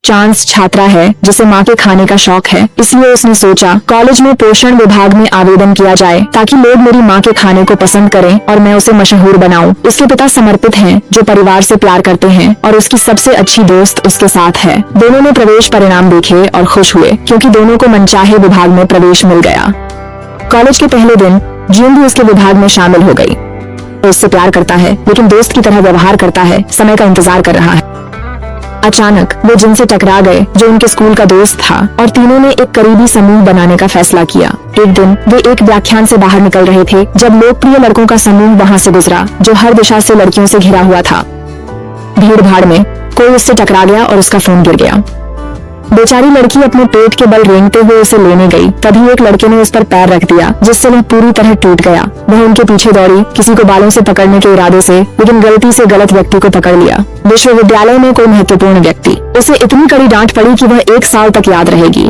Chance छात्रा है जिसे माँ के खाने का शौक है, इसलिए उसने सोचा कॉलेज में पोषण विभाग में आवेदन किया जाए ताकि लोग मेरी माँ के खाने को पसंद करें और मैं उसे मशहूर बनाऊं। इसके पिता समर्पित हैं, जो परिवार से प्यार करते हैं, और उसकी सबसे अच्छी दोस्त उसके साथ है। दोनों ने प्रवेश परिणाम देखे और खुश हुए क्योंकि दोनों को मनचाहे विभाग में प्रवेश मिल गया। कॉलेज के पहले दिन जिन भी उसके विभाग में शामिल हो गई। वो उससे प्यार करता है लेकिन दोस्त की तरह व्यवहार करता है, समय का इंतजार कर रहा है। अचानक वो जिनसे टकरा गए जो उनके स्कूल का दोस्त था, और तीनों ने एक करीबी समूह बनाने का फैसला किया। एक दिन वे एक व्याख्यान से बाहर निकल रहे थे जब लोकप्रिय लड़कों का समूह वहाँ से गुजरा जो हर दिशा से लड़कियों से घिरा हुआ था। भीड़ भाड़ में कोई उससे टकरा गया और उसका फोन गिर गया। बेचारी लड़की अपने पेट के बल रेंगते हुए उसे लेने गई। तभी एक लड़के ने उस पर पैर रख दिया जिससे वह पूरी तरह टूट गया। वह उनके पीछे दौड़ी किसी को बालों से पकड़ने के इरादे से, लेकिन गलती से गलत व्यक्ति को पकड़ लिया। विश्वविद्यालय में कोई महत्वपूर्ण व्यक्ति। उसे इतनी कड़ी डांट पड़ी कि वह 1 साल तक याद रहेगी।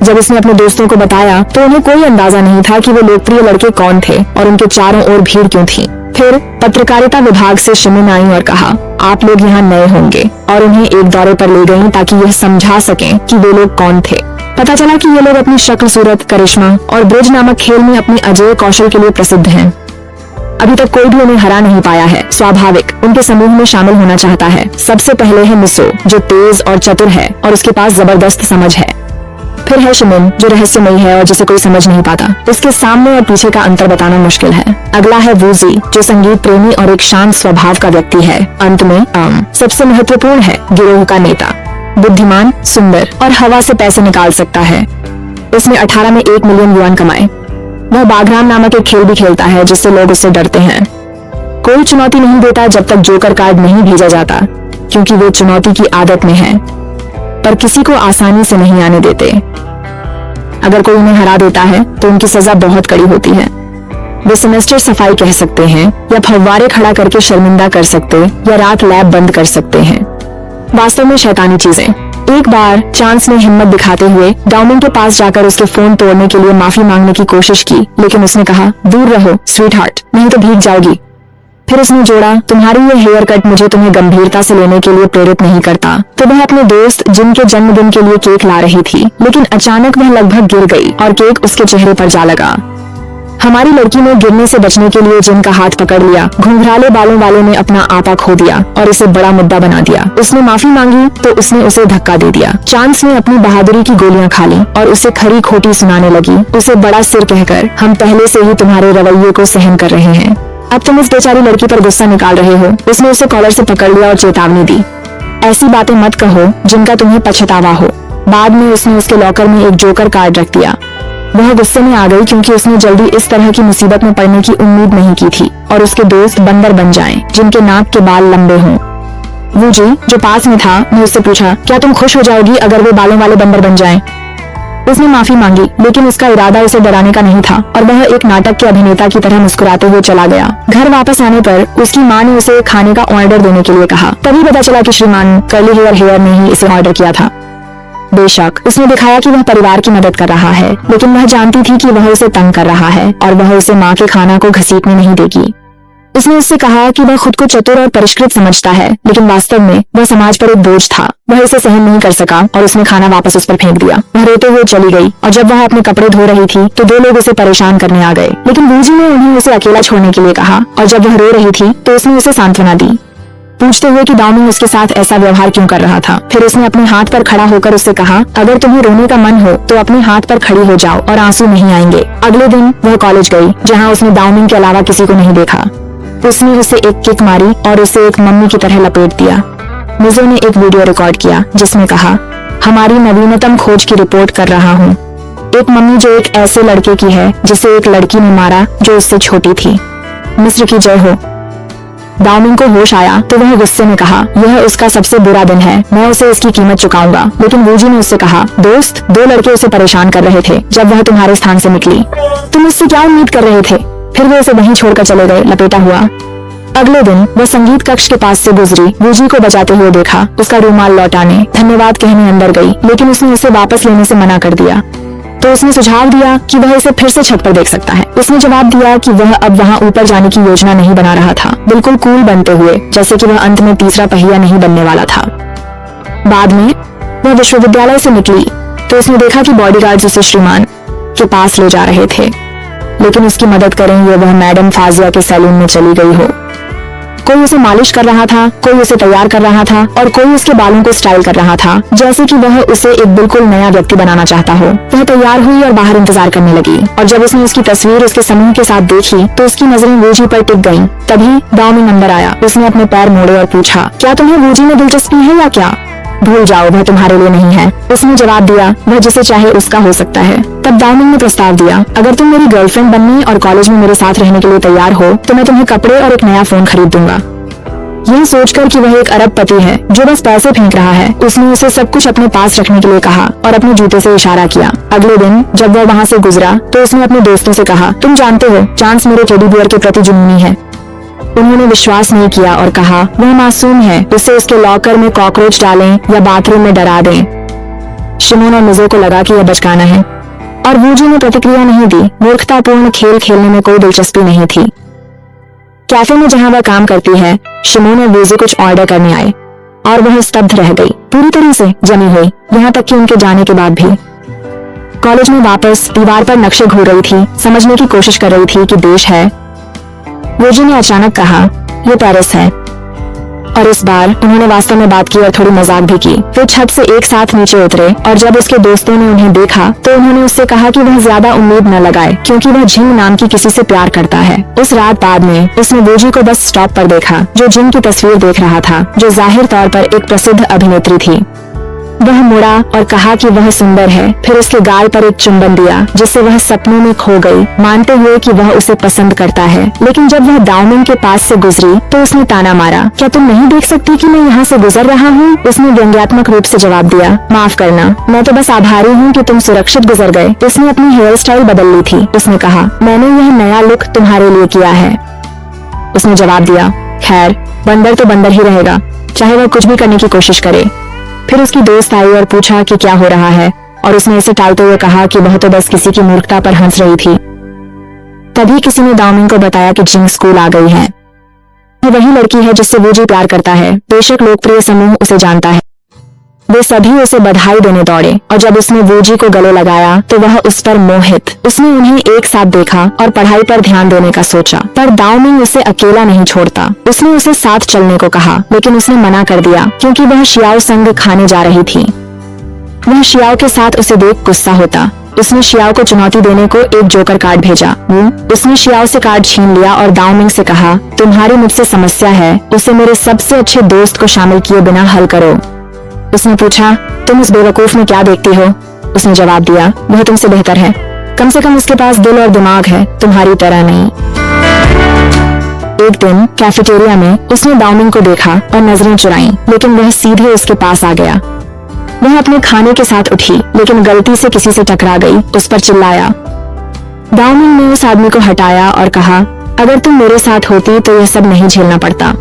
जब उसने अपने दोस्तों को बताया तो उन्हें कोई अंदाजा नहीं था कि वो लोकप्रिय लड़के कौन थे और उनके चारों ओर भीड़ क्यों थी। फिर पत्रकारिता विभाग से शिमिन आई और कहा, आप लोग यहाँ नए होंगे, और उन्हें एक दौरे पर ले गईं ताकि यह समझा सकें कि वे लोग कौन थे। पता चला कि ये लोग अपनी शक्ल सूरत, करिश्मा और ब्रिज नामक खेल में अपनी अजेय कौशल के लिए प्रसिद्ध हैं। अभी तक कोई भी उन्हें हरा नहीं पाया है। स्वाभाविक उनके समूह में शामिल होना चाहता है। सबसे पहले है मिसो, जो तेज और चतुर है और उसके पास जबरदस्त समझ है। फिर है शिमिन, जो रहस्यमयी है और जिसे कोई समझ नहीं पाता। उसके सामने और पीछे का अंतर बताना मुश्किल है। अगला है वूजी, जो संगीत प्रेमी और एक शांत स्वभाव का व्यक्ति है। अंत में सबसे महत्वपूर्ण है गिरोह का नेता, बुद्धिमान, सुंदर और हवा से पैसे निकाल सकता है। उसने 18 में 1 मिलियन युआन कमाए। वह बागराम नामक एक खेल भी खेलता है जिससे लोग उससे डरते हैं। कोई चुनौती नहीं देता जब तक जोकर कार्ड नहीं भेजा जाता, क्योंकि वो चुनौती की आदत में है, पर किसी को आसानी से नहीं आने देते। अगर कोई उन्हें हरा देता है तो उनकी सजा बहुत कड़ी होती है। वे सेमेस्टर सफाई कह सकते हैं, या फव्वारे खड़ा करके शर्मिंदा कर सकते, या रात लैब बंद कर सकते हैं। वास्तव में शैतानी चीजें। एक बार चांस ने हिम्मत दिखाते हुए डाउमिंग के पास जाकर उसके फोन तोड़ने के लिए माफी मांगने की कोशिश की, लेकिन उसने कहा, दूर रहो स्वीट हार्ट, नहीं तो भीग जाओगी। फिर उसने जोड़ा, तुम्हारी ये हेयर कट मुझे तुम्हें गंभीरता से लेने के लिए प्रेरित नहीं करता। तो वह अपने दोस्त जिनके जन्मदिन के लिए केक ला रही थी, लेकिन अचानक वह लगभग गिर गई और केक उसके चेहरे पर जा लगा। हमारी लड़की ने गिरने से बचने के लिए जिन का हाथ पकड़ लिया। घुंघराले बालों वाले ने अपना आपा खो दिया और इसे बड़ा मुद्दा बना दिया। उसने माफी मांगी तो उसने उसे धक्का दे दिया। चांस ने अपनी बहादुरी की गोलियां खा ली और उसे खरी खोटी सुनाने लगी, उसे बड़ा सिर कहकर, हम पहले से ही तुम्हारे रवैये को सहन कर रहे हैं, अब तुम इस बेचारी लड़की पर गुस्सा निकाल रहे हो। उसने उसे कॉलर से पकड़ लिया और चेतावनी दी, ऐसी बातें मत कहो जिनका तुम्हें पछतावा हो। बाद में उसने उसके लॉकर में एक जोकर कार्ड रख दिया। वह गुस्से में आ गई क्योंकि उसने जल्दी इस तरह की मुसीबत में पड़ने की उम्मीद नहीं की थी, और उसके दोस्त बंदर बन जाएं, जिनके नाक के बाल लंबे हों। वूजी, जो पास में था, ने उससे पूछा, क्या तुम खुश हो जाओगी अगर वे बालों वाले बंदर बन जाएं? उसने माफी मांगी, लेकिन उसका इरादा उसे डराने का नहीं था, और वह एक नाटक के अभिनेता की तरह मुस्कुराते हुए चला गया। घर वापस आने पर उसकी माँ ने उसे खाने का ऑर्डर देने के लिए कहा। तभी पता चला कि श्रीमान कर्ली हेयर ने ही इसे ऑर्डर किया था। बेशक उसने दिखाया कि वह परिवार की मदद कर रहा है, लेकिन वह जानती थी कि वह उसे तंग कर रहा है और वह उसे माँ के खाना को घसीटने नहीं देगी। उसने उससे कहा कि वह खुद को चतुर और परिष्कृत समझता है, लेकिन वास्तव में वह समाज पर एक बोझ था। वह इसे सहन नहीं कर सका और उसने खाना वापस उस पर फेंक दिया। वह रोते हुए चली गई, और जब वह अपने कपड़े धो रही थी तो 2 लोग उसे परेशान करने आ गए, लेकिन वूजी ने उन्हें उसे अकेला छोड़ने के लिए कहा, और जब वह रो रही थी तो उसने उसे सांत्वना दी, पूछते हुए कि दाउमिंग उसके साथ ऐसा व्यवहार क्यों कर रहा था। फिर उसने अपने हाथ पर खड़ा होकर उससे कहा, अगर तुम्हें रोने का मन हो तो अपने हाथ पर खड़ी हो जाओ और आंसू नहीं आएंगे। अगले दिन वह कॉलेज गई, जहाँ उसने दाउमिंग के अलावा किसी को नहीं देखा। उसने उसे एक किक मारी और उसे एक मम्मी की तरह लपेट दिया। मिजो ने एक वीडियो रिकॉर्ड किया जिसमें कहा, हमारी नवीनतम खोज की रिपोर्ट कर रहा हूँ। एक मम्मी जो एक ऐसे लड़के की है जिसे एक लड़की ने मारा जो उससे छोटी थी। मिस्र की जय हो। दाउमिंग को होश आया तो वह गुस्से में कहा, यह उसका सबसे बुरा दिन है, मैं उसे इसकी कीमत चुकाऊंगा। लेकिन वूजी ने उससे कहा, दोस्त, 2 लड़के उसे परेशान कर रहे थे जब वह तुम्हारे स्थान से निकली। तुम उससे क्या उम्मीद कर रहे थे? फिर वे उसे वहीं छोड़कर चले गए, लपेटा हुआ। अगले दिन वह संगीत कक्ष के पास से गुजरी। वूजी को बचाते हुए देखा, उसका रुमाल लौटाने, धन्यवाद कहने अंदर गई, लेकिन उसने उसे वापस लेने से मना कर दिया। तो उसने सुझाव दिया कि वह इसे फिर से छत पर देख सकता है। उसने जवाब दिया कि वह अब वहाँ ऊपर जाने की योजना नहीं बना रहा था, बिल्कुल कूल बनते हुए, जैसे कि वह अंत में तीसरा पहिया नहीं बनने वाला था। बाद में वह विश्वविद्यालय से निकली तो उसने देखा कि बॉडीगार्ड्स उसे श्रीमान के पास ले जा रहे थे, लेकिन उसकी मदद करेंगे वह मैडम फाजिया के सैलून में चली गई हो। कोई उसे मालिश कर रहा था, कोई उसे तैयार कर रहा था और कोई उसके बालों को स्टाइल कर रहा था, जैसे कि वह उसे एक बिल्कुल नया व्यक्ति बनाना चाहता हो। वह तैयार हुई और बाहर इंतजार करने लगी, और जब उसने उसकी तस्वीर उसके समूह के साथ देखी तो उसकी नजरें वूजी पर टिक गईं। तभी दाव में नंबर आया। उसने अपने पैर मोड़े और पूछा, क्या तुम्हें वूजी में दिलचस्पी है या क्या? भूल जाओ, वह तुम्हारे लिए नहीं है, उसने जवाब दिया। वह जिसे चाहे उसका हो सकता है। तब दाउमिंग ने प्रस्ताव दिया, अगर तुम मेरी गर्लफ्रेंड बनने और कॉलेज में मेरे साथ रहने के लिए तैयार हो तो मैं तुम्हें कपड़े और एक नया फोन खरीद दूंगा। यह सोचकर कि वह एक अरबपति है जो बस पैसे फेंक रहा है, उसने उसे सब कुछ अपने पास रखने के लिए कहा और अपने जूते से इशारा किया। अगले दिन जब वह वहाँ से गुजरा तो उसने अपने दोस्तों से कहा, तुम जानते हो चांस मेरे टेडी बियर के प्रति जुनूनी है। उन्होंने विश्वास नहीं किया और कहा, वह मासूम है, उसे उसके लॉकर में कॉकरोच डालें या बाथरूम में डरा दें। शिमोन और मिजो को लगा कि यह बचकाना है और वूजी ने प्रतिक्रिया नहीं दी। मूर्खतापूर्ण खेल खेलने में कोई दिलचस्पी नहीं थी। कैफे में जहाँ वह काम करती है, शिमोन और वूजी कुछ ऑर्डर करने आए और वह स्तब्ध रह गई, पूरी तरह से जमी हुई, यहाँ तक कि उनके जाने के बाद भी। कॉलेज में वापस दीवार पर नक्शे घूर रही थी, समझने की कोशिश कर रही थी कि देश है। वूजी ने अचानक कहा, ये पेरिस है। और इस बार उन्होंने वास्तव में बात की और थोड़ी मजाक भी की। वे छत से एक साथ नीचे उतरे और जब उसके दोस्तों ने उन्हें देखा तो उन्होंने उससे कहा कि वह ज्यादा उम्मीद न लगाए क्योंकि वह जिंग नाम की किसी से प्यार करता है। उस रात बाद में उसने वूजी को बस स्टॉप पर देखा जो जिंग की तस्वीर देख रहा था, जो जाहिर तौर पर एक प्रसिद्ध अभिनेत्री थी। वह मुड़ा और कहा कि वह सुंदर है, फिर उसके गाल पर एक चुंबन दिया जिससे वह सपनों में खो गई, मानते हुए कि वह उसे पसंद करता है। लेकिन जब वह दाउमिंग के पास से गुजरी तो उसने ताना मारा, क्या तुम नहीं देख सकती कि मैं यहाँ से गुजर रहा हूँ? उसने व्यंग्यात्मक रूप से जवाब दिया, माफ करना, मैं तो बस आभारी हूँ कि तुम सुरक्षित गुजर गए। उसने अपनी हेयर स्टाइल बदल ली थी। उसने कहा, मैंने यह नया लुक तुम्हारे लिए किया है। उसने जवाब दिया, खैर बंदर तो बंदर ही रहेगा, चाहे वह कुछ भी करने की कोशिश करे। फिर उसकी दोस्त आई और पूछा कि क्या हो रहा है, और उसने इसे टालते हुए कहा कि वह तो बस किसी की मूर्खता पर हंस रही थी। तभी किसी ने दाउमिंग को बताया कि जिंग स्कूल आ गई है। यह वही लड़की है जिससे वूजी प्यार करता है। बेशक लोकप्रिय समूह उसे जानता है। वे सभी उसे बधाई देने दौड़े और जब उसने वूजी को गले लगाया तो वह उस पर मोहित। उसने उन्हें एक साथ देखा और पढ़ाई पर ध्यान देने का सोचा, पर दाउमिंग उसे अकेला नहीं छोड़ता। उसने उसे साथ चलने को कहा लेकिन उसने मना कर दिया क्योंकि वह शियाओ संग खाने जा रही थी। वह शियाओ के साथ उसे देख गुस्सा होता। उसने शियाओ को चुनौती देने को एक जोकर कार्ड भेजा। उसने शियाओ से कार्ड छीन लिया और दाउमिंग से कहा, तुम्हारी मुझसे समस्या है, उसे मेरे सबसे अच्छे दोस्त को शामिल किए बिना हल करो। उसने पूछा, तुम उस बेवकूफ में क्या देखती हो? उसने जवाब दिया, वह तुमसे बेहतर है, कम से कम उसके पास दिल और दिमाग है, तुम्हारी तरह नहीं। एक दिन कैफेटेरिया में उसने दाउमिंग को देखा और नजरें चुराईं, लेकिन वह सीधे उसके पास आ गया। वह अपने खाने के साथ उठी लेकिन गलती से किसी से टकरा गई, उस पर चिल्लाया। दाउमिंग ने उस आदमी को हटाया और कहा, अगर तुम मेरे साथ होती तो यह सब नहीं झेलना पड़ता।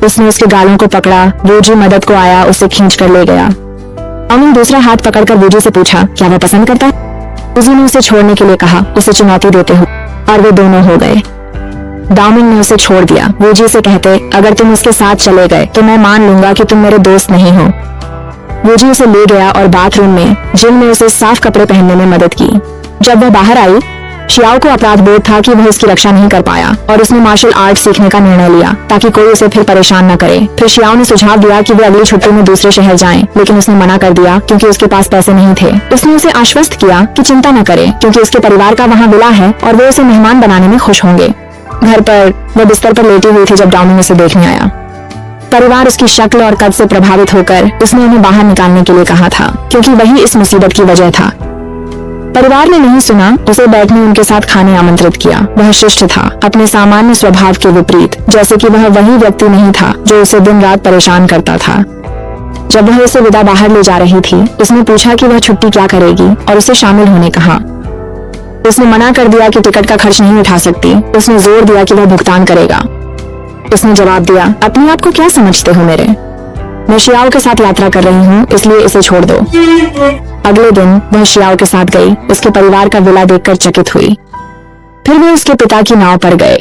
उसने उसके गालों को पकड़ा। वूजी मदद को आया, उसे खींच कर ले गया। दाउमिंग दूसरा हाथ पकड़कर वूजी से पूछा, क्या वह पसंद करता है? वूजी ने उसे छोड़ने के लिए कहा, उसे चुनौती देते हो, और वे दोनों हो गए। दाउमिंग ने उसे छोड़ दिया। वूजी से कहते, अगर तुम उसके साथ चले गए तो मैं मान लूंगा कि तुम मेरे दोस्त नहीं हो। वूजी उसे ले गया और बाथरूम में जिन ने उसे साफ कपड़े पहनने में मदद की। जब वह बाहर आई, शियाओ को अपराध बोध था कि वह उसकी रक्षा नहीं कर पाया और उसने मार्शल आर्ट सीखने का निर्णय लिया ताकि कोई उसे फिर परेशान न करे। फिर शियाओ ने सुझाव दिया कि वे अगली छुट्टी में दूसरे शहर जाएं, लेकिन उसने मना कर दिया क्योंकि उसके पास पैसे नहीं थे। उसने उसे आश्वस्त किया कि चिंता न करे क्योंकि उसके परिवार का वहाँ विला है और वे उसे मेहमान बनाने में खुश होंगे। घर पर वह बिस्तर पर लेटी हुई थी जब दाउमिंग उसे देखने आया। परिवार उसकी शक्ल और कद से प्रभावित होकर उसने उन्हें बाहर निकालने के लिए कहा था क्योंकि वही इस मुसीबत की वजह था। परिवार ने नहीं सुना, उसे बैठने उनके साथ खाने आमंत्रित किया। वह शिष्ट था, अपने सामान्य स्वभाव के विपरीत, जैसे कि वह वही व्यक्ति नहीं था जो उसे दिन रात परेशान करता था। जब वह उसे विदा बाहर ले जा रही थी, उसने पूछा कि वह छुट्टी क्या करेगी और उसे शामिल होने कहा। उसने मना कर दिया कि टिकट का खर्च नहीं उठा सकती। उसने जोर दिया कि वह भुगतान करेगा। उसने जवाब दिया, अपने आप को क्या समझते हो मेरे? मैं शियाओ के साथ यात्रा कर रही हूँ, इसलिए इसे छोड़ दो। अगले दिन वह शियाओ के साथ गई। उसके परिवार का विला देखकर चकित हुई। फिर वे उसके पिता की नाव पर गए।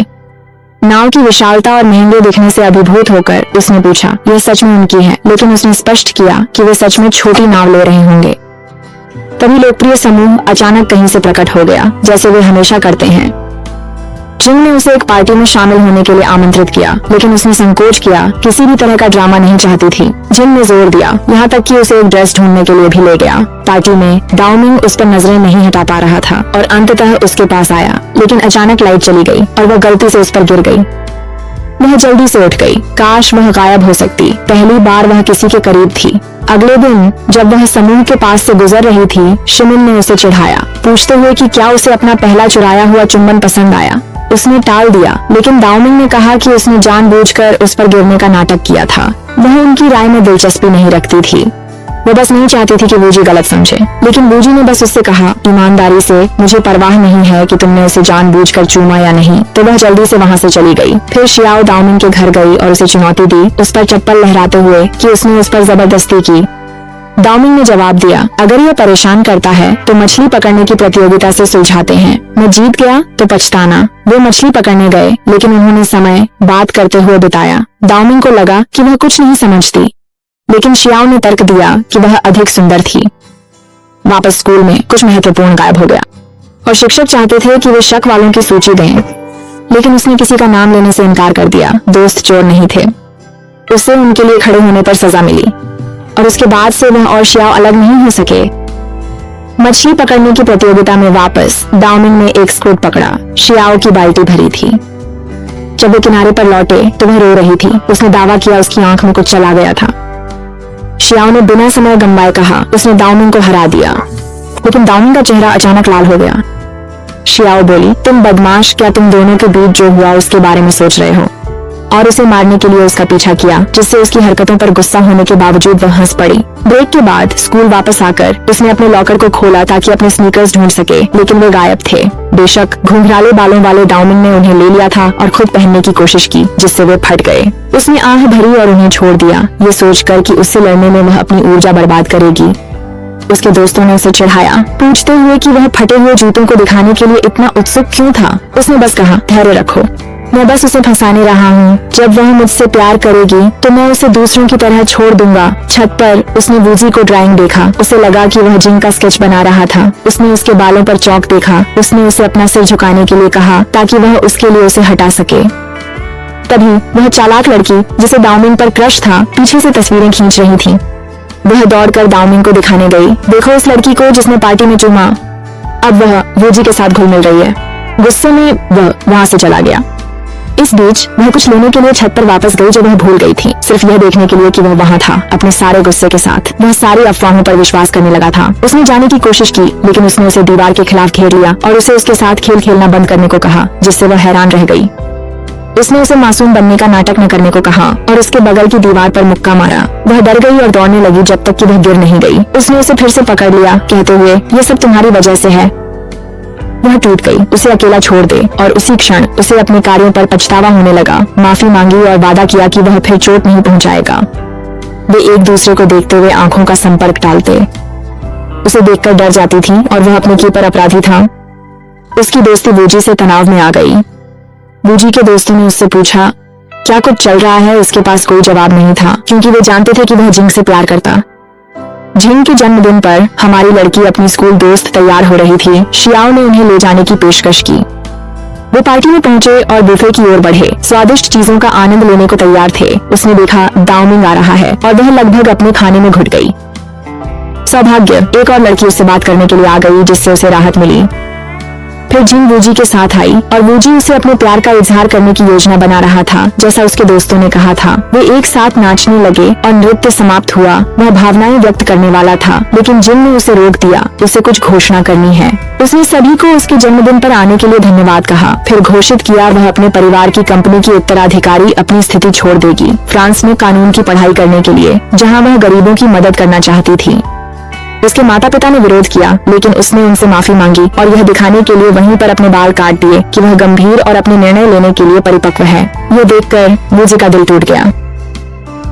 नाव की विशालता और महंगे दिखने से अभिभूत होकर उसने पूछा, यह सच में उनकी है? लेकिन उसने स्पष्ट किया कि वे सच में छोटी नाव ले रहे होंगे। तभी लोकप्रिय समूह अचानक कहीं से प्रकट हो गया, जैसे वे हमेशा करते हैं। जिन ने उसे एक पार्टी में शामिल होने के लिए आमंत्रित किया, लेकिन उसने संकोच किया, किसी भी तरह का ड्रामा नहीं चाहती थी। जिन ने जोर दिया, यहाँ तक कि उसे एक ड्रेस ढूंढने के लिए भी ले गया। पार्टी में दाओ मिंग उस पर नजरें नहीं हटा पा रहा था और अंततः उसके पास आया, लेकिन अचानक लाइट चली गई और वह गलती से उस पर गिर गई। वह जल्दी से उठ गई। काश वह गायब हो सकती। पहली बार वह किसी के करीब थी। अगले दिन जब वह समूह के पास से गुजर रही थी, शिमिन ने उसे चिढ़ाया, पूछते हुए कि क्या उसे अपना पहला चुराया हुआ चुंबन पसंद आया। उसने टाल दिया, लेकिन दाओ मिंग ने कहा कि उसने जानबूझकर उस पर गिरने का नाटक किया था। वह उनकी राय में दिलचस्पी नहीं रखती थी। वो बस नहीं चाहती थी कि वूजी गलत समझे। लेकिन वूजी ने बस उससे कहा, ईमानदारी से, मुझे परवाह नहीं है कि तुमने उसे जानबूझकर चूमा या नहीं। तो वह जल्दी से वहाँ से चली गई। फिर शियाओ दाओ मिंग के घर गई और उसे चुनौती दी, उस पर चप्पल लहराते हुए कि उसने उस पर जबरदस्ती की। दाओ मिंग ने जवाब दिया, अगर यह परेशान करता है तो मछली पकड़ने की प्रतियोगिता से सुलझाते हैं। मैं जीत गया तो पछताना। वे मछली पकड़ने गए, लेकिन उन्होंने समय बात करते हुए बिताया। दाओ मिंग को लगा कि वह कुछ नहीं समझती, लेकिन शियाओ ने तर्क दिया कि वह अधिक सुंदर थी। वापस स्कूल में कुछ महत्वपूर्ण गायब हो गया और शिक्षक चाहते थे कि वे शक वालों की सूची दें, लेकिन उसने किसी का नाम लेने से इनकार कर दिया। दोस्त चोर नहीं थे। उसे उनके लिए खड़े होने पर सजा मिली और उसके बाद से वह और शियाओ अलग नहीं हो सके। मछली पकड़ने की प्रतियोगिता में वापस दाओ मिंग ने एक स्क्विड पकड़ा। शियाओ की बाल्टी भरी थी। जब वे किनारे पर लौटे तो वह रो रही थी। उसने दावा किया उसकी आंख में कुछ चला गया था। शियाओ ने बिना समय गंवाए कहा, उसने दाओ मिंग को हरा दिया। लेकिन दाओ मिंग का चेहरा अचानक लाल हो गया। शियाओ बोली, तुम बदमाश, क्या तुम दोनों के बीच जो हुआ उसके बारे में सोच रहे हो? और उसे मारने के लिए उसका पीछा किया, जिससे उसकी हरकतों पर गुस्सा होने के बावजूद वह हंस पड़ी। ब्रेक के बाद स्कूल वापस आकर उसने अपने लॉकर को खोला ताकि अपने स्नीकर्स ढूंढ सके, लेकिन वे गायब थे। बेशक घुंघराले बालों वाले दाओ मिंग ने उन्हें ले लिया था और खुद पहनने की कोशिश की, जिससे वे फट गए। उसने आह भरी और उन्हें छोड़ दिया, ये सोचकर कि उससे लड़ने में वह अपनी ऊर्जा बर्बाद करेगी। उसके दोस्तों ने उसे चिढ़ाया, पूछते हुए कि वह फटे हुए जूतों को दिखाने के लिए इतना उत्सुक क्यों था। उसने बस कहा, धैर्य रखो, मैं बस उसे फंसाने रहा हूँ। जब वह मुझसे प्यार करेगी तो मैं उसे दूसरों की तरह छोड़ दूंगा। छत पर उसने वूजी को ड्राइंग देखा। उसे लगा कि वह जिंग का स्केच बना रहा था। उसने उसके बालों पर चौक देखा। उसने उसे अपना सिर झुकाने के लिए कहा ताकि वह उसके लिए उसे हटा सके। तभी वह चालाक लड़की, जिसे दाओ मिंग पर क्रश था, पीछे से तस्वीरें खींच रही थी। वह दौड़कर दाओ मिंग को दिखाने गई, देखो उस लड़की को जिसने पार्टी में चूमा। अब वह वूजी के साथ घुल मिल रही है। गुस्से में वह वहाँ से चला गया। इस बीच वह कुछ लेने के लिए छत पर वापस गई जो वह भूल गई थी, सिर्फ यह देखने के लिए कि वह वहाँ था। अपने सारे गुस्से के साथ वह सारी अफवाहों पर विश्वास करने लगा था। उसने जाने की कोशिश की, लेकिन उसने उसे दीवार के खिलाफ घेर लिया और उसे उसके साथ खेल खेलना बंद करने को कहा, जिससे वह हैरान रह गई। उसने उसे मासूम बनने का नाटक न करने को कहा और उसके बगल की दीवार पर मुक्का मारा। वह डर गई और दौड़ने लगी जब तक कि वह गिर नहीं गई। उसने उसे फिर से पकड़ लिया, कहते हुए, ये सब तुम्हारी वजह से है। वह टूट गई, उसे अकेला छोड़ दे, और उसी क्षण उसे अपने कार्यों पर पछतावा होने लगा। माफी मांगी और वादा किया कि वह फिर चोट नहीं पहुंचाएगा। वे एक दूसरे को देखते हुए आंखों का संपर्क डालते। उसे देखकर डर जाती थी और वह अपने की पर अपराधी था। उसकी दोस्ती वूजी से तनाव में आ गई। वूजी के दोस्तों ने उससे पूछा क्या कुछ चल रहा है। उसके पास कोई जवाब नहीं था, क्योंकि वे जानते थे कि वह जिंग से प्यार करता। जिंग के जन्मदिन पर हमारी लड़की अपनी स्कूल दोस्त तैयार हो रही थी। शियाओ ने उन्हें ले जाने की पेशकश की। वो पार्टी में पहुंचे और बुफे की ओर बढ़े। स्वादिष्ट चीजों का आनंद लेने को तैयार थे। उसने देखा दाओ मिंग आ रहा है और वह लगभग अपने खाने में घुट गई। सौभाग्य, एक और लड़की उससे बात करने के लिए आ गई, जिससे उसे राहत मिली। फिर जिंग वूजी के साथ आई और वूजी उसे अपने प्यार का इजहार करने की योजना बना रहा था, जैसा उसके दोस्तों ने कहा था। वे एक साथ नाचने लगे और नृत्य समाप्त हुआ। वह भावनाएं व्यक्त करने वाला था, लेकिन जिंग ने उसे रोक दिया। उसे कुछ घोषणा करनी है। उसने सभी को उसके जन्मदिन पर आने के लिए धन्यवाद कहा, फिर घोषित किया वह अपने परिवार की कंपनी की उत्तराधिकारी अपनी स्थिति छोड़ देगी, फ्रांस में कानून की पढ़ाई करने के लिए, जहाँ वह गरीबों की मदद करना चाहती थी। उसके माता पिता ने विरोध किया, लेकिन उसने उनसे माफी मांगी और यह दिखाने के लिए वहीं पर अपने बाल काट दिए कि वह गंभीर और अपने निर्णय लेने के लिए परिपक्व है। यह देखकर वूजी का दिल टूट गया।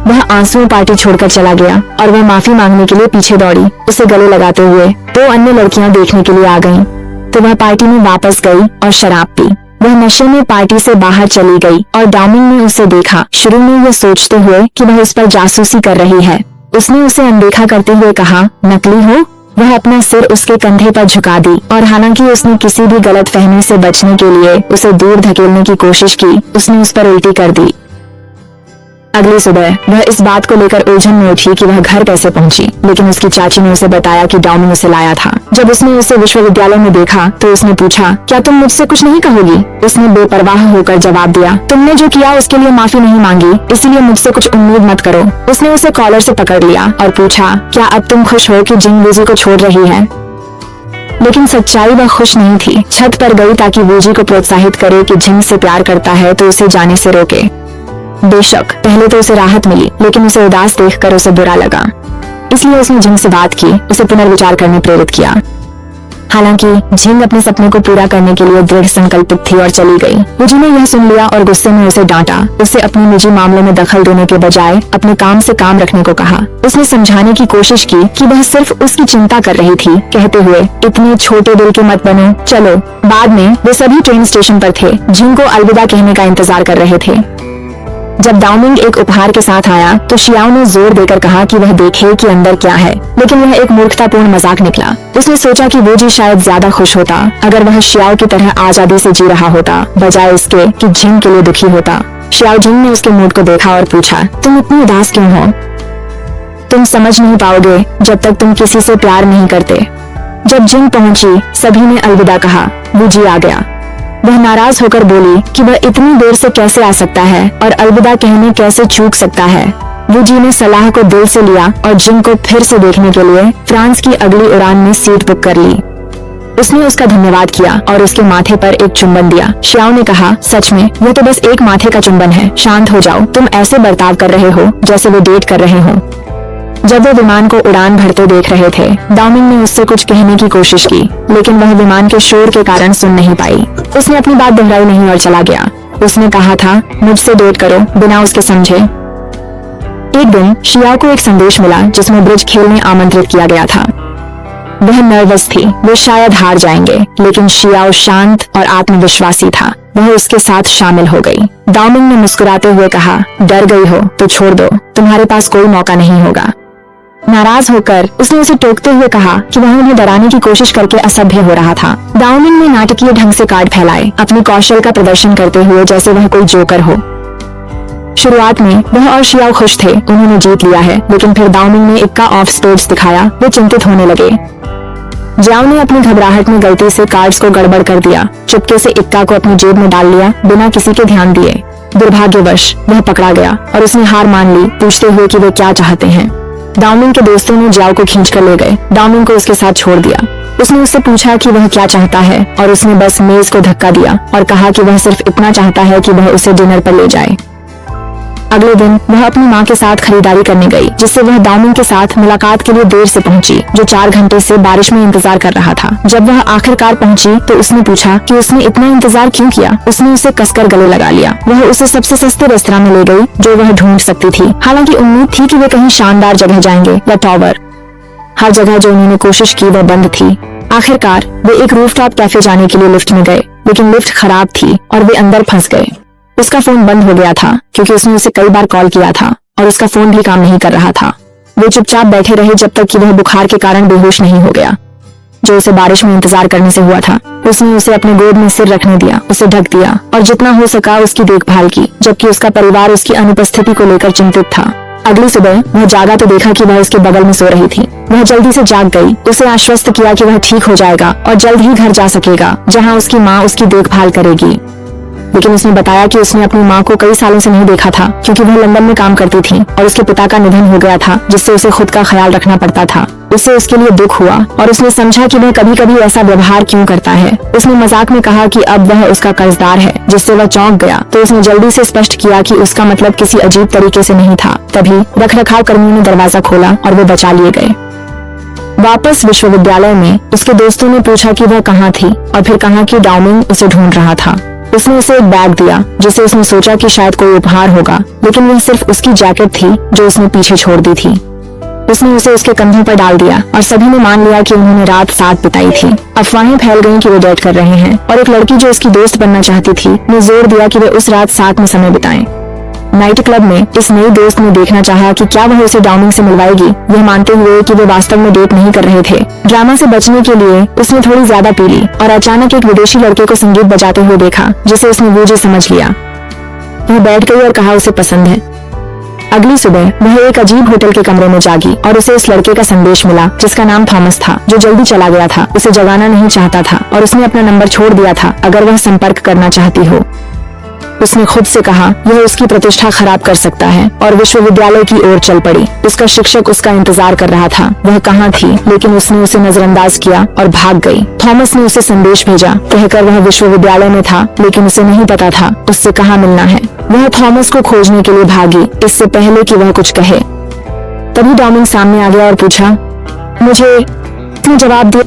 वह आंसुओं पार्टी छोड़कर चला गया और वह माफी मांगने के लिए पीछे दौड़ी। उसे गले लगाते हुए 2 अन्य लड़कियां देखने के लिए आ गईं, तो वह पार्टी में वापस गई और शराब पी। वह नशे में पार्टी से बाहर चली गई और डाउमिंग ने उसे देखा। शुरू में यह सोचते हुए कि वह उस पर जासूसी कर रही है, उसने उसे अनदेखा करते हुए कहा, नकली हो। वह अपना सिर उसके कंधे पर झुका दी और हालांकि उसने किसी भी गलत फहमी से बचने के लिए उसे दूर धकेलने की कोशिश की, उसने उस पर उल्टी कर दी। अगली सुबह वह इस बात को लेकर उलझन में उठी कि वह घर कैसे पहुंची, लेकिन उसकी चाची ने उसे बताया कि डाउमिंग उसे लाया था। जब उसने उसे विश्वविद्यालय में देखा तो उसने पूछा, क्या तुम मुझसे कुछ नहीं कहोगी? उसने बेपरवाह होकर जवाब दिया, तुमने जो किया उसके लिए माफी नहीं मांगी, इसीलिए मुझसे कुछ उम्मीद मत करो। उसने उसे कॉलर से पकड़ लिया और पूछा, क्या अब तुम खुश हो कि जिंग वूजी को छोड़ रही है? लेकिन सच्चाई वह खुश नहीं थी। छत पर गई ताकि वूजी को प्रोत्साहित करे कि जिंग से प्यार करता है तो उसे जाने से रोके। बेशक पहले तो उसे राहत मिली, लेकिन उसे उदास देखकर उसे बुरा लगा, इसलिए उसने जिंग से बात की, उसे पुनर्विचार करने प्रेरित किया। हालांकि जिंग अपने सपने को पूरा करने के लिए दृढ़ संकल्पित थी और चली गई। वूजी ने यह सुन लिया और गुस्से में उसे डांटा। उसे अपने निजी मामले में दखल देने के बजाय अपने काम से काम रखने को कहा। उसने समझाने की कोशिश की कि वह सिर्फ उसकी चिंता कर रही थी, कहते हुए, इतने छोटे दिल के मत बनो। चलो। बाद में वे सभी ट्रेन स्टेशन पर थे, जिंग को अलविदा कहने का इंतजार कर रहे थे। जब डाउमिंग एक उपहार के साथ आया तो शियाओ ने जोर देकर कहा कि वह देखे कि अंदर क्या है, लेकिन वह एक मूर्खतापूर्ण मजाक निकला। उसने सोचा कि वूजी शायद ज्यादा खुश होता अगर वह शियाओ की तरह आजादी से जी रहा होता, बजाय इसके कि जिंग के लिए दुखी होता। शियाओ जिंग ने उसके मूड को देखा और पूछा, तुम इतनी उदास क्यों हो? तुम समझ नहीं पाओगे जब तक तुम किसी से प्यार नहीं करते। जब जिंग पहुंची सभी ने अलविदा कहा। वूजी आ गया। वह नाराज होकर बोली कि वह इतनी देर से कैसे आ सकता है और अलविदा कहने कैसे चूक सकता है। वूजी ने सलाह को दिल से लिया और जिंग को फिर से देखने के लिए फ्रांस की अगली उड़ान में सीट बुक कर ली। उसने उसका धन्यवाद किया और उसके माथे पर एक चुंबन दिया। शियाओ ने कहा, सच में यह तो बस एक माथे का चुंबन है, शांत हो जाओ, तुम ऐसे बर्ताव कर रहे हो जैसे वो डेट कर रहे हो। जब वो विमान को उड़ान भरते देख रहे थे, डाउमिंग ने उससे कुछ कहने की कोशिश की, लेकिन वह विमान के शोर के कारण सुन नहीं पाई। उसने अपनी बात दोहराई नहीं और चला गया। उसने कहा था, मुझसे डेट करो, बिना उसके समझे। एक दिन शियाओ को एक संदेश मिला जिसमें ब्रिज खेलने आमंत्रित किया गया था। वह नर्वस थी, वे शायद हार जाएंगे, लेकिन शियाओ शांत और आत्मविश्वासी था। वह उसके साथ शामिल हो गई। डाउमिंग ने मुस्कुराते हुए कहा, डर गई हो तो छोड़ दो, तुम्हारे पास कोई मौका नहीं होगा। नाराज होकर उसने उसे टोकते हुए कहा कि वह उन्हें डराने की कोशिश करके असभ्य हो रहा था। डाउमिंग ने नाटकीय ढंग से कार्ड फैलाए, अपनी कौशल का प्रदर्शन करते हुए जैसे वह कोई जोकर हो। शुरुआत में वह और शियाओ खुश थे, उन्होंने जीत लिया है, लेकिन फिर डाउमिंग ने इक्का ऑफ स्पेड्स दिखाया। वे चिंतित होने लगे। जियाओ ने अपनी घबराहट में गलती से कार्ड्स को गड़बड़ कर दिया, चुपके से इक्का को अपनी जेब में डाल लिया बिना किसी के ध्यान दिए। दुर्भाग्यवश वह पकड़ा गया और उसने हार मान ली, पूछते हुए कि वे क्या चाहते हैं। डाउमिंग के दोस्तों ने जियाओ को खींचकर ले गए। डाउमिंग को उसके साथ छोड़ दिया। उसने उससे पूछा कि वह क्या चाहता है और उसने बस मेज को धक्का दिया और कहा कि वह सिर्फ इतना चाहता है कि वह उसे डिनर पर ले जाए। अगले दिन वह अपनी माँ के साथ खरीदारी करने गई, जिससे वह डाउमिंग के साथ मुलाकात के लिए देर से पहुंची, जो 4 घंटे से बारिश में इंतजार कर रहा था। जब वह आखिरकार पहुंची तो उसने पूछा कि उसने इतना इंतजार क्यों किया। उसने उसे कसकर गले लगा लिया। वह उसे सबसे सस्ते रेस्तरां में ले गई जो वह ढूंढ सकती थी। हालांकि उम्मीद थी कि वे कहीं शानदार जगह जाएंगे या टावर। हर जगह जो उन्होंने कोशिश की वह बंद थी। आखिरकार वे एक रूफटॉप कैफे जाने के लिए लिफ्ट में गए, लेकिन लिफ्ट खराब थी और वे अंदर फंस गए। उसका फोन बंद हो गया था क्योंकि उसने उसे कई बार कॉल किया था और उसका फोन भी काम नहीं कर रहा था। वे चुपचाप बैठे रहे जब तक कि वह बुखार के कारण बेहोश नहीं हो गया, जो उसे बारिश में इंतजार करने से हुआ था। उसने उसे अपने गोद में सिर रखने दिया, उसे ढक दिया और जितना हो सका उसकी देखभाल की, जबकि उसका परिवार उसकी अनुपस्थिति को लेकर चिंतित था। अगली सुबह वह जागा तो देखा कि वह उसके बगल में सो रही थी। वह जल्दी से जाग गई, उसे आश्वस्त किया कि वह ठीक हो जाएगा और जल्द ही घर जा सकेगा, जहाँ उसकी माँ उसकी देखभाल करेगी। लेकिन उसने बताया कि उसने अपनी माँ को कई सालों से नहीं देखा था क्योंकि वह लंदन में काम करती थी और उसके पिता का निधन हो गया था, जिससे उसे खुद का ख्याल रखना पड़ता था। उसे उसके लिए दुख हुआ और उसने समझा कि वह कभी कभी ऐसा व्यवहार क्यों करता है। उसने मजाक में कहा कि अब वह उसका कर्जदार है, जिससे वह चौंक गया। तो उसने जल्दी से स्पष्ट किया कि उसका मतलब किसी अजीब तरीके से नहीं था। तभी रखरखाव कर्मियों ने दरवाजा खोला और वे बचा लिए गए। वापस विश्वविद्यालय में उसके दोस्तों ने पूछा कि वह कहाँ थी और फिर कहा कि डाउमिंग उसे ढूंढ रहा था। उसने उसे एक बैग दिया जिसे उसने सोचा कि शायद कोई उपहार होगा, लेकिन वह सिर्फ उसकी जैकेट थी जो उसने पीछे छोड़ दी थी। उसने उसे उसके कंधों पर डाल दिया और सभी ने मान लिया कि उन्होंने रात साथ बिताई थी। अफवाहें फैल गईं कि वे डेट कर रहे हैं और एक लड़की जो उसकी दोस्त बनना चाहती थी ने जोर दिया कि वे उस रात साथ में समय बिताएं। नाइट क्लब में इस नई दोस्त ने देखना चाहा कि क्या वह उसे डाउमिंग से मिलवाएगी, यह मानते हुए कि वे वास्तव में डेट नहीं कर रहे थे। ड्रामा से बचने के लिए उसने थोड़ी ज्यादा पी ली और अचानक एक विदेशी लड़के को संगीत बजाते हुए देखा जिसे उसने वो जी समझ लिया। वह बैठ गई और कहा उसे पसंद है। अगली सुबह वह एक अजीब होटल के कमरे में जागी और उसे उस लड़के का संदेश मिला जिसका नाम थॉमस था, जो जल्दी चला गया था। उसे जगाना नहीं चाहता था और उसने अपना नंबर छोड़ दिया था अगर वह संपर्क करना चाहती हो। उसने खुद से कहा यह उसकी प्रतिष्ठा खराब कर सकता है और विश्वविद्यालय की ओर चल पड़ी। उसका शिक्षक उसका इंतजार कर रहा था। वह कहाँ थी, लेकिन उसने उसे नजरअंदाज किया और भाग गई। थॉमस ने उसे संदेश भेजा कहकर वह विश्वविद्यालय में था, लेकिन उसे नहीं पता था उससे कहाँ मिलना है। वह थॉमस को खोजने के लिए भागी इससे पहले कि वह कुछ कहे। तभी डाउमिंग सामने आ गया और पूछा, उसने जवाब दिया,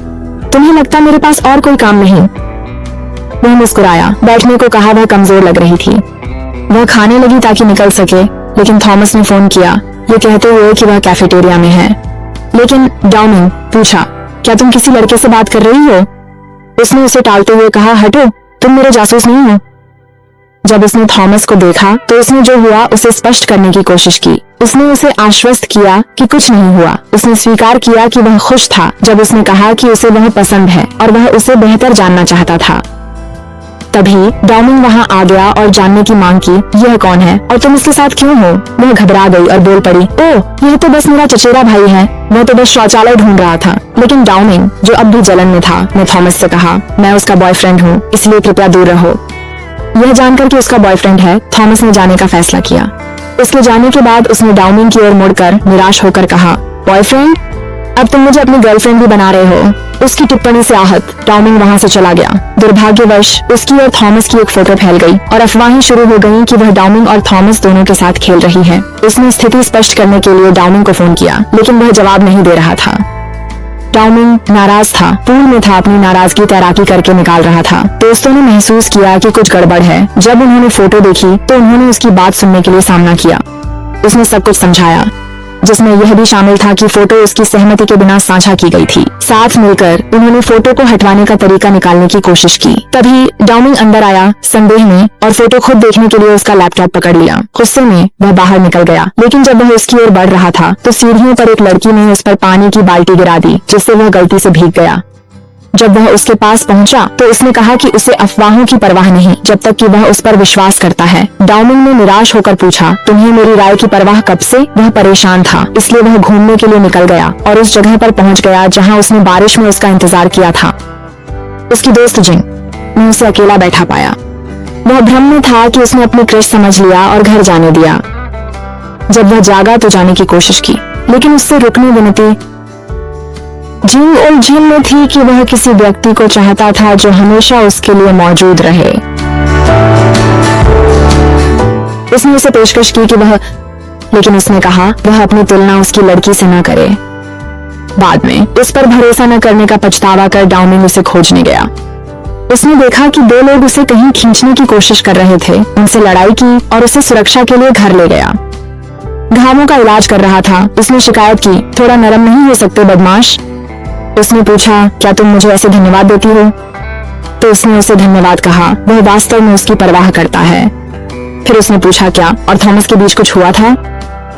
तुम्हें लगता मेरे पास और कोई काम नहीं? वह मुस्कुराया। बैठने को कहा, वह कमजोर लग रही थी। वह खाने लगी ताकि निकल सके, लेकिन थॉमस ने फोन किया ये कहते हुए कि वह कैफेटेरिया में है। लेकिन डाउमिंग पूछा, क्या तुम किसी लड़के से बात कर रही हो? उसने उसे टालते हुए कहा, हटो, तुम मेरे जासूस नहीं हो। जब उसने थॉमस को देखा तो उसने जो हुआ उसे स्पष्ट करने की कोशिश की। उसने उसे आश्वस्त किया कि कुछ नहीं हुआ। उसने स्वीकार किया कि वह खुश था जब उसने कहा कि उसे वह पसंद है और वह उसे बेहतर जानना चाहता था। तभी डाउमिंग वहाँ आ गया और जानने की मांग की, यह कौन है और तुम इसके साथ क्यों हो? वह घबरा गई और बोल पड़ी, ओह यह तो बस मेरा चचेरा भाई है, वह तो बस शौचालय ढूंढ रहा था। लेकिन डाउमिंग, जो अब भी जलन में था, ने थॉमस से कहा, मैं उसका बॉयफ्रेंड हूँ, इसलिए कृपया दूर रहो। यह जानकर कि उसका बॉयफ्रेंड है, थॉमस ने जाने का फैसला किया। उसके जाने के बाद उसने डाउमिंग की ओर मुड़कर निराश होकर कहा, बॉयफ्रेंड? अब तुम मुझे अपनी गर्लफ्रेंड भी बना रहे हो। उसकी टिप्पणी से आहत डाउमिंग वहाँ से चला गया। दुर्भाग्यवश उसकी और थॉमस की एक फोटो फैल गई और अफवाहें शुरू हो गईं कि वह डाउमिंग और थॉमस दोनों के साथ खेल रही है। उसने स्थिति स्पष्ट करने के लिए डाउमिंग को फोन किया, लेकिन वह जवाब नहीं दे रहा था। डाउमिंग नाराज था, पूल में था, अपनी नाराजगी तैराकी करके निकाल रहा था। दोस्तों ने महसूस किया कि कुछ गड़बड़ है। जब उन्होंने फोटो देखी तो उन्होंने उसकी बात सुनने के लिए सामना किया। उसने सब कुछ समझाया, जिसमें यह भी शामिल था कि फोटो उसकी सहमति के बिना साझा की गई थी। साथ मिलकर उन्होंने फोटो को हटवाने का तरीका निकालने की कोशिश की। तभी डाउमिंग अंदर आया संदेह में और फोटो खुद देखने के लिए उसका लैपटॉप पकड़ लिया। गुस्से में वह बाहर निकल गया, लेकिन जब वह उसकी ओर बढ़ रहा था तो सीढ़ियों पर एक लड़की ने उस पर पानी की बाल्टी गिरा दी, जिससे वह गलती से भीग गया। जब वह उसके पास पहुंचा तो उसने कहा कि उसे अफवाहों की परवाह नहीं जब तक कि वह उस पर विश्वास करता है। डाउमिंग ने निराश होकर पूछा, तुम्हें मेरी राय की परवाह कब से? वह परेशान था, इसलिए वह घूमने के लिए निकल गया और उस जगह पर पहुंच गया जहां उसने बारिश में उसका इंतजार किया था। उसकी दोस्त जिंग ने उसे अकेला बैठा पाया। वह भ्रम में था कि उसने अपनी क्रश समझ लिया और घर जाने दिया। जब वह जागा तो जाने की कोशिश की, लेकिन उससे रुकने विनती। जिंग उलझन में थी कि वह किसी व्यक्ति को चाहता था जो हमेशा उसके लिए मौजूद रहे। उसने उसे पेशकश की कि लेकिन उसने कहा वह अपनी तुलना उसकी लड़की से न करे। बाद में उस पर भरोसा न करने का पछतावा कर डाउमिंग उसे खोजने गया। उसने देखा कि दो लोग उसे कहीं खींचने की कोशिश कर रहे थे। उनसे लड़ाई की और उसे सुरक्षा के लिए घर ले गया। घावों का इलाज कर रहा था। उसने शिकायत की, थोड़ा नरम नहीं हो सकते बदमाश? उसने पूछा, क्या तुम मुझे ऐसे धन्यवाद देती हो? तो उसने उसे धन्यवाद कहा। वह वास्तव में उसकी परवाह करता है। फिर उसने पूछा, क्या और थॉमस के बीच कुछ हुआ था?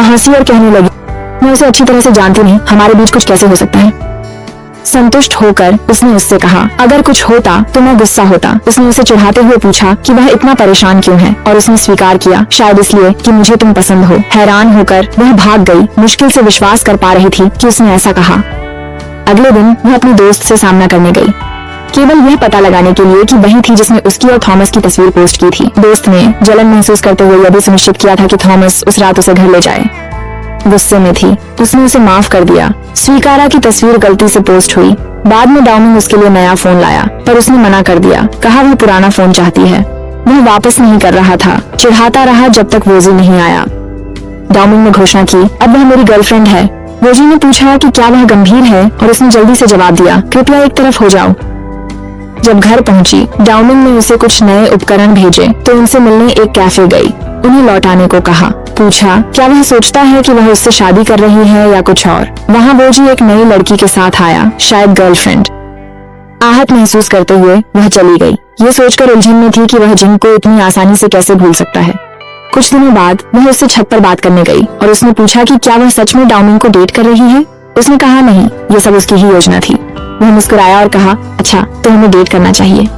हंसी और कहने लगी, मैं उसे अच्छी तरह से जानती नहीं, हमारे बीच कुछ कैसे हो सकता है? संतुष्ट होकर उसने उससे कहा, अगर कुछ होता तो मैं गुस्सा होता। उसने उसे चिढ़ाते हुए पूछा कि वह इतना परेशान क्यों है, और उसने स्वीकार किया, शायद इसलिए कि मुझे तुम पसंद हो। हैरान होकर वह भाग गई, मुश्किल से विश्वास कर पा रही थी कि उसने ऐसा कहा। अगले दिन वह अपनी दोस्त से सामना करने गई, केवल यह पता लगाने के लिए कि वही थी जिसने उसकी और थॉमस की तस्वीर पोस्ट की थी। दोस्त ने जलन महसूस करते हुए यह भी सुनिश्चित किया था कि थॉमस उस रात उसे घर ले जाए। गुस्से में थी, उसने उसे माफ कर दिया, स्वीकारा कि तस्वीर गलती से पोस्ट हुई। बाद में डाउमिंग उसके लिए नया फोन लाया, पर उसने मना कर दिया, कहा वह पुराना फोन चाहती है। वह वापस नहीं कर रहा था, चिढ़ाता रहा जब तक वोजी नहीं आया। डाउमिंग ने घोषणा की, अब वह मेरी गर्लफ्रेंड है। वोजी ने पूछा कि क्या वह गंभीर है, और उसने जल्दी से जवाब दिया, कृपया एक तरफ हो जाओ। जब घर पहुंची, डाउमिंग ने उसे कुछ नए उपकरण भेजे तो उनसे मिलने एक कैफे गई। उन्हें लौटाने को कहा। पूछा क्या वह सोचता है कि वह उससे शादी कर रही है या कुछ और। वहाँ वोजी एक नई लड़की के साथ आया, शायद गर्लफ्रेंड। आहत महसूस करते हुए वह चली गई। ये सोचकर उलझन में थी कि वह जिन को इतनी आसानी से कैसे भूल सकता है। कुछ दिनों बाद वह उससे छत पर बात करने गई और उसने पूछा कि क्या वह सच में डाउमिंग को डेट कर रही है। उसने कहा नहीं, ये सब उसकी ही योजना थी। वह मुस्कुराया और कहा अच्छा, तो हमें डेट करना चाहिए।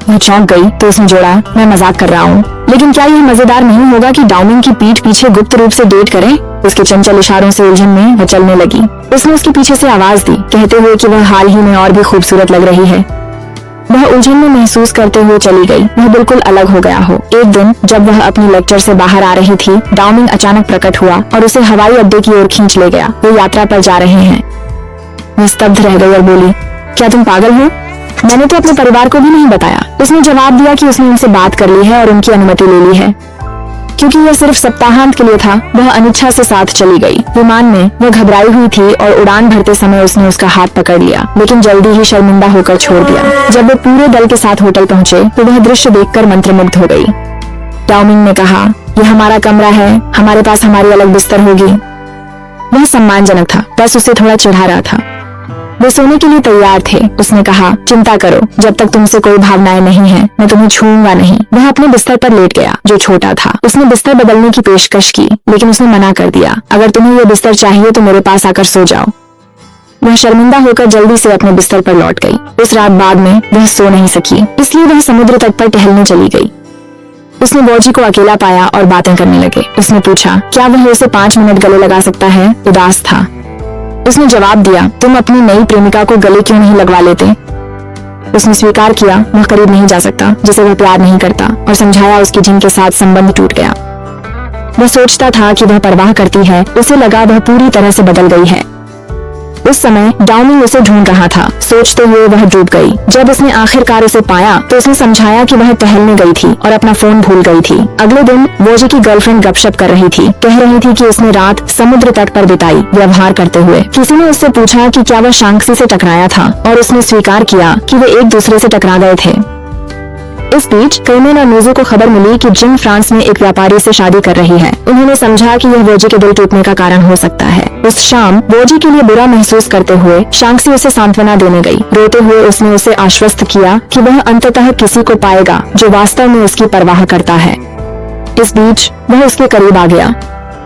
वह चौंक गई तो उसने जोड़ा, मैं मजाक कर रहा हूँ, लेकिन क्या यह मजेदार नहीं होगा कि डाउमिंग की पीठ पीछे गुप्त रूप से डेट करें। उसके चंचल इशारों से उलझन में वह चलने लगी। उसने उसके पीछे से आवाज दी, कहते हुए कि वह हाल ही में और भी खूबसूरत लग रही है। वह उलझन में महसूस करते हुए चली गई, वह बिल्कुल अलग हो गया हो। एक दिन जब वह अपनी लेक्चर से बाहर आ रही थी, डाउमिंग अचानक प्रकट हुआ और उसे हवाई अड्डे की ओर खींच ले गया। वो यात्रा पर जा रहे हैं। वह स्तब्ध रह गई और बोली, क्या तुम पागल हो? मैंने तो अपने परिवार को भी नहीं बताया। उसने जवाब दिया कि उसने उनसे बात कर ली है और उनकी अनुमति ले ली है। क्योंकि यह सिर्फ सप्ताहांत के लिए था, वह अनिच्छा से साथ चली गई। विमान में वह घबराई हुई थी और उड़ान भरते समय उसने उसका हाथ पकड़ लिया, लेकिन जल्दी ही शर्मिंदा होकर छोड़ दिया। जब वे पूरे दल के साथ होटल पहुंचे तो वह दृश्य देखकर मंत्रमुग्ध हो गई। डाउमिंग ने कहा, यह हमारा कमरा है, हमारे पास हमारी अलग बिस्तर होगी। वह सम्मानजनक था, बस उसे थोड़ा चिढ़ा रहा था। वे सोने के लिए तैयार थे। उसने कहा, चिंता करो, जब तक तुमसे कोई भावनाएं नहीं हैं, मैं तुम्हें छूऊंगा नहीं। वह अपने बिस्तर पर लेट गया, जो छोटा था। उसने बिस्तर बदलने की पेशकश की, लेकिन उसने मना कर दिया, अगर तुम्हें यह बिस्तर चाहिए तो मेरे पास आकर सो जाओ। वह शर्मिंदा होकर जल्दी से अपने बिस्तर पर लौट गई। उस रात बाद में वह सो नहीं सकी, इसलिए वह समुद्र तट पर टहलने चली गई। उसने वोजी को अकेला पाया और बातें करने लगे। उसने पूछा, क्या वह उसे 5 मिनट गले लगा सकता है? उदास था। उसने जवाब दिया, तुम अपनी नई प्रेमिका को गले क्यों नहीं लगवा लेते? उसने स्वीकार किया वह करीब नहीं जा सकता, जिसे वह प्यार नहीं करता, और समझाया उसकी जिनके साथ संबंध टूट गया। वह सोचता था कि वह परवाह करती है, उसे लगा वह पूरी तरह से बदल गई है। उस समय डाउमिंग उसे ढूंढ रहा था। सोचते हुए वह डूब गई। जब उसने आखिरकार उसे पाया तो उसने समझाया कि वह टहलने गई थी और अपना फोन भूल गई थी। अगले दिन वोजी की गर्लफ्रेंड गपशप कर रही थी, कह रही थी कि उसने रात समुद्र तट पर बिताई, व्यवहार करते हुए। किसी ने उससे पूछा कि क्या वह शांक्सी से टकराया था, और उसने स्वीकार किया कि वे एक दूसरे से टकरा गए थे। इस बीच कैमेन और न्यूज़ो को खबर मिली कि जिन फ्रांस में एक व्यापारी से शादी कर रही है। उन्होंने समझा कि यह वोजी के दिल टूटने का कारण हो सकता है। उस शाम वोजी के लिए बुरा महसूस करते हुए शांक्सी उसे सांत्वना देने गई। रोते हुए उसने उसे आश्वस्त किया कि वह अंततः किसी को पाएगा जो वास्तव में उसकी परवाह करता है। इस बीच वह उसके करीब आ गया,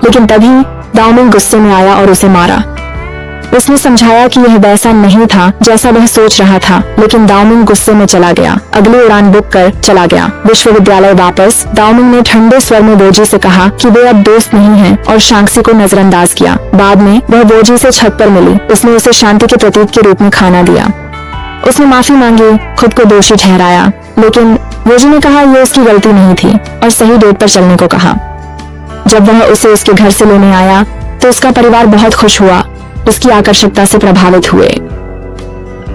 लेकिन तभी डाउमिंग गुस्से में आया और उसे मारा। उसने समझाया कि यह वैसा नहीं था जैसा वह सोच रहा था, लेकिन डाउमिंग गुस्से में चला गया। अगली उड़ान बुक कर चला गया। विश्वविद्यालय वापस डाउमिंग ने ठंडे स्वर में वोजी से कहा कि वे अब दोस्त नहीं हैं, और शांक्सी को नजरअंदाज किया। बाद में वह वोजी से छत पर मिली। उसने उसे शांति के प्रतीक के रूप में खाना दिया। उसने माफी मांगी, खुद को दोषी ठहराया, लेकिन वोजी ने कहा यह उसकी गलती नहीं थी और सही डेट पर चलने को कहा। जब वह उसे उसके घर से लेने आया तो उसका परिवार बहुत खुश हुआ, उसकी आकर्षकता से प्रभावित हुए।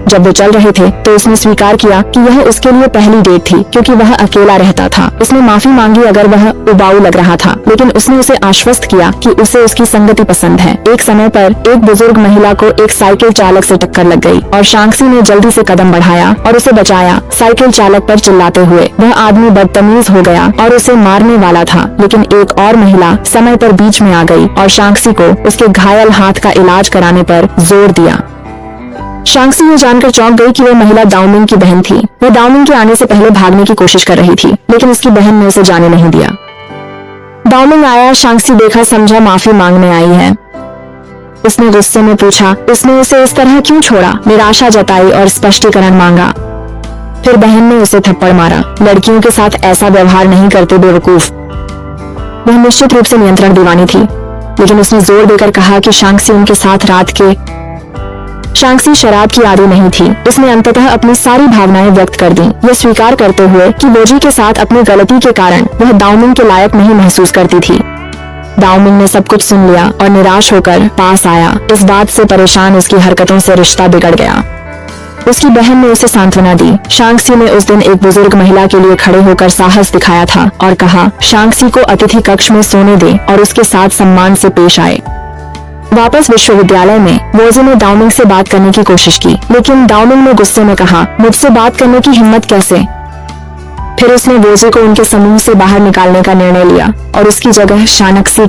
जब वो चल रहे थे तो उसने स्वीकार किया कि यह उसके लिए पहली डेट थी, क्योंकि वह अकेला रहता था। उसने माफी मांगी अगर वह उबाऊ लग रहा था, लेकिन उसने उसे आश्वस्त किया कि उसे उसकी संगति पसंद है। एक समय पर एक बुजुर्ग महिला को एक साइकिल चालक से टक्कर लग गई और शांक्सी ने जल्दी से कदम बढ़ाया और उसे बचाया, साइकिल चालक पर चिल्लाते हुए। वह आदमी बदतमीज हो गया और उसे मारने वाला था, लेकिन एक और महिला समय पर बीच में आ गई और शांक्सी को उसके घायल हाथ का इलाज कराने पर जोर दिया। शांक्सी ये जानकर चौंक गई कि वह महिला डाउमिंग की बहन थी। वह डाउमिंग के आने से पहले भागने की कोशिश कर रही थी, लेकिन उसकी बहन ने उसे जाने नहीं दिया। डाउमिंग आया, शांक्सी देखा, समझा माफी मांगने आई है। उसने गुस्से में पूछा उसने उसे इस तरह क्यों छोड़ा। निराशा जताई और स्पष्टीकरण मांगा। फिर बहन ने उसे थप्पड़ मारा। लड़कियों के साथ ऐसा व्यवहार नहीं करते बेवकूफ। वह निश्चित रूप से नियंत्रण दीवानी थी, लेकिन उसने जोर देकर कहा कि शांक्सी उनके साथ रात के शांक्सी शराब की आदी नहीं थी। उसने अंततः अपनी सारी भावनाएं व्यक्त कर दी, ये स्वीकार करते हुए कि वोजी के साथ अपनी गलती के कारण वह डाउमिंग के लायक नहीं महसूस करती थी। डाउमिंग ने सब कुछ सुन लिया और निराश होकर पास आया। इस बात से परेशान उसकी हरकतों से रिश्ता बिगड़ गया। उसकी बहन ने उसे सांत्वना दी। शांक्सी ने उस दिन एक बुजुर्ग महिला के लिए खड़े होकर साहस दिखाया था और कहा शांक्सी को अतिथि कक्ष में सोने दे और उसके साथ सम्मान से पेश आए। वापस विश्वविद्यालय में वोजी ने डाउमिंग से बात करने की कोशिश की, लेकिन डाउमिंग ने गुस्से में कहा मुझसे बात करने की हिम्मत कैसे। फिर उसने वोजी को उनके समूह से बाहर निकालने का निर्णय लिया और उसकी जगह शानक्सी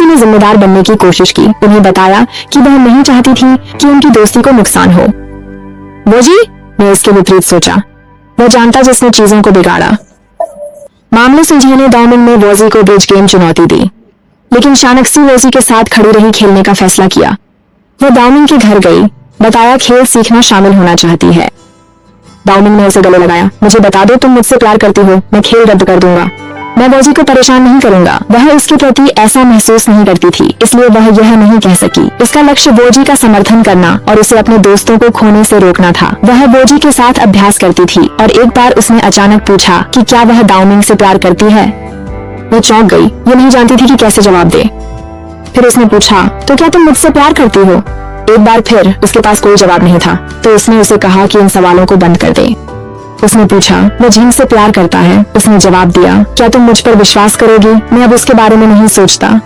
ने जिम्मेदार बनने की कोशिश की। उन्हें बताया कि वह नहीं चाहती थी कि उनकी दोस्ती को नुकसान हो। वोजी ने इसके विपरीत सोचा। वह जानता जिसने चीजों को बिगाड़ा। मामले सुलझाने दाओमिंग ने वोजी को ब्रिज गेम चुनौती दी, लेकिन शानक्सी वोजी के साथ खड़ी रही खेलने का फैसला किया। वह दाओमिंग के घर गई, बताया खेल सीखना शामिल होना चाहती है। दाओमिंग ने उसे गले लगाया। मुझे बता दो तुम मुझसे प्यार करती हो, मैं खेल रद्द कर दूंगा। मैं वोजी को परेशान नहीं करूंगा। वह उसके प्रति ऐसा महसूस नहीं करती थी, इसलिए वह यह नहीं कह सकी। इसका लक्ष्य वोजी का समर्थन करना और उसे अपने दोस्तों को खोने से रोकना था। वह वोजी के साथ अभ्यास करती थी और एक बार उसने अचानक पूछा कि क्या वह दाओमिंग से प्यार करती है। वह चौंक गई। ये नहीं जानती थी कि कैसे जवाब दे। फिर उसने पूछा, तो क्या तुम मुझसे प्यार करती हो? एक बार फिर उसके पास कोई जवाब नहीं था, तो उसने उसे कहा कि इन सवालों को बंद कर दे। उसने पूछा, वह जिन से प्यार करता है। उसने जवाब दिया, क्या तुम मुझ पर विश्वास करोगी? मैं अब उसके बारे में नहीं सोचता।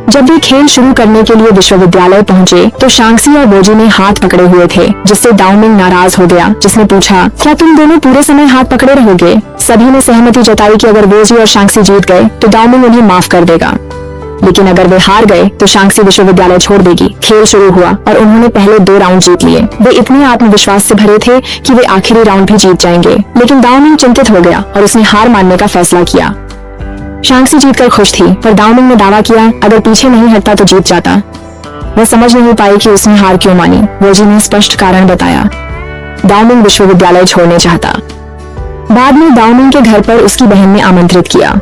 जब वे खेल शुरू करने के लिए विश्वविद्यालय पहुंचे तो शांक्सी और वोजी ने हाथ पकड़े हुए थे, जिससे दाओमिंग नाराज हो गया, जिसने पूछा, क्या तुम दोनों पूरे समय हाथ पकड़े रहोगे? सभी ने सहमति जताई कि अगर वोजी और शांक्सी जीत गए तो दाओमिंग उन्हें माफ कर देगा, लेकिन अगर वे हार गए तो शांक्सी विश्वविद्यालय छोड़ देगी। खेल शुरू हुआ और उन्होंने पहले 2 राउंड जीत लिए। वे इतने आत्मविश्वास से भरे थे कि वे आखिरी राउंड भी जीत जाएंगे, लेकिन दाओमिंग चिंतित हो गया और उसने हार मानने का फैसला किया। शांक्सी जीतकर खुश थी, पर दाओमिंग ने दावा किया अगर पीछे नहीं हटता तो जीत जाता। वह समझ नहीं पाई कि उसने हार क्यों मानी। वोजी ने स्पष्ट कारण बताया, दाओमिंग विश्वविद्यालय छोड़ने चाहता। बाद में दाओमिंग के घर पर उसकी बहन ने आमंत्रित किया।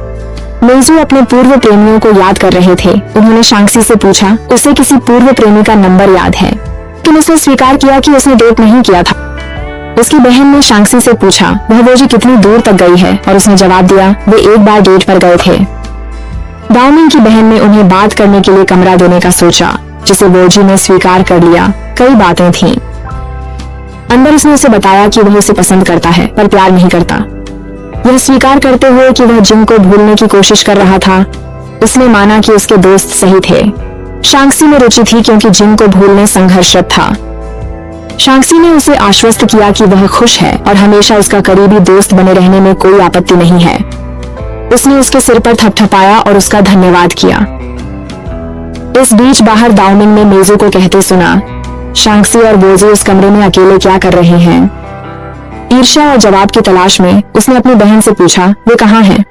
मेजू अपने पूर्व प्रेमियों को याद कर रहे थे। उन्होंने शांक्सी से पूछा उसे किसी पूर्व प्रेमी का नंबर याद है, लेकिन उसने स्वीकार किया कि उसने डेट नहीं किया था। उसकी बहन ने शांक्सी से पूछा वह वोजी कितनी दूर तक गई है, और उसने जवाब दिया वे एक बार डेट पर गए थे। दाओमिंग की बहन ने उन्हें बात करने के लिए कमरा देने का सोचा, जिसे वोजी ने स्वीकार कर लिया। कई बातें थीं। अंदर उसने उसे बताया कि वह उसे पसंद करता है पर प्यार नहीं करता। यह स्वीकार करते हुए कि वह जिन को भूलने की कोशिश कर रहा था। उसने माना कि उसके दोस्त सही थे। शांक्सी में रुचि थी क्योंकि जिन को भूलने संघर्षरत था। शांक्सी ने उसे आश्वस्त किया कि वह खुश है और हमेशा उसका करीबी दोस्त बने रहने में कोई आपत्ति नहीं है। उसने उसके सिर पर थपथपाया और उसका धन्यवाद किया। इस बीच बाहर दाओमिंग ने मेजू को कहते सुना, शांक्सी और वोजी उस कमरे में अकेले क्या कर रहे हैं? ईर्ष्या और जवाब की तलाश में उसने अपनी बहन से पूछा वे कहाँ हैं?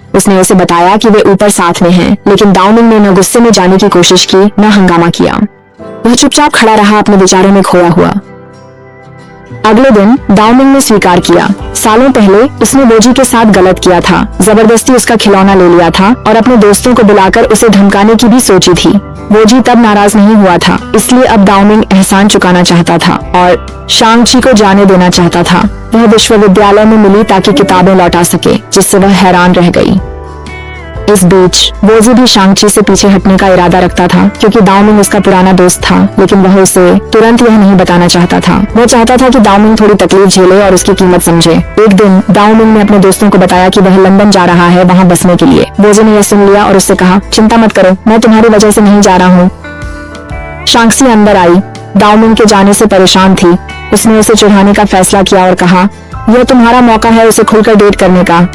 उसने उसे बताया कि वे ऊपर साथ में हैं, लेकिन दाओमिंग ने न गुस्से में जाने की कोशिश की न हंगामा किया। वह चुपचाप खड़ा रहा, अपने विचारों में खोया हुआ। अगले दिन दाओमिंग ने स्वीकार किया, सालों पहले उसने वोजी के साथ गलत किया था, जबरदस्ती उसका खिलौना ले लिया था और अपने दोस्तों को बुलाकर उसे धमकाने की भी सोची थी। वोजी तब नाराज नहीं हुआ था, इसलिए अब दाओमिंग एहसान चुकाना चाहता था और शांक्सी को जाने देना चाहता था। वह विश्वविद्यालय में मिली ताकि किताबें लौटा सके, जिससे वह हैरान रह गई। इस बीच वोजी भी शांक्सी से पीछे हटने का इरादा रखता था, क्योंकि दाओमिंग उसका पुराना दोस्त था, लेकिन वह उसे तुरंत यह नहीं बताना चाहता था। वह चाहता था कि दाओमिंग थोड़ी तकलीफ झेले और उसकी कीमत समझे। एक दिन दाओमिंग ने अपने दोस्तों को बताया कि वह लंदन जा रहा है वहाँ बसने के लिए। वोजी ने यह सुन लिया और उससे कहा, चिंता मत करो, मैं तुम्हारी वजह से नहीं जा रहा हूँ। शांक्सी अंदर आई, दाओमिंग के जाने से परेशान थी। उसने उसे चिढ़ाने का फैसला किया और कहा, यह तुम्हारा मौका है उसे खुलकर डेट करने का।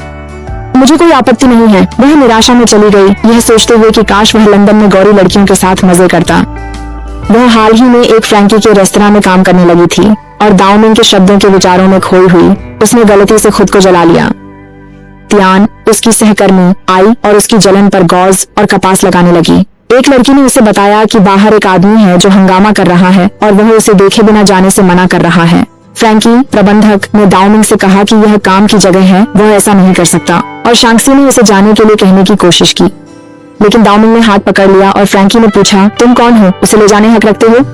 मुझे कोई आपत्ति नहीं है। वह निराशा में चली गई, यह सोचते हुए कि काश वह लंदन में गौरी लड़कियों के साथ मजे करता। वह हाल ही में एक फ्रैंकी के रेस्तरां में काम करने लगी थी और दाओमिंग के शब्दों के विचारों में खोई हुई उसने गलती से खुद को जला लिया। तियान, उसकी सहकर्मी, आई और उसकी जलन पर गौज और कपास लगाने लगी। एक लड़की ने उसे बताया कि बाहर एक आदमी है जो हंगामा कर रहा है और वह उसे देखे बिना जाने से मना कर रहा है। फ्रैंकी प्रबंधक ने दाओमिंग से कहा कि यह काम की जगह है, वह ऐसा नहीं कर सकता, और शांक्सी ने उसे जाने के लिए कहने की कोशिश की, लेकिन दाओमिंग ने हाथ पकड़ लिया और फ्रैंकी ने पूछा, तुम कौन हो, उसे ले जाने हक रखते हो?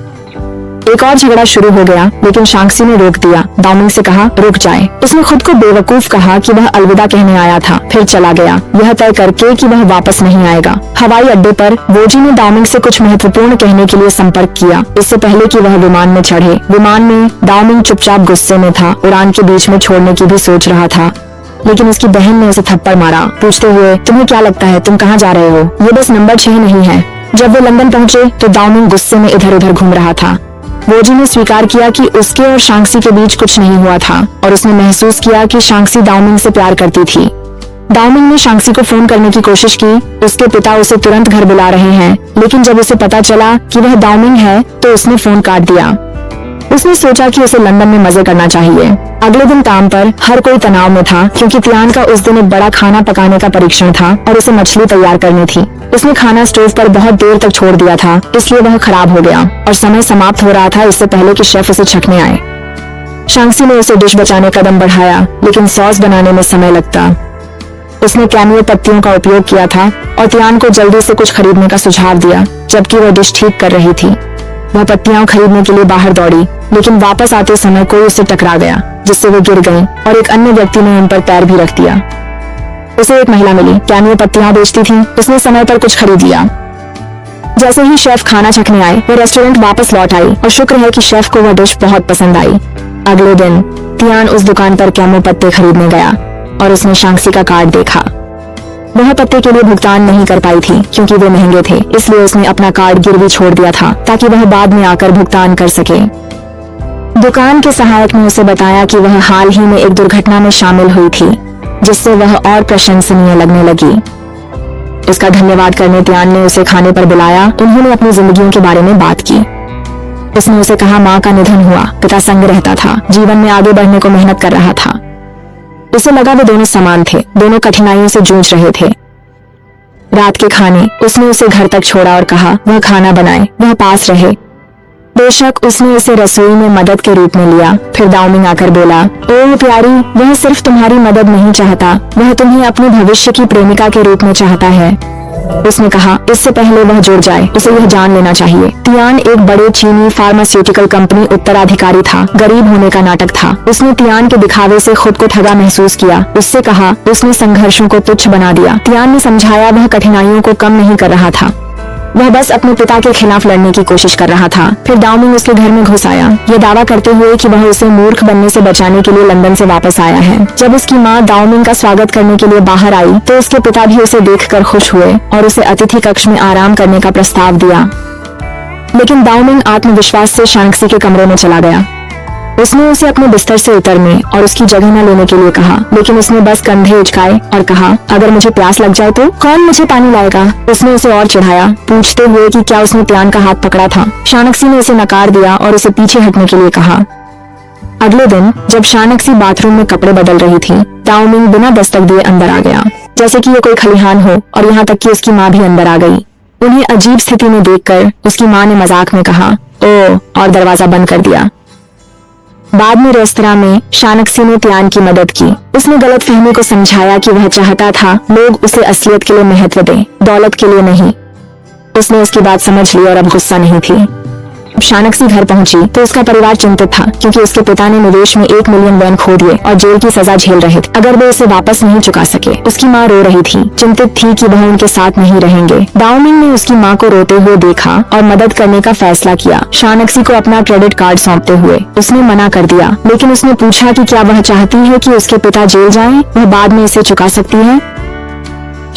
एक और झगड़ा शुरू हो गया, लेकिन शांक्सी ने रोक दिया। दाओमिंग से कहा, रुक जाए। उसने खुद को बेवकूफ कहा कि वह अलविदा कहने आया था, फिर चला गया, यह तय करके कि वह वापस नहीं आएगा। हवाई अड्डे पर वोजी ने दाओमिंग से कुछ महत्वपूर्ण कहने के लिए संपर्क किया, इससे पहले कि वह विमान में चढ़े। विमान में दाओमिंग चुपचाप गुस्से में था, उड़ान के बीच में छोड़ने की भी सोच रहा था, लेकिन उसकी बहन ने उसे थप्पड़ मारा, पूछते हुए, तुम्हें क्या लगता है तुम कहाँ जा रहे हो? ये बस नंबर 6 नहीं है। जब वे लंदन पहुँचे तो दाओमिंग गुस्से में इधर उधर घूम रहा था। वोजी ने स्वीकार किया कि उसके और शांक्सी के बीच कुछ नहीं हुआ था और उसने महसूस किया कि शांक्सी दाओमिंग से प्यार करती थी। दाओमिंग ने शांक्सी को फोन करने की कोशिश की। उसके पिता उसे तुरंत घर बुला रहे हैं, लेकिन जब उसे पता चला कि वह दाओमिंग है तो उसने फोन काट दिया। उसने सोचा कि उसे लंदन में मजे करना चाहिए। अगले दिन काम पर हर कोई तनाव में था क्योंकि तियान का उस दिन एक बड़ा खाना पकाने का परीक्षण था और उसे मछली तैयार करनी थी। उसने खाना स्टोव पर बहुत देर तक छोड़ दिया था, इसलिए वह खराब हो गया और समय समाप्त हो रहा था इससे पहले कि शेफ उसे छकने आए। शांक्सी ने उसे डिश बचाने कदम बढ़ाया, लेकिन सॉस बनाने में समय लगता। उसने कैमियो पत्तियों का उपयोग किया था और तियान को जल्दी से कुछ खरीदने का सुझाव दिया जबकि वह डिश ठीक कर रही थी। वह पत्तियां खरीदने के लिए बाहर दौड़ी, लेकिन वापस आते समय कोई उससे टकरा गया जिससे वो गिर गई और एक अन्य व्यक्ति ने उन पर पैर भी रख दिया। उसे एक महिला मिली, कैमियो पत्तियां बेचती थी। उसने समय पर कुछ खरीद लिया। जैसे ही शेफ खाना चखने आए, वो रेस्टोरेंट वापस लौट आई और शुक्र है कि शेफ को वह डिश बहुत पसंद आई। अगले दिन तियान उस दुकान पर कैमो पत्ते खरीदने गया और उसने शांक्सी का कार्ड देखा। वह पत्ते के लिए भुगतान नहीं कर पाई थी क्योंकि वे महंगे थे, इसलिए उसने अपना कार्ड गिरवी छोड़ दिया था ताकि वह बाद में आकर भुगतान कर सके। दुकान के सहायक ने उसे बताया कि वह हाल ही में एक दुर्घटना में शामिल हुई थी, जिससे वह और प्रशंसनीय लगने लगी। उसका धन्यवाद करने तियान ने उसे खाने पर बुलाया। उन्होंने अपनी जिंदगियों के बारे में बात की। उसने उसे कहा माँ का निधन हुआ, पिता संग रहता था, जीवन में आगे बढ़ने को मेहनत कर रहा था। उसे लगा वे दोनों समान थे, दोनों कठिनाइयों से जूझ रहे थे। रात के खाने उसने उसे घर तक छोड़ा और कहा वह खाना बनाए, वह पास रहे। बेशक उसने उसे रसोई में मदद के रूप में लिया। फिर दाओमिंग आकर बोला, ओह प्यारी, वह सिर्फ तुम्हारी मदद नहीं चाहता, वह तुम्हें अपने भविष्य की प्रेमिका के रूप में चाहता है। उसने कहा इससे पहले वह जुड़ जाए उसे यह जान लेना चाहिए। तियान एक बड़े चीनी फार्मास्यूटिकल कंपनी उत्तराधिकारी था। गरीब होने का नाटक था। उसने तियान के दिखावे से खुद को ठगा महसूस किया। उससे कहा उसने संघर्षों को तुच्छ बना दिया। तियान ने समझाया वह कठिनाइयों को कम नहीं कर रहा था, वह बस अपने पिता के खिलाफ लड़ने की कोशिश कर रहा था। फिर दाओमिंग उसके घर में घुस आया, ये दावा करते हुए कि वह उसे मूर्ख बनने से बचाने के लिए लंदन से वापस आया है। जब उसकी माँ दाओमिंग का स्वागत करने के लिए बाहर आई तो उसके पिता भी उसे देखकर खुश हुए और उसे अतिथि कक्ष में आराम करने का प्रस्ताव दिया। लेकिन दाओमिंग आत्मविश्वास से शांक्सी के कमरे में चला गया। उसने उसे अपने बिस्तर से उतरने और उसकी जगह न लेने के लिए कहा, लेकिन उसने बस कंधे उचकाए और कहा अगर मुझे प्यास लग जाए तो कौन मुझे पानी लाएगा। उसने उसे और चिढ़ाया, पूछते हुए कि क्या उसने तियान का हाथ पकड़ा था। शांक्सी ने उसे नकार दिया और उसे पीछे हटने के लिए कहा। अगले दिन जब शांक्सी बाथरूम में कपड़े बदल रही थी, दाओमिंग बिना दस्तक दिए अंदर आ गया, जैसे कि ये कोई खलिहान हो, और यहाँ तक कि उसकी माँ भी अंदर आ गई। उन्हें अजीब स्थिति में देखकर उसकी माँ ने मजाक में कहा ओह, और दरवाजा बंद कर दिया। बाद में रेस्तरां में शांक्सी ने तियान की मदद की। उसने गलतफहमी को समझाया कि वह चाहता था लोग उसे असलियत के लिए महत्व दें, दौलत के लिए नहीं। उसने उसकी बात समझ ली और अब गुस्सा नहीं थी। जब शांक्सी घर पहुंची तो उसका परिवार चिंतित था क्योंकि उसके पिता ने निवेश में 1 मिलियन वैन खो दिए और जेल की सजा झेल रहे थे अगर वे इसे वापस नहीं चुका सके। उसकी माँ रो रही थी, चिंतित थी कि वह उनके साथ नहीं रहेंगे। दाओमिंग ने उसकी माँ को रोते हुए देखा और मदद करने का फैसला किया। शांक्सी को अपना क्रेडिट कार्ड सौंपते हुए उसने मना कर दिया, लेकिन उसने पूछा कि क्या वह चाहती है कि उसके पिता जेल जाएं? वह बाद में इसे चुका सकती है।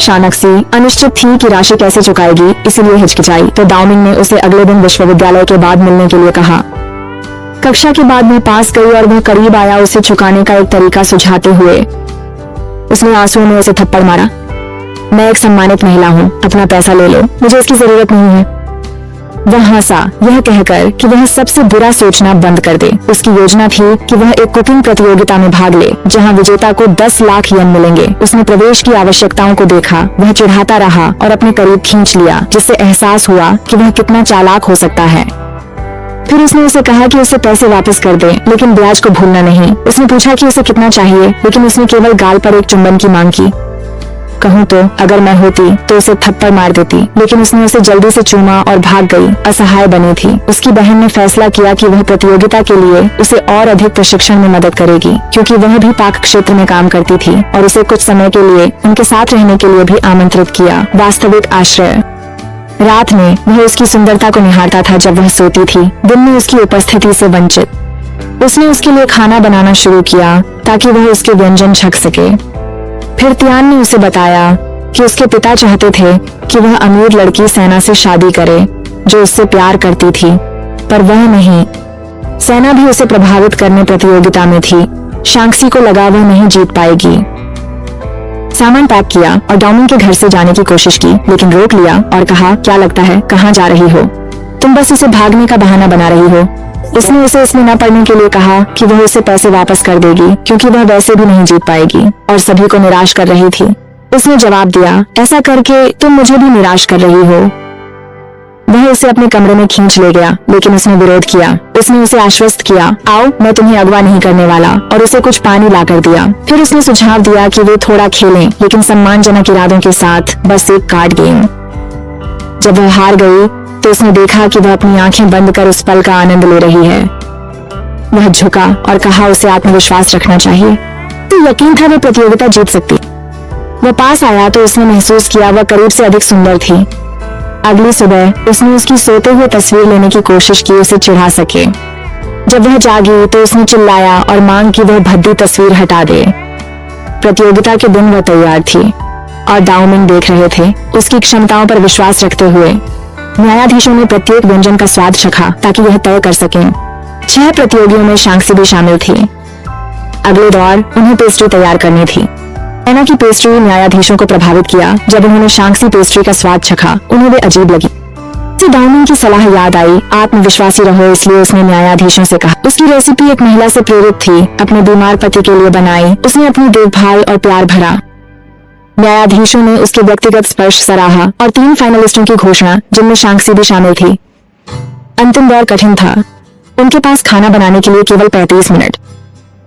शांक्सी अनिश्चित थी कि राशि कैसे चुकाएगी, इसलिए हिचकिचाई। तो दाओमिंग ने उसे अगले दिन विश्वविद्यालय के बाद मिलने के लिए कहा। कक्षा के बाद वह पास गई और वह करीब आया उसे चुकाने का एक तरीका सुझाते हुए। उसने आंसुओं में उसे थप्पड़ मारा। मैं एक सम्मानित महिला हूँ, अपना पैसा ले लो, मुझे इसकी जरूरत नहीं है। वह हंसा, यह कहकर कि वह सबसे बुरा सोचना बंद कर दे। उसकी योजना थी कि वह एक कुकिंग प्रतियोगिता में भाग ले जहां विजेता को 10 लाख येन मिलेंगे। उसने प्रवेश की आवश्यकताओं को देखा, वह चिढ़ाता रहा और अपने करीब खींच लिया, जिससे एहसास हुआ कि वह कितना चालाक हो सकता है। फिर उसने उसे कहा कि उसे पैसे वापस कर दे, लेकिन ब्याज को भूलना नहीं। उसने पूछा कि उसे कितना चाहिए, लेकिन उसने केवल गाल पर एक चुंबन की मांग की। कहूँ तो अगर मैं होती तो उसे थप्पड़ मार देती, लेकिन उसने उसे जल्दी से चूमा और भाग गई। असहाय बनी थी। उसकी बहन ने फैसला किया कि वह प्रतियोगिता के लिए उसे और अधिक प्रशिक्षण में मदद करेगी, क्योंकि वह भी पाक क्षेत्र में काम करती थी, और उसे कुछ समय के लिए उनके साथ रहने के लिए भी आमंत्रित किया। वास्तविक आश्रय। रात में वह उसकी सुंदरता को निहारता था जब वह सोती थी, दिन में उसकी उपस्थिति से वंचित। उसने उसके लिए खाना बनाना शुरू किया ताकि वह उसके व्यंजन छक सके। फिर तियान ने उसे बताया कि उसके पिता चाहते थे कि वह अमीर लड़की सेना से शादी करे जो उससे प्यार करती थी। पर वह नहीं। सेना भी उसे प्रभावित करने प्रतियोगिता में थी। शांक्सी को लगा वह नहीं जीत पाएगी। सामान पैक किया और डाउमिंग के घर से जाने की कोशिश की, लेकिन रोक लिया और कहा, क्या लगता है कहाँ जा रही हो? तुम बस उसे भागने का बहाना बना रही हो। उसने उसे इसमें न पढ़ने के लिए कहा कि वह उसे पैसे वापस कर देगी, क्योंकि वह वैसे भी नहीं जीत पाएगी और सभी को निराश कर रही थी। उसने जवाब दिया, ऐसा करके तुम मुझे भी निराश कर रही हो। वह उसे अपने कमरे में खींच ले गया, लेकिन उसने विरोध किया। उसने उसे आश्वस्त किया, आओ मैं तुम्हें अगवा नहीं करने वाला, और उसे कुछ पानी लाकर दिया। फिर उसने सुझाव दिया कि वे थोड़ा खेलें, लेकिन सम्मानजनक इरादों के साथ, बस एक कार्ड गेम। जब वह हार गई तो उसने देखा कि वह अपनी आंखें बंद कर उस पल का आनंद ले रही है। वह झुका और कहा उसे आत्मविश्वास रखना चाहिए। तो यकीन था वह प्रतियोगिता जीत सकती। वह पास आया तो उसने महसूस किया वह करीब से अधिक सुंदर थी। अगली सुबह उसने उसकी सोते हुए तस्वीर लेने की कोशिश की, उसे चिढ़ा सके। जब वह जागी तो उसने चिल्लाया और मांग की वह भद्दी तस्वीर हटा दे। प्रतियोगिता के दिन वह तैयार थी और डाउमिंग देख रहे थे, उसकी क्षमताओं पर विश्वास रखते हुए। न्यायाधीशों ने प्रत्येक व्यंजन का स्वाद चखा ताकि यह तय कर सकें। 6 प्रतियोगियों में शांक्सी भी शामिल थी। अगले दौर उन्हें पेस्ट्री तैयार करनी थी। सेना की पेस्ट्री न्यायाधीशों को प्रभावित किया। जब उन्होंने शांक्सी पेस्ट्री का स्वाद चखा, उन्हें वे अजीब लगी। फिर डाउमिंग की सलाह याद आई, आत्मविश्वासी रहो, इसलिए उसने न्यायाधीशों से कहा। उसकी रेसिपी एक महिला से प्रेरित थी, अपने बीमार पति के लिए बनाई। उसने अपनी देखभाल और प्यार भरा। न्यायाधीशों ने उसके व्यक्तिगत स्पर्श सराहा और 3 फाइनलिस्टों की घोषणा, जिनमें शांक्सी भी शामिल थी। अंतिम दौर कठिन था। उनके पास खाना बनाने के लिए केवल 35 मिनट।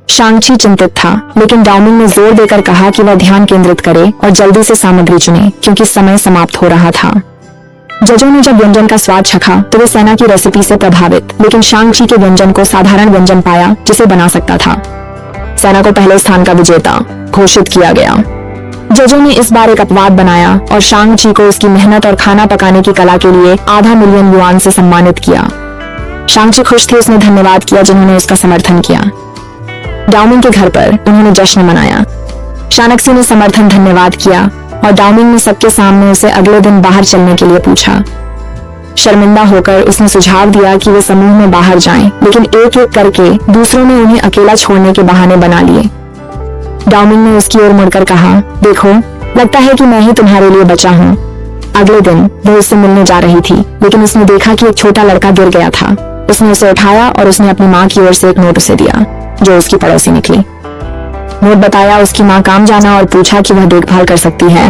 शांक्सी चिंतित था, लेकिन डाउमिंग ने जोर देकर कहा कि वह ध्यान केंद्रित करे और जल्दी से सामग्री चुने, क्योंकि समय समाप्त हो रहा था। जजों ने जब व्यंजन का स्वाद चखा तो वे सेना की रेसिपी से प्रभावित, लेकिन शांक्सी के व्यंजन को साधारण व्यंजन पाया जिसे बना सकता था। सेना को पहले स्थान का विजेता घोषित किया गया। जजों ने इस बार एक अपवाद बनाया और शांक्सी को उसकी मेहनत और खाना पकाने की कला के लिए $500 मिलियन युआन से सम्मानित किया। शांक्सी खुश थी, उसने धन्यवाद किया जिन्होंने उसका समर्थन किया। डाउमिंग के घर पर उन्होंने जश्न मनाया। शांक्सी ने समर्थन धन्यवाद किया और डाउमिंग ने सबके सामने उसे अगले दिन बाहर चलने के लिए पूछा। शर्मिंदा होकर उसने सुझाव दिया कि वे समूह में बाहर जाएं, लेकिन एक एक करके दूसरों ने उन्हें अकेला छोड़ने के बहाने बना लिए। डाउमिंग ने उसकी ओर मुड़कर कहा, देखो, लगता है कि मैं ही तुम्हारे लिए बचा हूँ। अगले दिन वह उससे मिलने जा रही थी, लेकिन उसने देखा कि एक छोटा लड़का गिर गया था। उसने उसे उठाया और उसने अपनी माँ की ओर से एक नोट उसे दिया, जो उसकी पड़ोसी निकली। नोट बताया उसकी माँ काम जाना और पूछा कि वह देखभाल कर सकती है।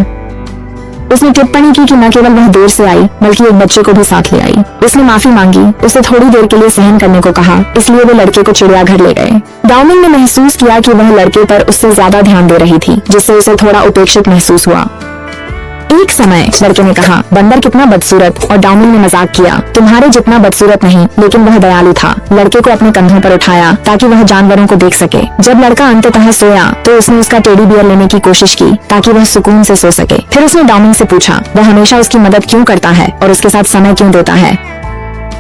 उसने टिप्पणी की कि न केवल वह देर से आई, बल्कि एक बच्चे को भी साथ ले आई। उसने माफी मांगी, उसे थोड़ी देर के लिए सहन करने को कहा, इसलिए वे लड़के को चिड़ियाघर ले गए। डाउमिंग ने महसूस किया कि वह लड़के पर उससे ज्यादा ध्यान दे रही थी, जिससे उसे थोड़ा उपेक्षित महसूस हुआ। एक समय लड़के ने कहा, बंदर कितना बदसूरत, और डाउमिंग ने मजाक किया, तुम्हारे जितना बदसूरत नहीं, लेकिन वह दयालु था। लड़के को अपने कंधों पर उठाया ताकि वह जानवरों को देख सके। जब लड़का अंततः सोया तो उसने उसका टेडी बियर लेने की कोशिश की ताकि वह सुकून से सो सके। फिर उसने डाउमिंग से पूछा, वह हमेशा उसकी मदद क्यों करता है और उसके साथ समय क्यों देता है।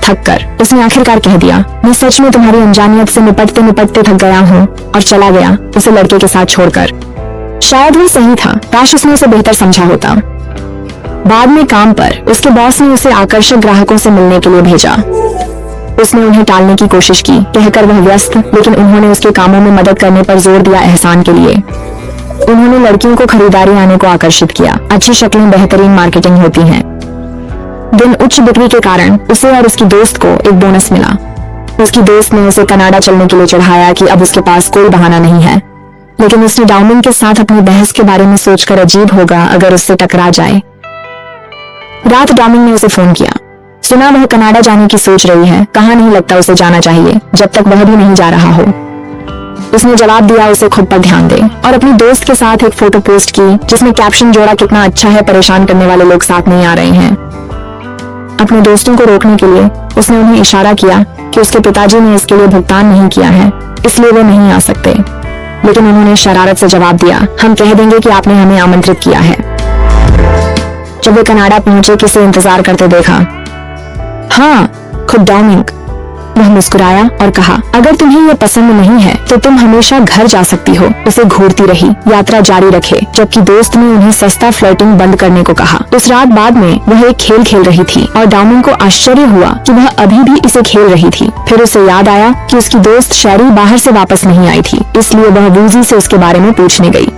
थक कर उसने आखिरकार कह दिया, मैं सच में तुम्हारी अनजानियत से निपटते निपटते थक गया हूँ, और चला गया उसे लड़के के साथ छोड़कर। शायद वह सही था, काश उसने उसे बेहतर समझा होता। बाद में काम पर उसके बॉस ने उसे आकर्षक ग्राहकों से मिलने के लिए भेजा। उसने उन्हें टालने की कोशिश की, कहकर वह व्यस्त, लेकिन उन्होंने उसके कामों में मदद करने पर जोर दिया एहसान के लिए। उन्होंने लड़कियों को खरीदारी आने को आकर्षित किया। अच्छी शक्लें बेहतरीन मार्केटिंग होती हैं। दिन उच्च बिक्री के कारण उसे और उसकी दोस्त को एक बोनस मिला। उसकी दोस्त ने उसे कनाडा चलने के लिए चढ़ाया कि अब उसके पास कोई बहाना नहीं है, लेकिन उसने डाउमिंग के साथ अपनी बहस के बारे में सोचकर अजीब होगा अगर उससे टकरा जाए। रात डाउमिंग ने उसे फोन किया। सुना वह कनाडा जाने की सोच रही है, कहाँ नहीं लगता उसे जाना चाहिए जब तक वह भी नहीं जा रहा हो। उसने जवाब दिया उसे खुद पर ध्यान दे, और अपनी दोस्त के साथ एक फोटो पोस्ट की जिसमें कैप्शन जोड़ा, कितना अच्छा है, परेशान करने वाले लोग साथ नहीं आ रहे हैं। अपने दोस्तों को रोकने के लिए उसने उन्हें इशारा किया कि उसके पिताजी ने इसके लिए भुगतान नहीं किया है, इसलिए वे नहीं आ सकते। लेकिन उन्होंने शरारत से जवाब दिया, हम कह देंगे कि आपने हमें आमंत्रित किया है। जब वे कनाडा पहुंचे, किसे इंतजार करते देखा? हाँ, खुद डाउमिंग। वह मुस्कुराया और कहा, अगर तुम्हें यह पसंद नहीं है तो तुम हमेशा घर जा सकती हो। उसे घूरती रही, यात्रा जारी रखे, जबकि दोस्त ने उन्हें सस्ता फ्लर्टिंग बंद करने को कहा। उस रात बाद में वह एक खेल खेल रही थी और डाउमिंग को आश्चर्य हुआ कि वह अभी भी इसे खेल रही थी। फिर उसे याद आया कि उसकी दोस्त शैरी बाहर से वापस नहीं आई थी, इसलिए वह वूजी से उसके बारे में पूछने गई।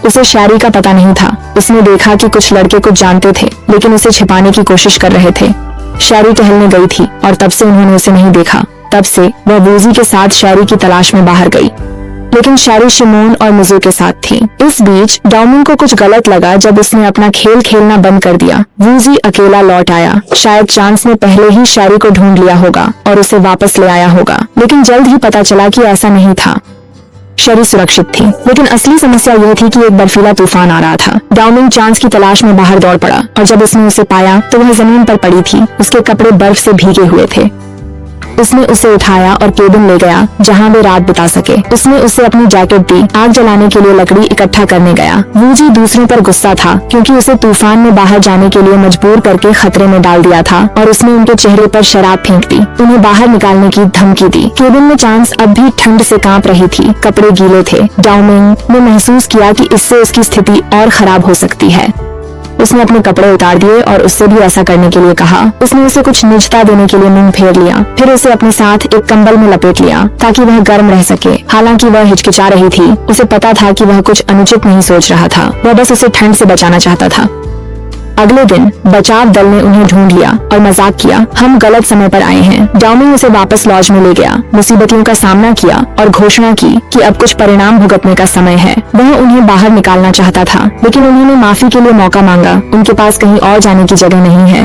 उसे शैरी का पता नहीं था। उसने देखा कि कुछ लड़के कुछ जानते थे लेकिन उसे छिपाने की कोशिश कर रहे थे। शैरी टहलने गई थी और तब से उन्होंने उसे नहीं देखा। तब से वह वूजी के साथ शैरी की तलाश में बाहर गई, लेकिन शैरी शिमोन और मिजू के साथ थी। इस बीच डाउमिंग को कुछ गलत लगा जब उसने अपना खेल खेलना बंद कर दिया। वूजी अकेला लौट आया। शायद चांस ने पहले ही शैरी को ढूंढ लिया होगा और उसे वापस ले आया होगा, लेकिन जल्द ही पता चला कि ऐसा नहीं था। शैरी सुरक्षित थी, लेकिन असली समस्या यह थी कि एक बर्फीला तूफान आ रहा था। डाउमिंग चांस की तलाश में बाहर दौड़ पड़ा और जब उसने उसे पाया तो वह जमीन पर पड़ी थी। उसके कपड़े बर्फ से भीगे हुए थे। उसने उसे उठाया और केबिन ले गया जहां वे रात बिता सके। उसने उसे अपनी जैकेट दी। आग जलाने के लिए लकड़ी इकट्ठा करने गया। वूजी दूसरों पर गुस्सा था क्योंकि उसे तूफान में बाहर जाने के लिए मजबूर करके खतरे में डाल दिया था और उसने उनके चेहरे पर शराब फेंक दी, उन्हें बाहर निकालने की धमकी दी। केबिन में चांस अब भी ठंड से कांप रही थी, कपड़े गीले थे। डाउमिंग ने महसूस किया कि इससे उसकी स्थिति और खराब हो सकती है। उसने अपने कपड़े उतार दिए और उससे भी ऐसा करने के लिए कहा। उसने उसे कुछ निजता देने के लिए मुंह फेर लिया, फिर उसे अपने साथ एक कंबल में लपेट लिया ताकि वह गर्म रह सके। हालांकि वह हिचकिचा रही थी, उसे पता था कि वह कुछ अनुचित नहीं सोच रहा था, वह बस उसे ठंड से बचाना चाहता था। अगले दिन बचाव दल ने उन्हें ढूंढ लिया और मजाक किया, हम गलत समय पर आए हैं। डाउमिंग उसे वापस लॉज में ले गया, मुसीबतों का सामना किया और घोषणा की कि अब कुछ परिणाम भुगतने का समय है। वह उन्हें बाहर निकालना चाहता था, लेकिन उन्होंने माफी के लिए मौका मांगा। उनके पास कहीं और जाने की जगह नहीं है।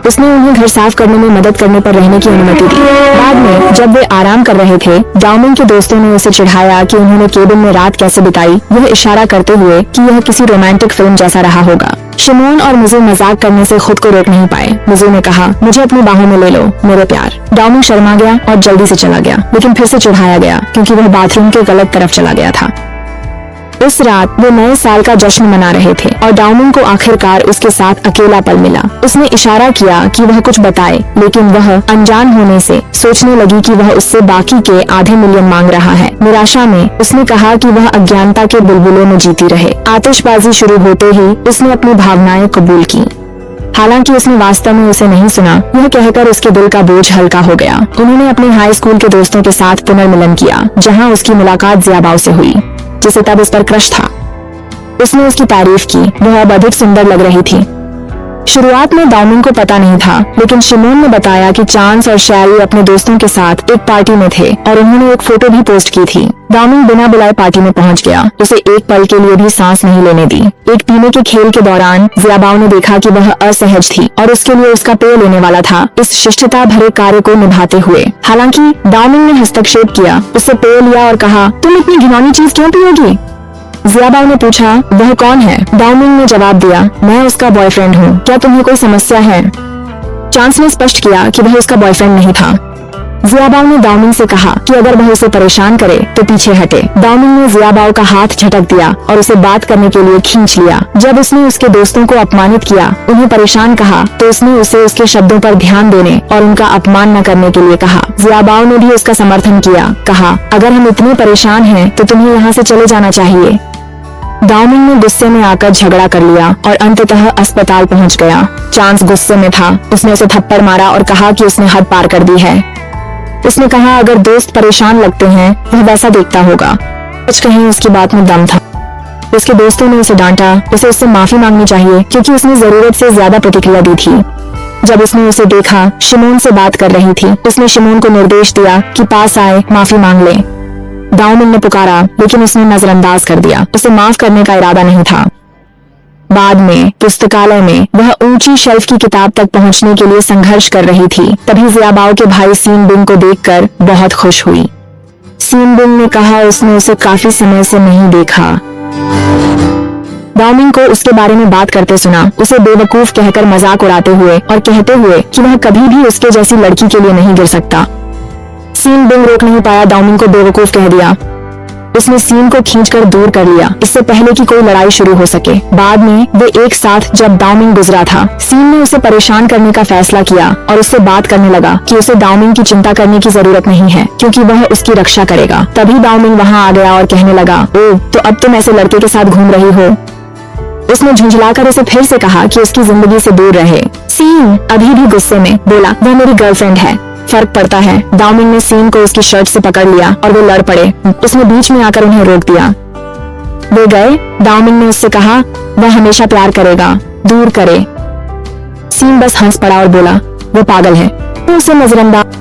उसने उन्हें घर साफ करने में मदद करने पर रहने की अनुमति दी। बाद में जब वे आराम कर रहे थे, डाउमिंग के दोस्तों ने उसे चिढ़ाया कि उन्होंने केबिन में रात कैसे बिताई, यह इशारा करते हुए कि यह किसी रोमांटिक फिल्म जैसा रहा होगा। शिमोन और मिजू मजाक करने से खुद को रोक नहीं पाए। मिजू ने कहा, मुझे अपनी बाहों में ले लो मेरे प्यार। डाउमिंग शर्मा गया और जल्दी से चला गया, लेकिन फिर से चिढ़ाया गया क्योंकि वह बाथरूम के गलत तरफ चला गया था। उस रात वे नए साल का जश्न मना रहे थे और डाउमिंग को आखिरकार उसके साथ अकेला पल मिला। उसने इशारा किया कि वह कुछ बताए, लेकिन वह अनजान होने से सोचने लगी कि वह उससे बाकी के आधे मिलियन मांग रहा है। निराशा में उसने कहा कि वह अज्ञानता के बुलबुलों में जीती रहे। आतिशबाजी शुरू होते ही उसने अपनी भावनाएं कबूल की। हालांकि उसने वास्तव में उसे नहीं सुना, यह कहकर उसके दिल का बोझ हल्का हो गया। उन्होंने अपने हाई स्कूल के दोस्तों के साथ पुनर्मिलन किया, जहां उसकी मुलाकात ज़ियाबाओ से हुई, जिसे तब उस पर क्रश था। उसने उसकी तारीफ की, वह अब अधिक सुंदर लग रही थी। शुरुआत में डाउमिंग को पता नहीं था, लेकिन शिमोन ने बताया कि चांस और शैरी अपने दोस्तों के साथ एक पार्टी में थे और उन्होंने एक फोटो भी पोस्ट की थी। डाउमिंग बिना बुलाए पार्टी में पहुंच गया। उसे एक पल के लिए भी सांस नहीं लेने दी। एक पीने के खेल के दौरान ज़ियाबाओ ने देखा कि वह असहज थी और उसके लिए उसका पेय लेने वाला था, इस शिष्टता भरे कार्य को निभाते हुए। हालांकि डाउमिंग ने हस्तक्षेप किया, उससे पेय लिया और कहा, तुम इतनी घिनौनी चीज क्यों पियोगी? ज़ियाबाओ ने पूछा, वह कौन है? डाउमिंग ने जवाब दिया, मैं उसका बॉयफ्रेंड हूँ, क्या तुम्हें कोई समस्या है? चांस ने स्पष्ट किया कि वह उसका बॉयफ्रेंड नहीं था। ज़ियाबाओ ने डाउमिंग से कहा कि अगर वह उसे परेशान करे तो पीछे हटे। डाउमिंग ने ज़ियाबाओ का हाथ झटक दिया और उसे बात करने के लिए खींच लिया। जब उसने उसके दोस्तों को अपमानित किया, उन्हें परेशान कहा, तो उसने उसे उसके शब्दों पर ध्यान देने और उनका अपमान न करने के लिए कहा। ज़ियाबाओ ने भी उसका समर्थन किया, कहा, अगर हम इतने परेशान हैं तो तुम्हें यहाँ से चले जाना चाहिए। डाउमिंग ने गुस्से में आकर झगड़ा कर लिया और अंततः अस्पताल पहुंच गया। चांस गुस्से में था, उसने उसे थप्पड़ मारा और कहा कि उसने हद पार कर दी है। उसने कहा, अगर दोस्त परेशान लगते हैं वह वैसा देखता होगा। कुछ कहीं उसकी बात में दम था। उसके दोस्तों ने उसे डांटा, उसे उससे माफी मांगनी चाहिए क्योंकि उसने जरूरत से ज्यादा प्रतिक्रिया दी थी। जब उसने उसे देखा शिमोन से बात कर रही थी, उसने शिमोन को निर्देश दिया कि पास आए माफी मांग ले। डाउमिंग ने पुकारा, लेकिन उसने नजरअंदाज कर दिया। उसे माफ करने का इरादा नहीं था। बाद में पुस्तकालय में वह ऊंची शेल्फ की किताब तक पहुंचने के लिए संघर्ष कर रही थी। तभी ज़ियाबाओ के भाई सीन बिंग को देखकर बहुत खुश हुई। सीन बिंग ने कहा उसने उसे काफी समय से नहीं देखा। डाउमिंग को उसके बारे में बात करते सुना, उसे बेवकूफ कहकर मजाक उड़ाते हुए और कहते हुए कि वह कभी भी उसके जैसी लड़की के लिए नहीं गिर सकता। सीन बिंग रोक नहीं पाया, डाउमिंग को बेवकूफ कह दिया। उसने सीन को खींचकर दूर कर लिया, इससे पहले कि कोई लड़ाई शुरू हो सके। बाद में वे एक साथ जब दाओमिंग गुजरा था, सीन ने उसे परेशान करने का फैसला किया और उससे बात करने लगा कि उसे दाओमिंग की चिंता करने की जरूरत नहीं है क्योंकि वह उसकी रक्षा करेगा। तभी दाओमिंग वहाँ आ गया और कहने लगा, ओह, तो अब तुम ऐसे लड़के के साथ घूम रही हो। उसने झुंझलाकर उसे फिर से कहा कि उसकी जिंदगी से दूर रहे। सीन अभी भी गुस्से में बोला, वह मेरी गर्लफ्रेंड है, फर्क पड़ता है। दाओमिंग ने सीन को उसकी शर्ट से पकड़ लिया और वे लड़ पड़े। उसने बीच में आकर उन्हें रोक दिया। वे गए। दाओमिंग ने उससे कहा, वह हमेशा प्यार करेगा, दूर करे। सीन बस हंस पड़ा और बोला, वो पागल है। तो उसे नजरअंदाज।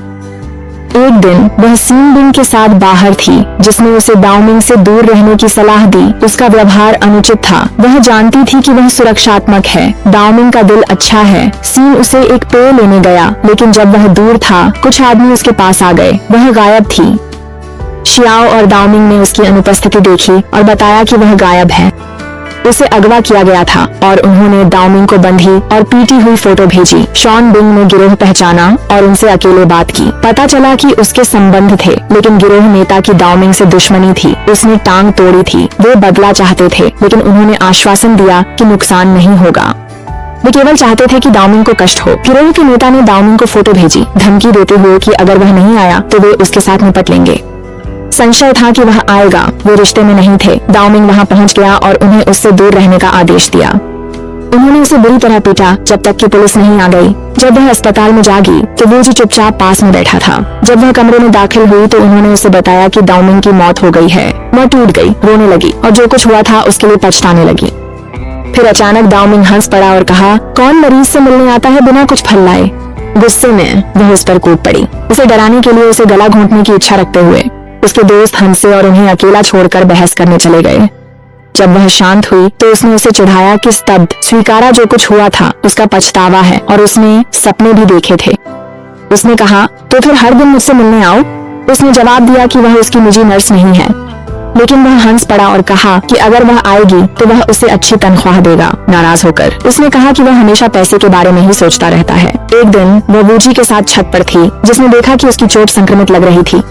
एक दिन वह सीन बिंग के साथ बाहर थी, जिसने उसे दाओमिंग से दूर रहने की सलाह दी। उसका व्यवहार अनुचित था। वह जानती थी कि वह सुरक्षात्मक है। दाओमिंग का दिल अच्छा है। सीन उसे एक पेय लेने गया, लेकिन जब वह दूर था, कुछ आदमी उसके पास आ गए। वह गायब थी। शियाओ और दाओमिंग ने उसकी अनुपस्थिति देखी और बताया कि वह गायब है। उसे अगवा किया गया था और उन्होंने दाओमिंग को बंधी और पीटी हुई फोटो भेजी। शॉन बिंग ने गिरोह पहचाना और उनसे अकेले बात की। पता चला कि उसके संबंध थे, लेकिन गिरोह नेता की दाओमिंग से दुश्मनी थी। उसने टांग तोड़ी थी। वे बदला चाहते थे, लेकिन उन्होंने आश्वासन दिया कि नुकसान नहीं होगा। वे केवल चाहते थे कि दाओमिंग को कष्ट हो। गिरोह के नेता ने दाओमिंग को फोटो भेजी, धमकी देते हुए कि अगर वह नहीं आया तो वे उसके साथ निपट लेंगे। संशय था कि वह आएगा। वे रिश्ते में नहीं थे। दाओमिंग वहां पहुंच गया और उन्हें उससे दूर रहने का आदेश दिया। उन्होंने उसे बुरी तरह पीटा जब तक कि पुलिस नहीं आ गई। जब वह अस्पताल में जागी तो वो जी चुपचाप पास में बैठा था। जब वह कमरे में दाखिल हुई तो उन्होंने उसे बताया कि दाओमिंग की मौत हो गई है। वह टूट गई, रोने लगी और जो कुछ हुआ था उसके लिए पछताने लगी। फिर अचानक दाओमिंग हंस पड़ा और कहा, कौन मरीज से मिलने आता है बिना कुछ फल लाए। गुस्से में वह उस पर कूद पड़ी, उसे डराने के लिए उसे गला घोंटने की इच्छा रखते हुए। उसके दोस्त हंसे और उन्हें अकेला छोड़कर बहस करने चले गए। जब वह शांत हुई तो उसने उसे चिढ़ाया कि स्तब्ध, स्वीकारा जो कुछ हुआ था उसका पछतावा है और उसने सपने भी देखे थे। उसने कहा, तो फिर हर दिन मुझसे मिलने आओ। उसने जवाब दिया कि वह उसकी निजी नर्स नहीं है, लेकिन वह हंस पड़ा और कहा कि अगर वह आएगी तो वह उसे अच्छी तनख्वाह देगा। नाराज होकर उसने कहा कि वह हमेशा पैसे के बारे में ही सोचता रहता है। एक दिन वह वूजी के साथ छत पर थी, जिसने देखा कि उसकी चोट संक्रमित लग रही थी।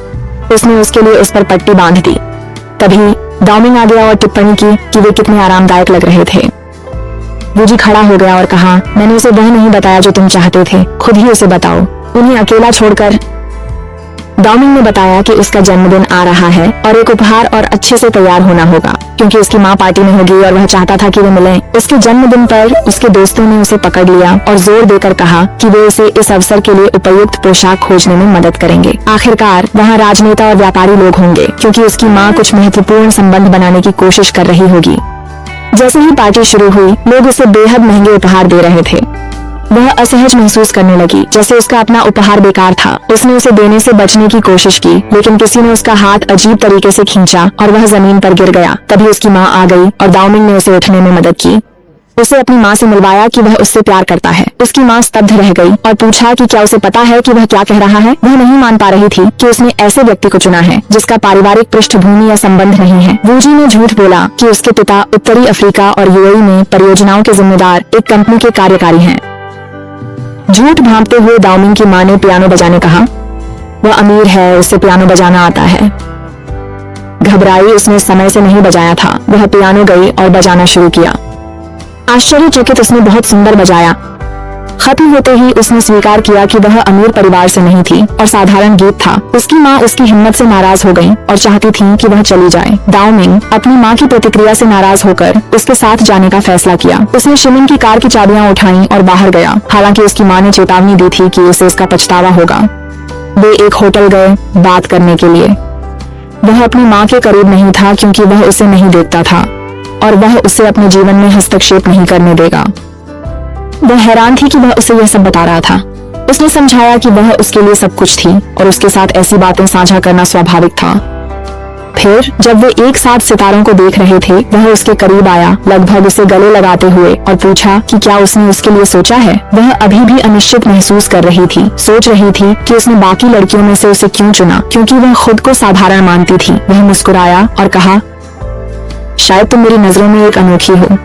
उसने उसके लिए उस पर पट्टी बांध दी। तभी दाओमिंग आ गया और टिप्पणी की कि वे कितने आरामदायक लग रहे थे। वूजी खड़ा हो गया और कहा, मैंने उसे वह नहीं बताया जो तुम चाहते थे, खुद ही उसे बताओ। उन्हें अकेला छोड़कर दाओमिंग ने बताया कि उसका जन्मदिन आ रहा है और एक उपहार और अच्छे से तैयार होना होगा, क्योंकि उसकी माँ पार्टी में होगी और वह चाहता था कि वे मिलें। उसके जन्मदिन पर उसके दोस्तों ने उसे पकड़ लिया और जोर देकर कहा कि वे उसे इस अवसर के लिए उपयुक्त पोशाक खोजने में मदद करेंगे। आखिरकार वहाँ राजनेता और व्यापारी लोग होंगे, क्योंकि उसकी माँ कुछ महत्वपूर्ण संबंध बनाने की कोशिश कर रही होगी। जैसे ही पार्टी शुरू हुई, लोग उसे बेहद महंगे उपहार दे रहे थे। वह असहज महसूस करने लगी, जैसे उसका अपना उपहार बेकार था। उसने उसे देने से बचने की कोशिश की, लेकिन किसी ने उसका हाथ अजीब तरीके से खींचा और वह जमीन पर गिर गया। तभी उसकी माँ आ गई और दाओमिंग ने उसे उठने में मदद की। उसे अपनी माँ से मिलवाया कि वह उससे प्यार करता है। उसकी माँ स्तब्ध रह गई और पूछा कि क्या उसे पता है कि वह क्या कह रहा है। वह नहीं मान पा रही थी कि उसने ऐसे व्यक्ति को चुना है जिसका पारिवारिक पृष्ठभूमि या संबंध नहीं है। वूजी ने झूठ बोला कि उसके पिता उत्तरी अफ्रीका और यूएई में परियोजनाओं के जिम्मेदार एक कंपनी के कार्यकारी हैं। झूठ भांपते हुए दाओमिंग की माँ ने पियानो बजाने कहा। वह अमीर है, उसे पियानो बजाना आता है। घबराई, उसने समय से नहीं बजाया था। वह पियानो गई और बजाना शुरू किया। आश्चर्यचकित उसने बहुत सुंदर बजाया। खत्म होते ही उसने स्वीकार किया कि वह अमीर परिवार से नहीं थी और साधारण गीत था। उसकी माँ उसकी हिम्मत से नाराज हो गई और चाहती थी कि वह चली जाए। दाओमिंग अपनी माँ की प्रतिक्रिया से नाराज होकर उसके साथ जाने का फैसला किया। उसने शिमिंग की कार की चाबियां उठाई और बाहर गया, हालांकि उसकी माँ ने चेतावनी दी थी कि उसे इसका पछतावा होगा। वे एक होटल गए बात करने के लिए। वह अपनी माँ के करीब नहीं था क्योंकि वह उसे नहीं देखता था और वह उसे अपने जीवन में हस्तक्षेप नहीं करने देगा। वह हैरान थी कि वह उसे यह सब बता रहा था। उसने समझाया कि वह उसके लिए सब कुछ थी और उसके साथ ऐसी बातें साझा करना स्वाभाविक था। फिर जब वे एक साथ सितारों को देख रहे थे, वह उसके करीब आया, लगभग उसे गले लगाते हुए, और पूछा कि क्या उसने उसके लिए सोचा है। वह अभी भी अनिश्चित महसूस कर रही थी, सोच रही थी कि उसने बाकी लड़कियों में से उसे क्यों चुना, क्योंकि वह खुद को साधारण मानती थी। वह मुस्कुराया और कहा, शायद तुम मेरी नजरों में एक अनोखी हो।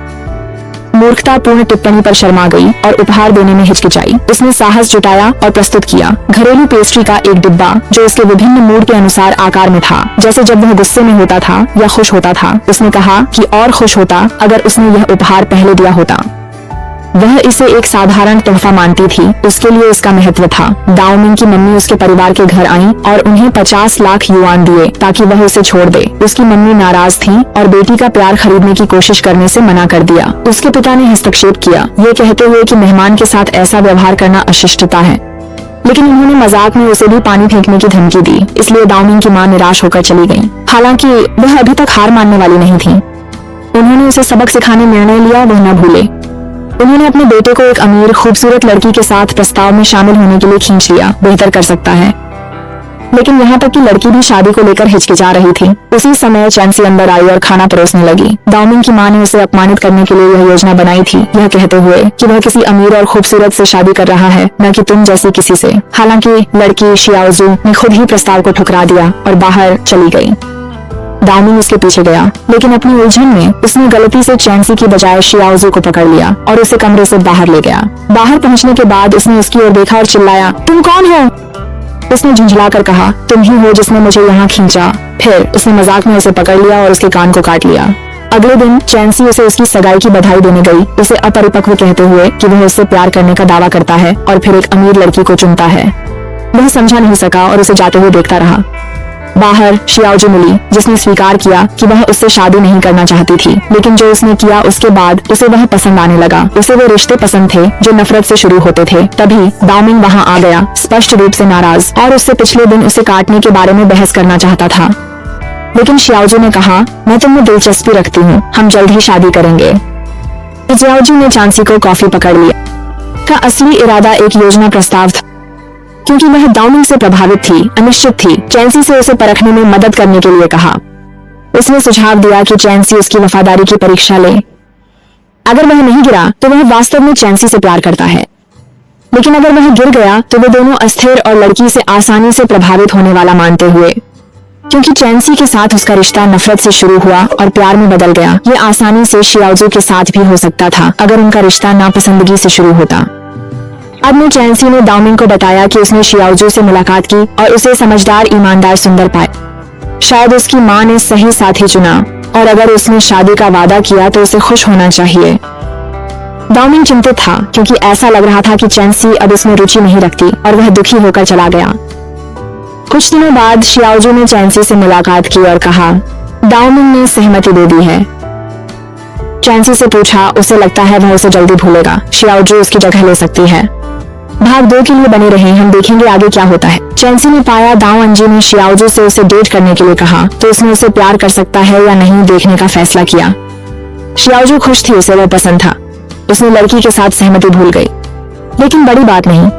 मूर्खतापूर्ण टिप्पणी पर शर्मा गई और उपहार देने में हिचकिचाई। उसने साहस जुटाया और प्रस्तुत किया घरेलू पेस्ट्री का एक डिब्बा जो उसके विभिन्न मूड के अनुसार आकार में था, जैसे जब वह गुस्से में होता था या खुश होता था। उसने कहा कि और खुश होता अगर उसने यह उपहार पहले दिया होता। वह इसे एक साधारण तोहफा मानती थी, उसके लिए इसका महत्व था। दाओ मिंग की मम्मी उसके परिवार के घर आईं और उन्हें 50 लाख युआन दिए ताकि वह उसे छोड़ दे। उसकी मम्मी नाराज थी और बेटी का प्यार खरीदने की कोशिश करने से मना कर दिया। उसके पिता ने हस्तक्षेप किया, ये कहते हुए कि मेहमान के साथ ऐसा व्यवहार करना अशिष्टता है, लेकिन उन्होंने मजाक में उसे भी पानी फेंकने की धमकी दी। इसलिए दाओ मिंग की मां निराश होकर चली गई। हालांकि वह अभी तक हार मानने वाली नहीं थी। उन्होंने उसे सबक सिखाने निर्णय लिया, वह न भूले। उन्होंने अपने बेटे को एक अमीर खूबसूरत लड़की के साथ प्रस्ताव में शामिल होने के लिए खींच लिया। बेहतर कर सकता है, लेकिन यहाँ तक कि लड़की भी शादी को लेकर हिचकिचा रही थी। उसी समय चैंसी अंदर आई और खाना परोसने लगी। दाओ मिंग की मां ने उसे अपमानित करने के लिए यह योजना बनाई थी, यह कहते हुए कि वह किसी अमीर और खूबसूरत से शादी कर रहा है, न कि तुम जैसी किसी से। हालांकि लड़की शियाओजू ने खुद ही प्रस्ताव को ठुकरा दिया और बाहर चली गई। दाओ मिंग उसके पीछे गया, लेकिन अपनी उलझन में उसने गलती से चैंसी की बजाय शियाओजू को पकड़ लिया और उसे कमरे से बाहर ले गया। बाहर पहुंचने के बाद उसने उसकी ओर देखा और चिल्लाया, तुम कौन हो? उसने झुंझलाकर कहा, तुम ही हो जिसने मुझे यहाँ खींचा। फिर उसने मजाक में उसे पकड़ लिया और उसके कान को काट लिया। अगले दिन चैंसी उसे उसकी सगाई की बधाई देने गई, उसे अपरिपक्व कहते हुए कि वह उससे प्यार करने का दावा करता है और फिर एक अमीर लड़की को चुनता है। वह समझा नहीं सका और उसे जाते हुए देखता रहा। बाहर शियाओजू मिली, जिसने स्वीकार किया कि वह उससे शादी नहीं करना चाहती थी, लेकिन जो उसने किया उसके बाद उसे वह पसंद आने लगा। उसे वो रिश्ते पसंद थे जो नफरत से शुरू होते थे। तभी दाओ मिंग वहाँ आ गया, स्पष्ट रूप से नाराज, और उससे पिछले दिन उसे काटने के बारे में बहस करना चाहता था। लेकिन शियाओजू ने कहा, मैं तुममें दिलचस्पी रखती हूँ, हम जल्द ही शादी करेंगे। शियाओजू ने चैंसी को कॉफी पकड़ लिया। का असली इरादा एक योजना प्रस्ताव था, क्योंकि वह दाओ मिंग से प्रभावित थी, अनिश्चित थी। चैंसी से उसे परखने में मदद करने के लिए कहा। उसने सुझाव दिया कि चैंसी उसकी वफादारी की परीक्षा ले। अगर वह नहीं गिरा तो वह वास्तव में चैंसी से प्यार करता है, लेकिन अगर वह गिर गया तो वे दोनों अस्थिर और लड़की से आसानी से प्रभावित होने वाला मानते हुए। क्योंकि चैंसी के साथ उसका रिश्ता नफरत से शुरू हुआ और प्यार में बदल गया, ये आसानी से शियाओजू के साथ भी हो सकता था अगर उनका रिश्ता नापसंदगी से शुरू होता। बाद में चैंसी ने दाओ मिंग को बताया कि उसने शियाओजू से मुलाकात की और उसे समझदार, ईमानदार, सुंदर पाया। शायद उसकी माँ ने सही साथी चुना और अगर उसने शादी का वादा किया तो उसे खुश होना चाहिए। दाओ मिंग चिंतित था क्योंकि ऐसा लग रहा था कि चैंसी अब उसमें रुचि नहीं रखती और वह दुखी होकर चला गया। कुछ दिनों बाद शियाओजू ने चैंसी से मुलाकात की और कहा, दाओ मिंग ने सहमति दे दी है। चैंसी से पूछा, उसे लगता है वह उसे जल्दी भूलेगा, शियाओजू उसकी जगह ले सकती है। भाग 2 के लिए बने रहें, हम देखेंगे आगे क्या होता है। चैंसी ने पाया दाओ अंजी ने शियाओजू से उसे डेट करने के लिए कहा, तो उसने उसे प्यार कर सकता है या नहीं देखने का फैसला किया। शियाओजू खुश थी, उसे वह पसंद था। उसने लड़की के साथ सहमति भूल गई, लेकिन बड़ी बात नहीं,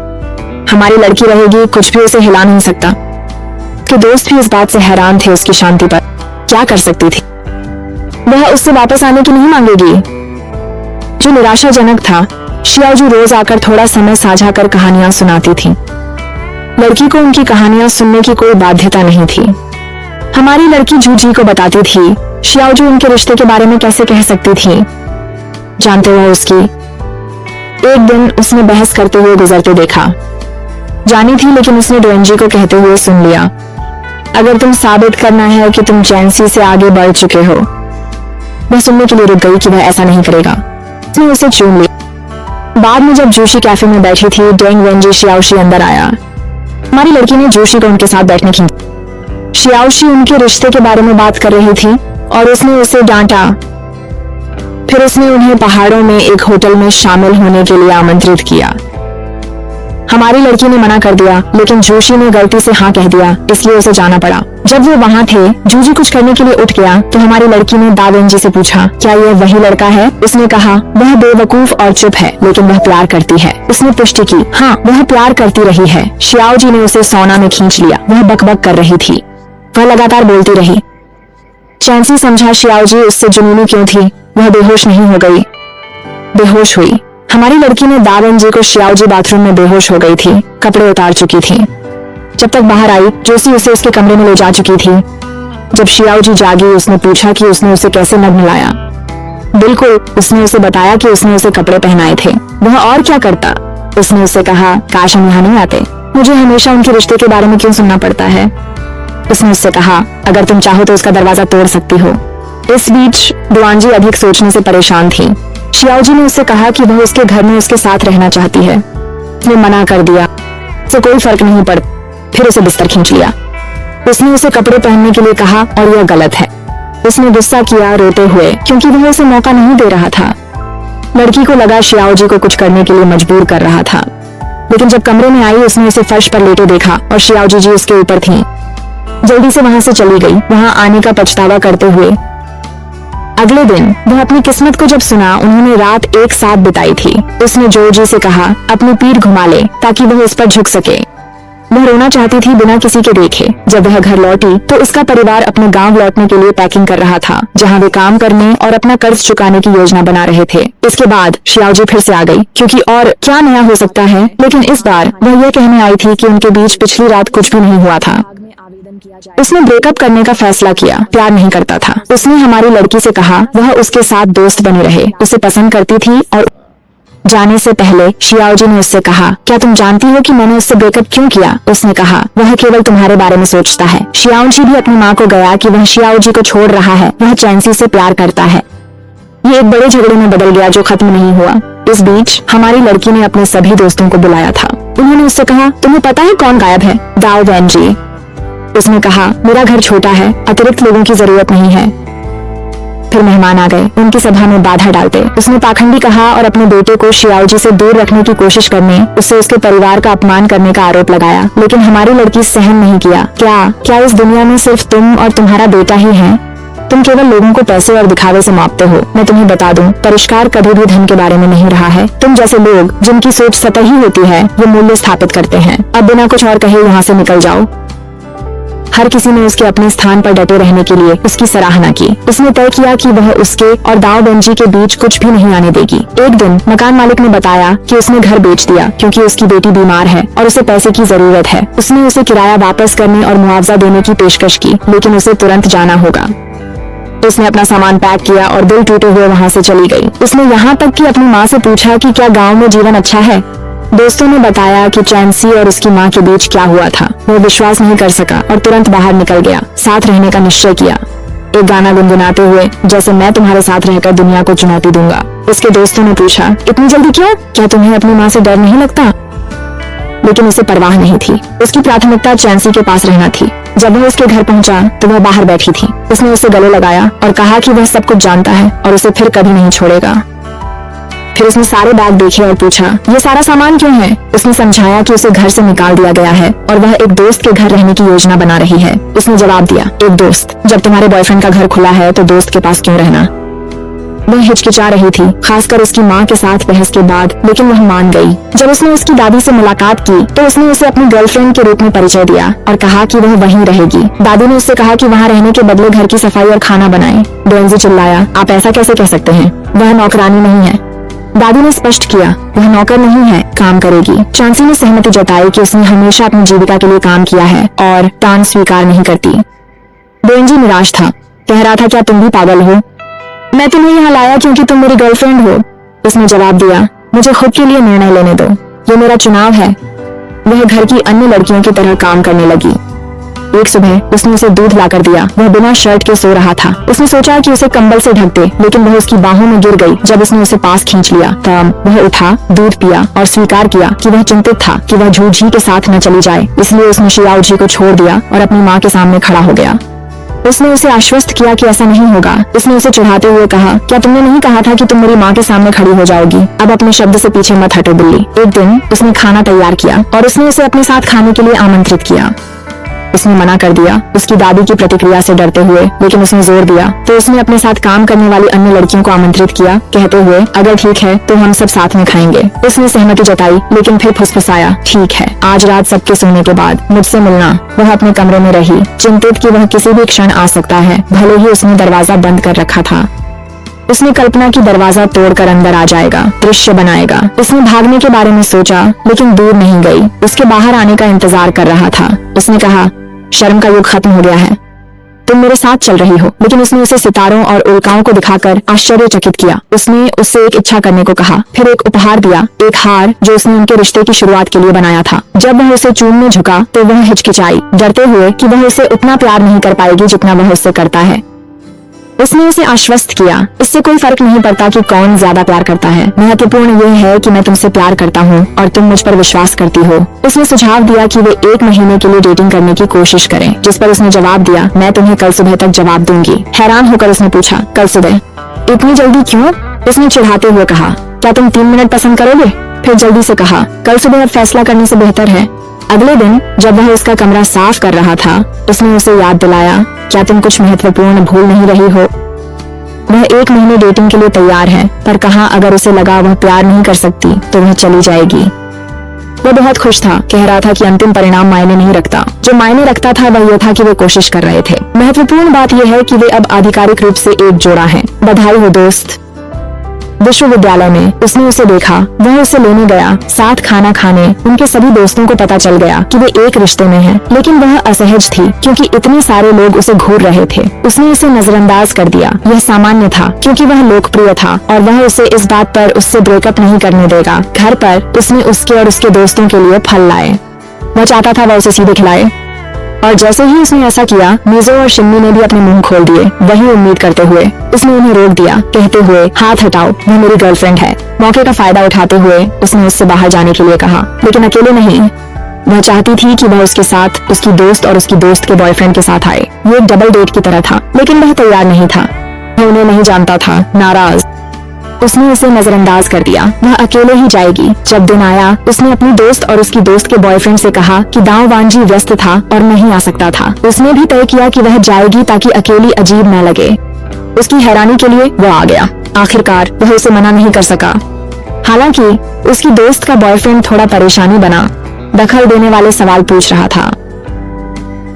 हमारी लड़की रहेगी, कुछ भी उसे हिला नहीं सकता। उसके दोस्त भी इस बात से हैरान थे उसकी शांति पर। क्या कर सकती थी वह? उससे वापस आने की नहीं मांगेगी, जो निराशाजनक था। शियाओजू रोज आकर थोड़ा समय साझा कर कहानियां सुनाती थी। लड़की को उनकी कहानियां सुनने की कोई बाध्यता नहीं थी। हमारी लड़की जूजी को बताती थी। शियाओजू उनके रिश्ते के बारे में कैसे कह सकती थी, जानते हो उसकी। एक दिन उसने बहस करते हुए गुजरते देखा। जानी थी, लेकिन उसने डोएंजी को कहते हुए सुन लिया, अगर तुम साबित करना है कि तुम चैंसी से आगे बढ़ चुके हो। वह सुनने के लिए रुक गई कि वह ऐसा नहीं करेगा। उसने उसे चूम लिया। बाद में जब जूशी कैफे में बैठी थी, डेंग वेंजी शियाओशी अंदर आया। हमारी लड़की ने जूशी को उनके साथ बैठने की। शियाओशी उनके रिश्ते के बारे में बात कर रही थी और उसने उसे डांटा। फिर उसने उन्हें पहाड़ों में एक होटल में शामिल होने के लिए आमंत्रित किया। हमारी लड़की ने मना कर दिया, लेकिन जूशी ने गलती से हाँ कह दिया, इसलिए उसे जाना पड़ा। जब वो वहाँ थे, जूजी कुछ करने के लिए उठ गया तो हमारी लड़की ने दाओ वेंजी से पूछा, क्या यह वही लड़का है? उसने कहा, वह बेवकूफ और चुप है, लेकिन वह प्यार करती है। उसने पुष्टि की, हाँ, वह प्यार करती रही है। शियाओजी ने उसे सौना में खींच लिया। वह बकबक कर रही थी, वह लगातार बोलती रही। चैंसी समझा शियाओजी उससे जुनूनी क्यों थी। वह बेहोश नहीं हो गई, बेहोश हुई। हमारी लड़की ने दाओ वेंजी को शियाओजी बाथरूम में बेहोश हो गई थी, कपड़े उतार चुकी थी। जब तक बाहर आई, जोशी उसे उसके कमरे में ले जा चुकी थी। जब शियाओजी जागी, उसने पूछा कि उसने उसे कैसे नग्न लाया। बिल्कुल, उसने उसे बताया कि उसने उसे कपड़े पहनाए थे। वह और क्या करता। उसने उससे कहा, काश हम यहाँ नहीं आते, मुझे हमेशा उनके रिश्ते के बारे में क्यों सुनना पड़ता है। उसने उससे कहा, अगर तुम चाहो तो उसका दरवाजा तोड़ सकती हो। इस बीच दुआनजी अधिक सोचने से परेशान थी। शियाओजी ने उससे कहा कि वह उसके घर में उसके साथ रहना चाहती है। उसने मना कर दिया, उसे कोई फर्क नहीं पड़ता। फिर उसे बिस्तर खींच लिया। उसने उसे कपड़े पहनने के लिए कहा और यह गलत है। उसने गुस्सा किया रोते हुए, क्योंकि वह उसे मौका नहीं दे रहा था। लड़की को लगा शियाओजी को कुछ करने के लिए मजबूर कर रहा था, लेकिन जब कमरे में आई उसने उसे फर्श पर लेटे देखा और शियाओजी जी उसके ऊपर थीं। जल्दी से वहां से चली गई, वहां आने का पछतावा करते हुए। अगले दिन वह अपनी किस्मत को जब सुना, उन्होंने रात एक साथ बिताई थी। उसने जोजी से कहा, अपनी पीठ घुमा ले ताकि वह उस पर झुक सके। वह रोना चाहती थी बिना किसी के देखे। जब वह घर लौटी तो उसका परिवार अपने गांव लौटने के लिए पैकिंग कर रहा था, जहां वे काम करने और अपना कर्ज चुकाने की योजना बना रहे थे। इसके बाद शियाओजी फिर से आ गई, क्योंकि और क्या नया हो सकता है। लेकिन इस बार वह यह कहने आई थी कि उनके बीच पिछली रात कुछ भी नहीं हुआ था। उसने ब्रेकअप करने का फैसला किया, प्यार नहीं करता था। उसने हमारी लड़की से कहा वह उसके साथ दोस्त बने रहे, उसे पसंद करती थी। और जाने से पहले शियाओजी ने उससे कहा, क्या तुम जानती हो कि मैंने उससे ब्रेकअप क्यों किया। उसने कहा, वह केवल तुम्हारे बारे में सोचता है। शियाओजी भी अपनी माँ को गया कि वह शियाओजी को छोड़ रहा है, वह चैंसी से प्यार करता है। ये एक बड़े झगड़े में बदल गया जो खत्म नहीं हुआ। इस बीच हमारी लड़की ने अपने सभी दोस्तों को बुलाया था। उन्होंने उससे कहा, तुम्हें पता है कौन गायब है। दाओ वैनजी। उसने कहा, मेरा घर छोटा है, अतिरिक्त लोगों की जरूरत नहीं है। फिर मेहमान आ गए, उनकी सभा में बाधा डालते। उसने पाखंडी कहा और अपने बेटे को शियाओजी से दूर रखने की कोशिश करने, उससे उसके परिवार का अपमान करने का आरोप लगाया। लेकिन हमारी लड़की सहन नहीं किया। क्या इस दुनिया में सिर्फ तुम और तुम्हारा बेटा ही है? तुम केवल लोगों को पैसे और दिखावे से मापते हो। मैं तुम्हें बता दूं, परिष्कार कभी भी धन के बारे में नहीं रहा है। तुम जैसे लोग जिनकी सोच सतही होती है, ये मूल्य स्थापित करते हैं। अब बिना कुछ और कहे यहाँ से निकल जाओ। हर किसी ने उसके अपने स्थान पर डटे रहने के लिए उसकी सराहना की। उसने तय किया कि वह उसके और दाओ बेंजी के बीच कुछ भी नहीं आने देगी। एक दिन मकान मालिक ने बताया कि उसने घर बेच दिया क्योंकि उसकी बेटी बीमार है और उसे पैसे की जरूरत है। उसने उसे किराया वापस करने और मुआवजा देने की पेशकश की, लेकिन उसे तुरंत जाना होगा। उसने अपना सामान पैक किया और दिल टूटे हुए वहाँ से चली गई। उसने यहाँ तक कि अपनी माँ से पूछा कि क्या गाँव में जीवन अच्छा है। दोस्तों ने बताया कि चैंसी और उसकी माँ के बीच क्या हुआ था। वो विश्वास नहीं कर सका और तुरंत बाहर निकल गया, साथ रहने का निश्चय किया, एक गाना गुनगुनाते हुए, जैसे मैं तुम्हारे साथ रहकर दुनिया को चुनौती दूंगा। उसके दोस्तों ने पूछा, इतनी जल्दी क्यों? क्या तुम्हें अपनी माँ से डर नहीं लगता? लेकिन उसे परवाह नहीं थी। उसकी प्राथमिकता चैंसी के पास रहना थी। जब वह उसके घर पहुंचा तो वह बाहर बैठी थी। उसने उसे गले लगाया और कहा कि वह सब कुछ जानता है और उसे फिर कभी नहीं छोड़ेगा। फिर उसने सारे बैग देखे और पूछा, ये सारा सामान क्यों है? उसने समझाया कि उसे घर से निकाल दिया गया है और वह एक दोस्त के घर रहने की योजना बना रही है। उसने जवाब दिया, एक दोस्त? जब तुम्हारे बॉयफ्रेंड का घर खुला है तो दोस्त के पास क्यों रहना? वह हिचकिचा रही थी, खासकर उसकी माँ के साथ बहस के बाद, लेकिन वह मान गई। जब उसने उसकी दादी से मुलाकात की तो उसने उसे अपनी गर्लफ्रेंड के रूप में परिचय दिया और कहा कि वह वहीं रहेगी। दादी ने उससे कहा कि वहाँ रहने के बदले घर की सफाई और खाना बनाए। बेंजी चिल्लाया, आप ऐसा कैसे कह सकते हैं? वह नौकरानी नहीं है। दादी ने स्पष्ट किया, वह नौकर नहीं है, काम करेगी। चैंसी ने सहमति जताई कि उसने हमेशा अपनी जीविका के लिए काम किया है और तान स्वीकार नहीं करती। बेंजी निराश था, कह रहा था, क्या तुम भी पागल हो? मैं तुम्हें यहाँ लाया क्योंकि तुम मेरी गर्लफ्रेंड हो। उसने जवाब दिया, मुझे खुद के लिए निर्णय लेने दो, ये मेरा चुनाव है। वह घर की अन्य लड़कियों की तरह काम करने लगी। एक सुबह उसने उसे दूध लाकर दिया। वह बिना शर्ट के सो रहा था। उसने सोचा कि उसे कंबल से ढक दे, लेकिन वह उसकी बाहों में गिर गई। जब उसने उसे पास खींच लिया तब वह उठा, दूध पिया और स्वीकार किया कि वह चिंतित था कि वह जूझी के साथ न चली जाए। इसलिए उसने शियाओजी को छोड़ दिया और अपनी माँ के सामने खड़ा हो गया। उसने उसे आश्वस्त किया कि ऐसा नहीं होगा। उसने उसे चिढ़ाते हुए कहा, क्या तुमने नहीं कहा था कि तुम मेरी माँ के सामने खड़ी हो जाओगी? अब अपने शब्द से पीछे मत हटो बिल्ली। एक दिन उसने खाना तैयार किया और उसने उसे अपने साथ खाने के लिए आमंत्रित किया। उसने मना कर दिया, उसकी दादी की प्रतिक्रिया से डरते हुए, लेकिन उसने जोर दिया तो उसने अपने साथ काम करने वाली अन्य लड़कियों को आमंत्रित किया, कहते हुए, अगर ठीक है तो हम सब साथ में खाएंगे। उसने सहमति जताई, लेकिन फिर फुसफुसाया, ठीक है, आज रात सबके सोने के बाद मुझसे मिलना। वह अपने कमरे में रही, चिंतित कि वह किसी भी क्षण आ सकता है, भले ही उसने दरवाजा बंद कर रखा था। उसने कल्पना की दरवाजा तोड़कर अंदर आ जाएगा, दृश्य बनाएगा। उसने भागने के बारे में सोचा, लेकिन दूर नहीं गई, उसके बाहर आने का इंतजार कर रहा था। उसने कहा, शर्म का युग खत्म हो गया है। तुम मेरे साथ चल रही हो। लेकिन उसने उसे सितारों और उल्काओं को दिखाकर आश्चर्यचकित किया। उसने उससे एक इच्छा करने को कहा, फिर एक उपहार दिया, एक हार जो उसने उनके रिश्ते की शुरुआत के लिए बनाया था। जब वह उसे चूमने झुका तो वह हिचकिचाई, डरते हुए कि वह उसे उतना प्यार नहीं कर पाएगी जितना वह उससे करता है। उसने उसे आश्वस्त किया, इससे कोई फर्क नहीं पड़ता कि कौन ज्यादा प्यार करता है, महत्वपूर्ण यह है कि मैं तुमसे प्यार करता हूँ और तुम मुझ पर विश्वास करती हो। उसने सुझाव दिया कि वे 1 महीने के लिए डेटिंग करने की कोशिश करें, जिस पर उसने जवाब दिया, मैं तुम्हें कल सुबह तक जवाब दूंगी। हैरान होकर उसने पूछा, कल सुबह? इतनी जल्दी क्यों? उसने चिढ़ाते हुए कहा, क्या तुम 3 मिनट पसंद करोगे? फिर जल्दी से कहा, कल सुबह अब फैसला करने से बेहतर है। अगले दिन जब वह उसका कमरा साफ कर रहा था, उसने उसे याद दिलाया, क्या तुम कुछ महत्वपूर्ण भूल नहीं रही हो? वह 1 महीने डेटिंग के लिए तैयार है, पर कहा अगर उसे लगा वह प्यार नहीं कर सकती तो वह चली जाएगी। वह बहुत खुश था, कह रहा था कि अंतिम परिणाम मायने नहीं रखता, जो मायने रखता था वह यह था कि वे कोशिश कर रहे थे। महत्वपूर्ण बात यह है कि वे अब आधिकारिक रूप से एक जोड़ा हैं। बधाई हो दोस्त। विश्वविद्यालय में उसने उसे देखा, वह उसे लेने गया, साथ खाना खाने। उनके सभी दोस्तों को पता चल गया कि वे एक रिश्ते में हैं, लेकिन वह असहज थी क्योंकि इतने सारे लोग उसे घूर रहे थे। उसने उसे नजरअंदाज कर दिया। यह सामान्य था क्योंकि वह लोकप्रिय था और वह उसे इस बात पर उससे ब्रेकअप नहीं करने देगा। घर पर उसने उसके और उसके दोस्तों के लिए फल लाए। वह चाहता था वह उसे सीधे खिलाए, और जैसे ही उसने ऐसा किया, मीजो और शिम्मी ने भी अपने मुंह खोल दिए, वही उम्मीद करते हुए। उसने उन्हें रोक दिया, कहते हुए, हाथ हटाओ, वह मेरी गर्लफ्रेंड है। मौके का फायदा उठाते हुए उसने उससे बाहर जाने के लिए कहा, लेकिन अकेले नहीं। वह चाहती थी कि वह उसके साथ, उसकी दोस्त और उसकी दोस्त के बॉयफ्रेंड के साथ आए। ये एक डबल डेट की तरह था, लेकिन वह तैयार नहीं था। वह उन्हें नहीं जानता था, नाराज। उसने उसे नजरअंदाज कर दिया, वह अकेले ही जाएगी। जब दिन आया, उसने अपनी दोस्त और उसकी दोस्त के बॉयफ्रेंड से कहा कि दाव वांजी व्यस्त था और नहीं आ सकता था। उसने भी तय किया कि वह जाएगी ताकि अकेली अजीब न लगे। उसकी हैरानी के लिए वह आ गया। आखिरकार वह उसे मना नहीं कर सका। हालांकि उसकी दोस्त का बॉयफ्रेंड थोड़ा परेशानी बना, दखल देने वाले सवाल पूछ रहा था।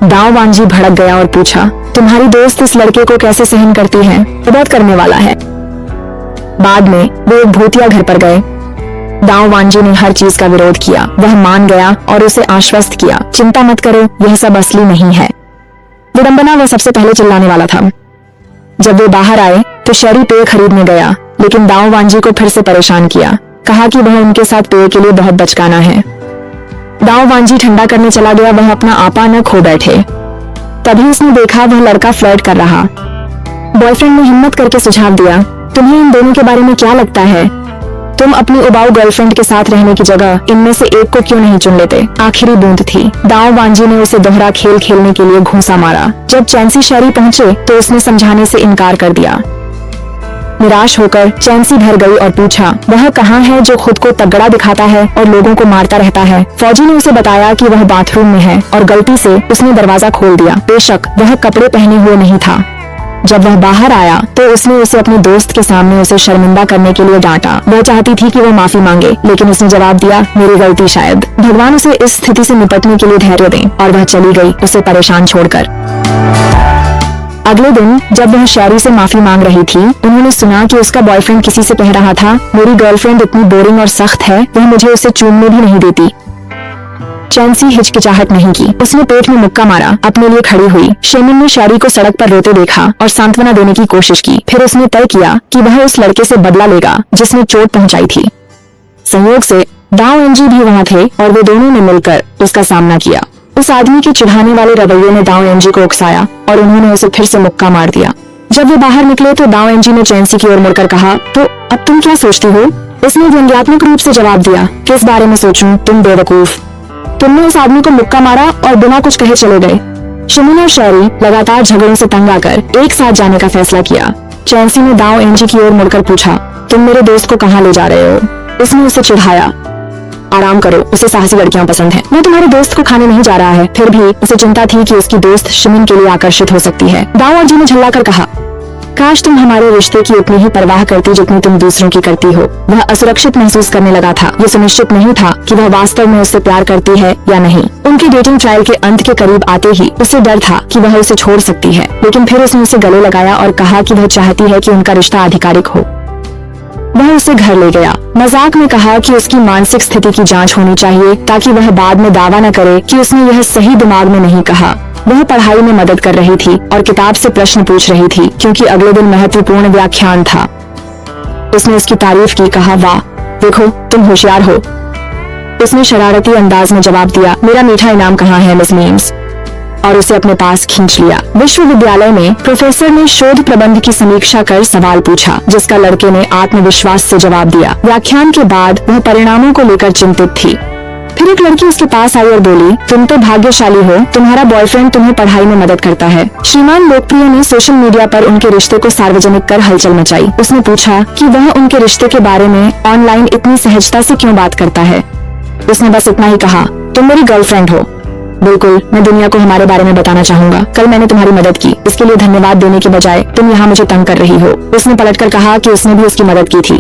दाव वांजी भड़क गया और पूछा, तुम्हारी दोस्त इस लड़के को कैसे सहन करती है? वो बहुत करने वाला है। बाद में वे एक भूतिया घर पर गए। दाव वांजी ने हर चीज का विरोध किया। वह मान गया और उसे आश्वस्त किया, चिंता मत करो, यह सब असली नहीं है। विडंबना वह सबसे पहले चिल्लाने वाला था। जब वे बाहर आए तो शैरी पेय खरीदने गया, लेकिन दाव वांजी को फिर से परेशान किया। कहा कि वह उनके साथ पेय के लिए बहुत बचकाना है। दाव वांजी ठंडा करने चला गया, वह अपना आपा न खो बैठे। तभी उसने देखा वह लड़का फ्लर्ट कर रहा। बॉयफ्रेंड ने हिम्मत करके सुझाव दिया, तुम्हें इन दोनों के बारे में क्या लगता है? तुम अपनी उबाऊ गर्लफ्रेंड के साथ रहने की जगह इनमें से एक को क्यों नहीं चुन लेते? आखिरी बूंद थी। दाव वांजी ने उसे दोहरा खेल खेलने के लिए घूंसा मारा। जब चैंसी शैरी पहुंचे तो उसने समझाने से इनकार कर दिया। निराश होकर चैंसी भर गई और पूछा, वह कहाँ है जो खुद को तगड़ा दिखाता है और लोगों को मारता रहता है? फौजी ने उसे बताया कि वह बाथरूम में है और गलती से उसने दरवाजा खोल दिया। बेशक वह कपड़े पहने हुए नहीं था। जब वह बाहर आया तो उसने उसे अपने दोस्त के सामने उसे शर्मिंदा करने के लिए डांटा। वह चाहती थी कि वह माफी मांगे, लेकिन उसने जवाब दिया, मेरी गलती शायद। भगवान उसे इस स्थिति से निपटने के लिए धैर्य दें, और वह चली गई उसे परेशान छोड़कर। अगले दिन जब वह शैरी से माफी मांग रही थी, उन्होंने सुना कि उसका बॉयफ्रेंड किसी से कह रहा था, मेरी गर्लफ्रेंड इतनी बोरिंग और सख्त है, वह मुझे उसे चूमने भी नहीं देती। चैंसी हिचकिचाहट नहीं की, उसने पेट में मुक्का मारा, अपने लिए खड़ी हुई। शेमिन ने शैरी को सड़क पर रोते देखा और सांत्वना देने की कोशिश की। फिर उसने तय किया कि वह उस लड़के से बदला लेगा जिसने चोट पहुंचाई थी। संयोग से दाव एनजी भी वहाँ थे और वे दोनों ने मिलकर उसका सामना किया। उस आदमी के चिढ़ाने वाले रवैये ने दाव एनजी को उकसाया और उन्होंने उसे फिर से मुक्का मार दिया। जब वे बाहर निकले तो दाव एनजी ने चैंसी की ओर मुड़कर कहा, तो अब तुम क्या सोचती हो? उसने व्यंग्यात्मक रूप से जवाब दिया, किस बारे में सोचूं, तुम बेवकूफ। तुमने उस आदमी को मुक्का मारा और बिना कुछ कहे चले गए। शिमिन और शैरी लगातार झगड़ों से तंग आकर एक साथ जाने का फैसला किया। चैंसी ने दाव एनजी की ओर मुड़कर पूछा, तुम मेरे दोस्त को कहाँ ले जा रहे हो? उसने उसे चिढ़ाया, आराम करो, उसे साहसी लड़कियां पसंद हैं। वो तुम्हारे दोस्त को खाने नहीं जा रहा है। फिर भी उसे चिंता थी कि उसकी दोस्त शिमिन के लिए आकर्षित हो सकती है। दाव एनजी ने झल्लाकर कहा, काश तुम हमारे रिश्ते की उतनी ही परवाह करती जितनी तुम दूसरों की करती हो। वह असुरक्षित महसूस करने लगा था। ये सुनिश्चित नहीं था कि वह वास्तव में उससे प्यार करती है या नहीं। उनकी डेटिंग ट्रायल के अंत के करीब आते ही उसे डर था कि वह उसे छोड़ सकती है, लेकिन फिर उसने उसे गले लगाया और कहा कि वह चाहती है कि उनका रिश्ता आधिकारिक हो। वह उसे घर ले गया, मजाक में कहा कि उसकी मानसिक स्थिति की जांच होनी चाहिए ताकि वह बाद में दावा न करे कि उसने यह सही दिमाग में नहीं कहा। वह पढ़ाई में मदद कर रही थी और किताब से प्रश्न पूछ रही थी क्योंकि अगले दिन महत्वपूर्ण व्याख्यान था। उसने उसकी तारीफ की, कहा, वाह, देखो तुम होशियार हो। उसने शरारती अंदाज में जवाब दिया, मेरा मीठा इनाम कहाँ है मिस मीम्स, और उसे अपने पास खींच लिया। विश्वविद्यालय में प्रोफेसर ने शोध प्रबंध की समीक्षा कर सवाल पूछा, जिसका लड़के ने आत्मविश्वास से जवाब दिया। व्याख्यान के बाद वह परिणामों को लेकर चिंतित थी। फिर एक लड़की उसके पास आई और बोली, तुम तो भाग्यशाली हो, तुम्हारा बॉयफ्रेंड तुम्हें पढ़ाई में मदद करता है। श्रीमान लोकप्रिय ने सोशल मीडिया पर उनके रिश्ते को सार्वजनिक कर हलचल मचाई। उसने पूछा कि वह उनके रिश्ते के बारे में ऑनलाइन इतनी सहजता से क्यों बात करता है। उसने बस इतना ही कहा, तुम मेरी गर्लफ्रेंड हो। बिल्कुल, मैं दुनिया को हमारे बारे में बताना चाहूंगा। कल मैंने तुम्हारी मदद की, इसके लिए धन्यवाद देने के बजाय तुम यहाँ मुझे तंग कर रही हो। उसने पलटकर कहा कि उसने भी उसकी मदद की थी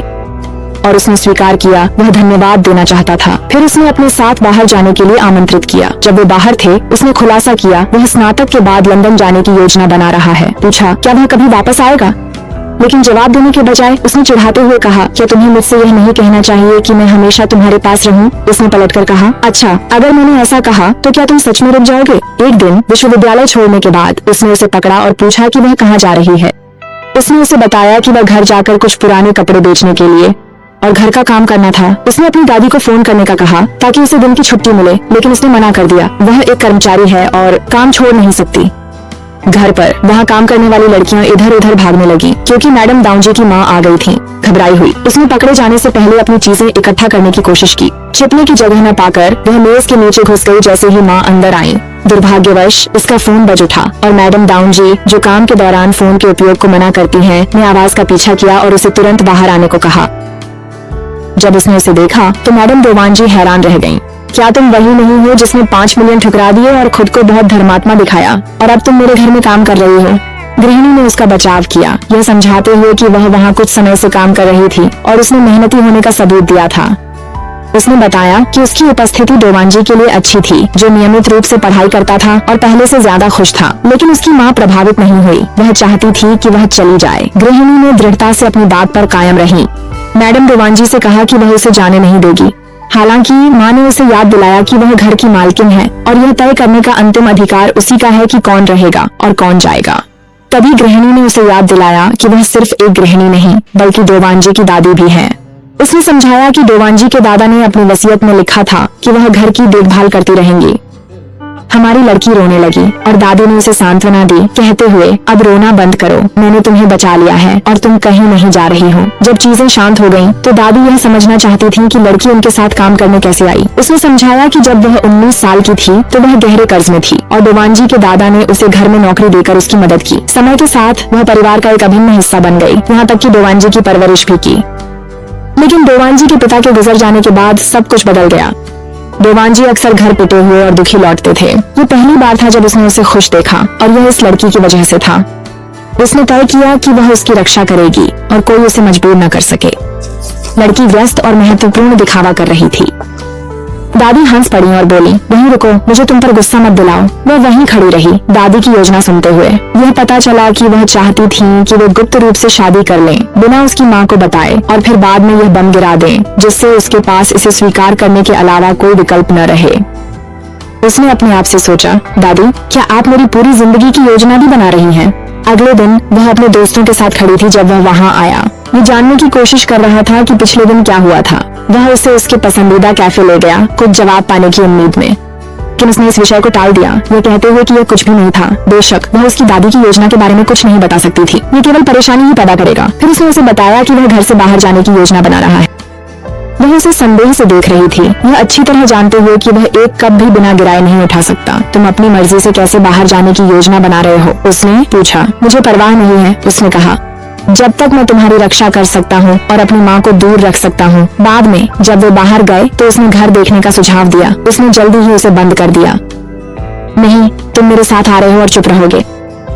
और उसने स्वीकार किया वह धन्यवाद देना चाहता था। फिर उसने अपने साथ बाहर जाने के लिए आमंत्रित किया। जब वे बाहर थे, उसने खुलासा किया वह स्नातक के बाद लंदन जाने की योजना बना रहा है। पूछा, क्या वह कभी वापस आएगा? लेकिन जवाब देने के बजाय उसने चिढ़ाते हुए कहा, क्या तुम्हें मुझसे यह नहीं कहना चाहिए कि मैं हमेशा तुम्हारे पास रहूं? उसने पलटकर कहा, अच्छा, अगर मैंने ऐसा कहा तो क्या तुम सच में रुक जाओगे? एक दिन विश्वविद्यालय छोड़ने के बाद उसने उसे पकड़ा और पूछा कि वह कहाँ जा रही है। उसने उसे बताया कि वह घर जाकर कुछ पुराने कपड़े बेचने के लिए और घर का काम करना था। उसने अपनी दादी को फोन करने का कहा ताकि उसे दिन की छुट्टी मिले, लेकिन उसने मना कर दिया। वह एक कर्मचारी है और काम छोड़ नहीं सकती। घर पर वहाँ काम करने वाली लड़कियाँ इधर उधर भागने लगी क्योंकि मैडम डाउनजी की माँ आ गई थी। घबराई हुई उसने पकड़े जाने से पहले अपनी चीजें इकट्ठा करने की कोशिश की। छिपने की जगह न पाकर वह मेज के नीचे घुस गई जैसे ही माँ अंदर आई। दुर्भाग्यवश उसका फोन बज उठा और मैडम डाउनजी, जो काम के दौरान फोन के उपयोग को मना करती हैं, ने आवाज का पीछा किया और उसे तुरंत बाहर आने को कहा। जब उसने उसे देखा तो मैडम डोवानजी हैरान रह गईं। क्या तुम वही नहीं हो जिसने 5 मिलियन ठुकरा दिए और खुद को बहुत धर्मात्मा दिखाया, और अब तुम मेरे घर में काम कर रही हो? गृहिणी ने उसका बचाव किया, यह समझाते हुए कि वह वहाँ कुछ समय से काम कर रही थी और उसने मेहनती होने का सबूत दिया था। उसने बताया कि उसकी उपस्थिति डोवानजी के लिए अच्छी थी, जो नियमित रूप से पढ़ाई करता था और पहले से ज्यादा खुश था। लेकिन उसकी माँ प्रभावित नहीं हुई, वह चाहती थी कि वह चली जाए। गृहिणी ने दृढ़ता से अपनी बात पर कायम रही। मैडम डोवानजी से कहा कि वह उसे जाने नहीं देगी। हालांकि माँ ने उसे याद दिलाया कि वह घर की मालकिन है और यह तय करने का अंतिम अधिकार उसी का है कि कौन रहेगा और कौन जाएगा। तभी गृहिणी ने उसे याद दिलाया कि वह सिर्फ एक गृहिणी नहीं बल्कि डोवानजी की दादी भी है। उसने समझाया कि डोवानजी के दादा ने अपनी वसीयत में लिखा था कि वह घर की देखभाल करती रहेंगी। हमारी लड़की रोने लगी और दादी ने उसे सांत्वना दी, कहते हुए, अब रोना बंद करो, मैंने तुम्हें बचा लिया है और तुम कहीं नहीं जा रही हो। जब चीजें शांत हो गईं, तो दादी यह समझना चाहती थी कि लड़की उनके साथ काम करने कैसे आई। उसने समझाया कि जब वह 19 साल की थी तो वह गहरे कर्ज में थी और डोवानजी के दादा ने उसे घर में नौकरी देकर उसकी मदद की। समय के साथ वह परिवार का एक अभिन्न हिस्सा बन गई, यहाँ तक कि डोवानजी की परवरिश भी की। लेकिन डोवानजी के पिता के गुजर जाने के बाद सब कुछ बदल गया। डोवानजी अक्सर घर पिटे हुए और दुखी लौटते थे। ये पहली बार था जब उसने उसे खुश देखा और यह इस लड़की की वजह से था। उसने तय किया कि वह उसकी रक्षा करेगी और कोई उसे मजबूर न कर सके। लड़की व्यस्त और महत्वपूर्ण दिखावा कर रही थी। दादी हंस पड़ी और बोली, वहीं रुको, मुझे तुम पर गुस्सा मत दिलाओ। वह वहीं खड़ी रही, दादी की योजना सुनते हुए। यह पता चला कि वह चाहती थी कि वे गुप्त रूप से शादी कर लें, बिना उसकी माँ को बताए, और फिर बाद में यह बम गिरा दें, जिससे उसके पास इसे स्वीकार करने के अलावा कोई विकल्प न रहे। उसने अपने आप से सोचा, दादी, क्या आप मेरी पूरी जिंदगी की योजना भी बना रही हैं? अगले दिन वह अपने दोस्तों के साथ खड़ी थी जब वह वहाँ आया। ये जानने की कोशिश कर रहा था कि पिछले दिन क्या हुआ था। वह उसे उसके पसंदीदा कैफे ले गया, कुछ जवाब पाने की उम्मीद में, लेकिन उसने इस विषय को टाल दिया, ये कहते हुए कि यह कुछ भी नहीं था। बेशक वह उसकी दादी की योजना के बारे में कुछ नहीं बता सकती थी, ये केवल परेशानी ही पैदा करेगा। फिर उसने उसे बताया कि वह घर से बाहर जाने की योजना बना रहा है। वह उसे संदेह से देख रही थी, यह अच्छी तरह जानते हुए कि वह एक कप भी बिना गिराए नहीं उठा सकता। तुम अपनी मर्जी से कैसे बाहर जाने की योजना बना रहे हो? उसने पूछा। मुझे परवाह नहीं है, उसने कहा, जब तक मैं तुम्हारी रक्षा कर सकता हूँ और अपनी माँ को दूर रख सकता हूँ। बाद में जब वे बाहर गए तो उसने घर देखने का सुझाव दिया। उसने जल्दी ही उसे बंद कर दिया। नहीं, तुम मेरे साथ आ रहे हो और चुप रहोगे,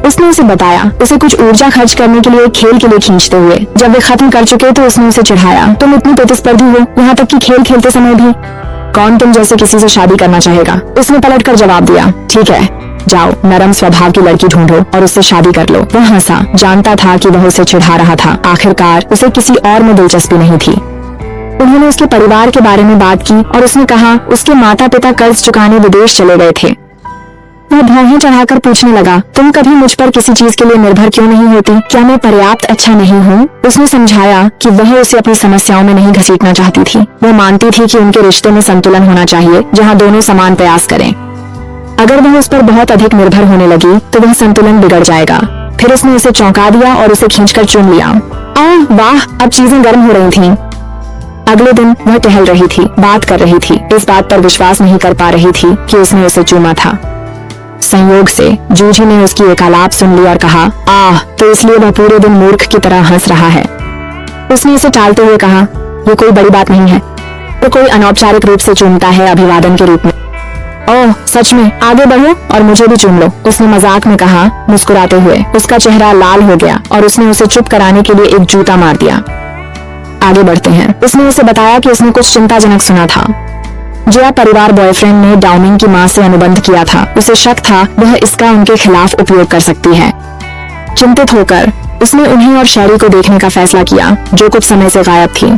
उसने उसे बताया, उसे कुछ ऊर्जा खर्च करने के लिए खेल के लिए खींचते हुए। जब वे खत्म कर चुके तो उसने उसे चिढ़ाया, तुम इतनी प्रतिस्पर्धी हो, यहाँ तक कि खेल खेलते समय भी। कौन तुम जैसे किसी से शादी करना चाहेगा? उसने पलटकर जवाब दिया, ठीक है, जाओ, नरम स्वभाव की लड़की ढूंढो और उससे शादी कर लो। वह हंसा, जानता था कि वह उसे चिढ़ा रहा था। आखिरकार उसे किसी और में दिलचस्पी नहीं थी। उन्होंने उसके परिवार के बारे में बात की और उसने कहा उसके माता पिता कर्ज चुकाने विदेश चले गए थे। वह भौहें चढ़ाकर पूछने लगा, तुम कभी मुझ पर किसी चीज के लिए निर्भर क्यों नहीं होती? क्या मैं पर्याप्त अच्छा नहीं हूँ? उसने समझाया कि वह उसे अपनी समस्याओं में नहीं घसीटना चाहती थी। वह मानती थी कि उनके रिश्ते में संतुलन होना चाहिए, जहाँ दोनों समान प्रयास करें। अगर वह उस पर बहुत अधिक निर्भर होने लगी तो वह संतुलन बिगड़ जाएगा। फिर उसने उसे चौंका दिया और उसे खींचकर चूम लिया। आह वाह, अब चीजें गर्म हो रही थीं। अगले दिन वह टहल रही थी, बात कर रही थी, इस बात पर विश्वास नहीं कर पा रही थी कि उसने उसे चूमा था। संयोग से जूझी ने उसकी एकालाप सुन ली और कहा, आह, तो इसलिए वह पूरे दिन मूर्ख की तरह हंस रहा है। उसने इसे टालते हुए कहा, ये कोई बड़ी बात नहीं है, तो कोई अनौपचारिक रूप से चूमता है अभिवादन के रूप में। ओह सच में, आगे बढ़ो और मुझे भी चूम लो, उसने मजाक में कहा, मुस्कुराते हुए। उसका चेहरा लाल हो गया और उसने उसे चुप कराने के लिए एक जूता मार दिया। आगे बढ़ते हैं। उसने उसे बताया कि उसने कुछ चिंताजनक सुना था। जया परिवार बॉयफ्रेंड ने डाउमिंग की मां से अनुबंध किया था। उसे शक था वह इसका उनके खिलाफ उपयोग कर सकती है। चिंतित होकर उसने उन्हें और शैरी को देखने का फैसला किया, जो कुछ समय से गायब थी।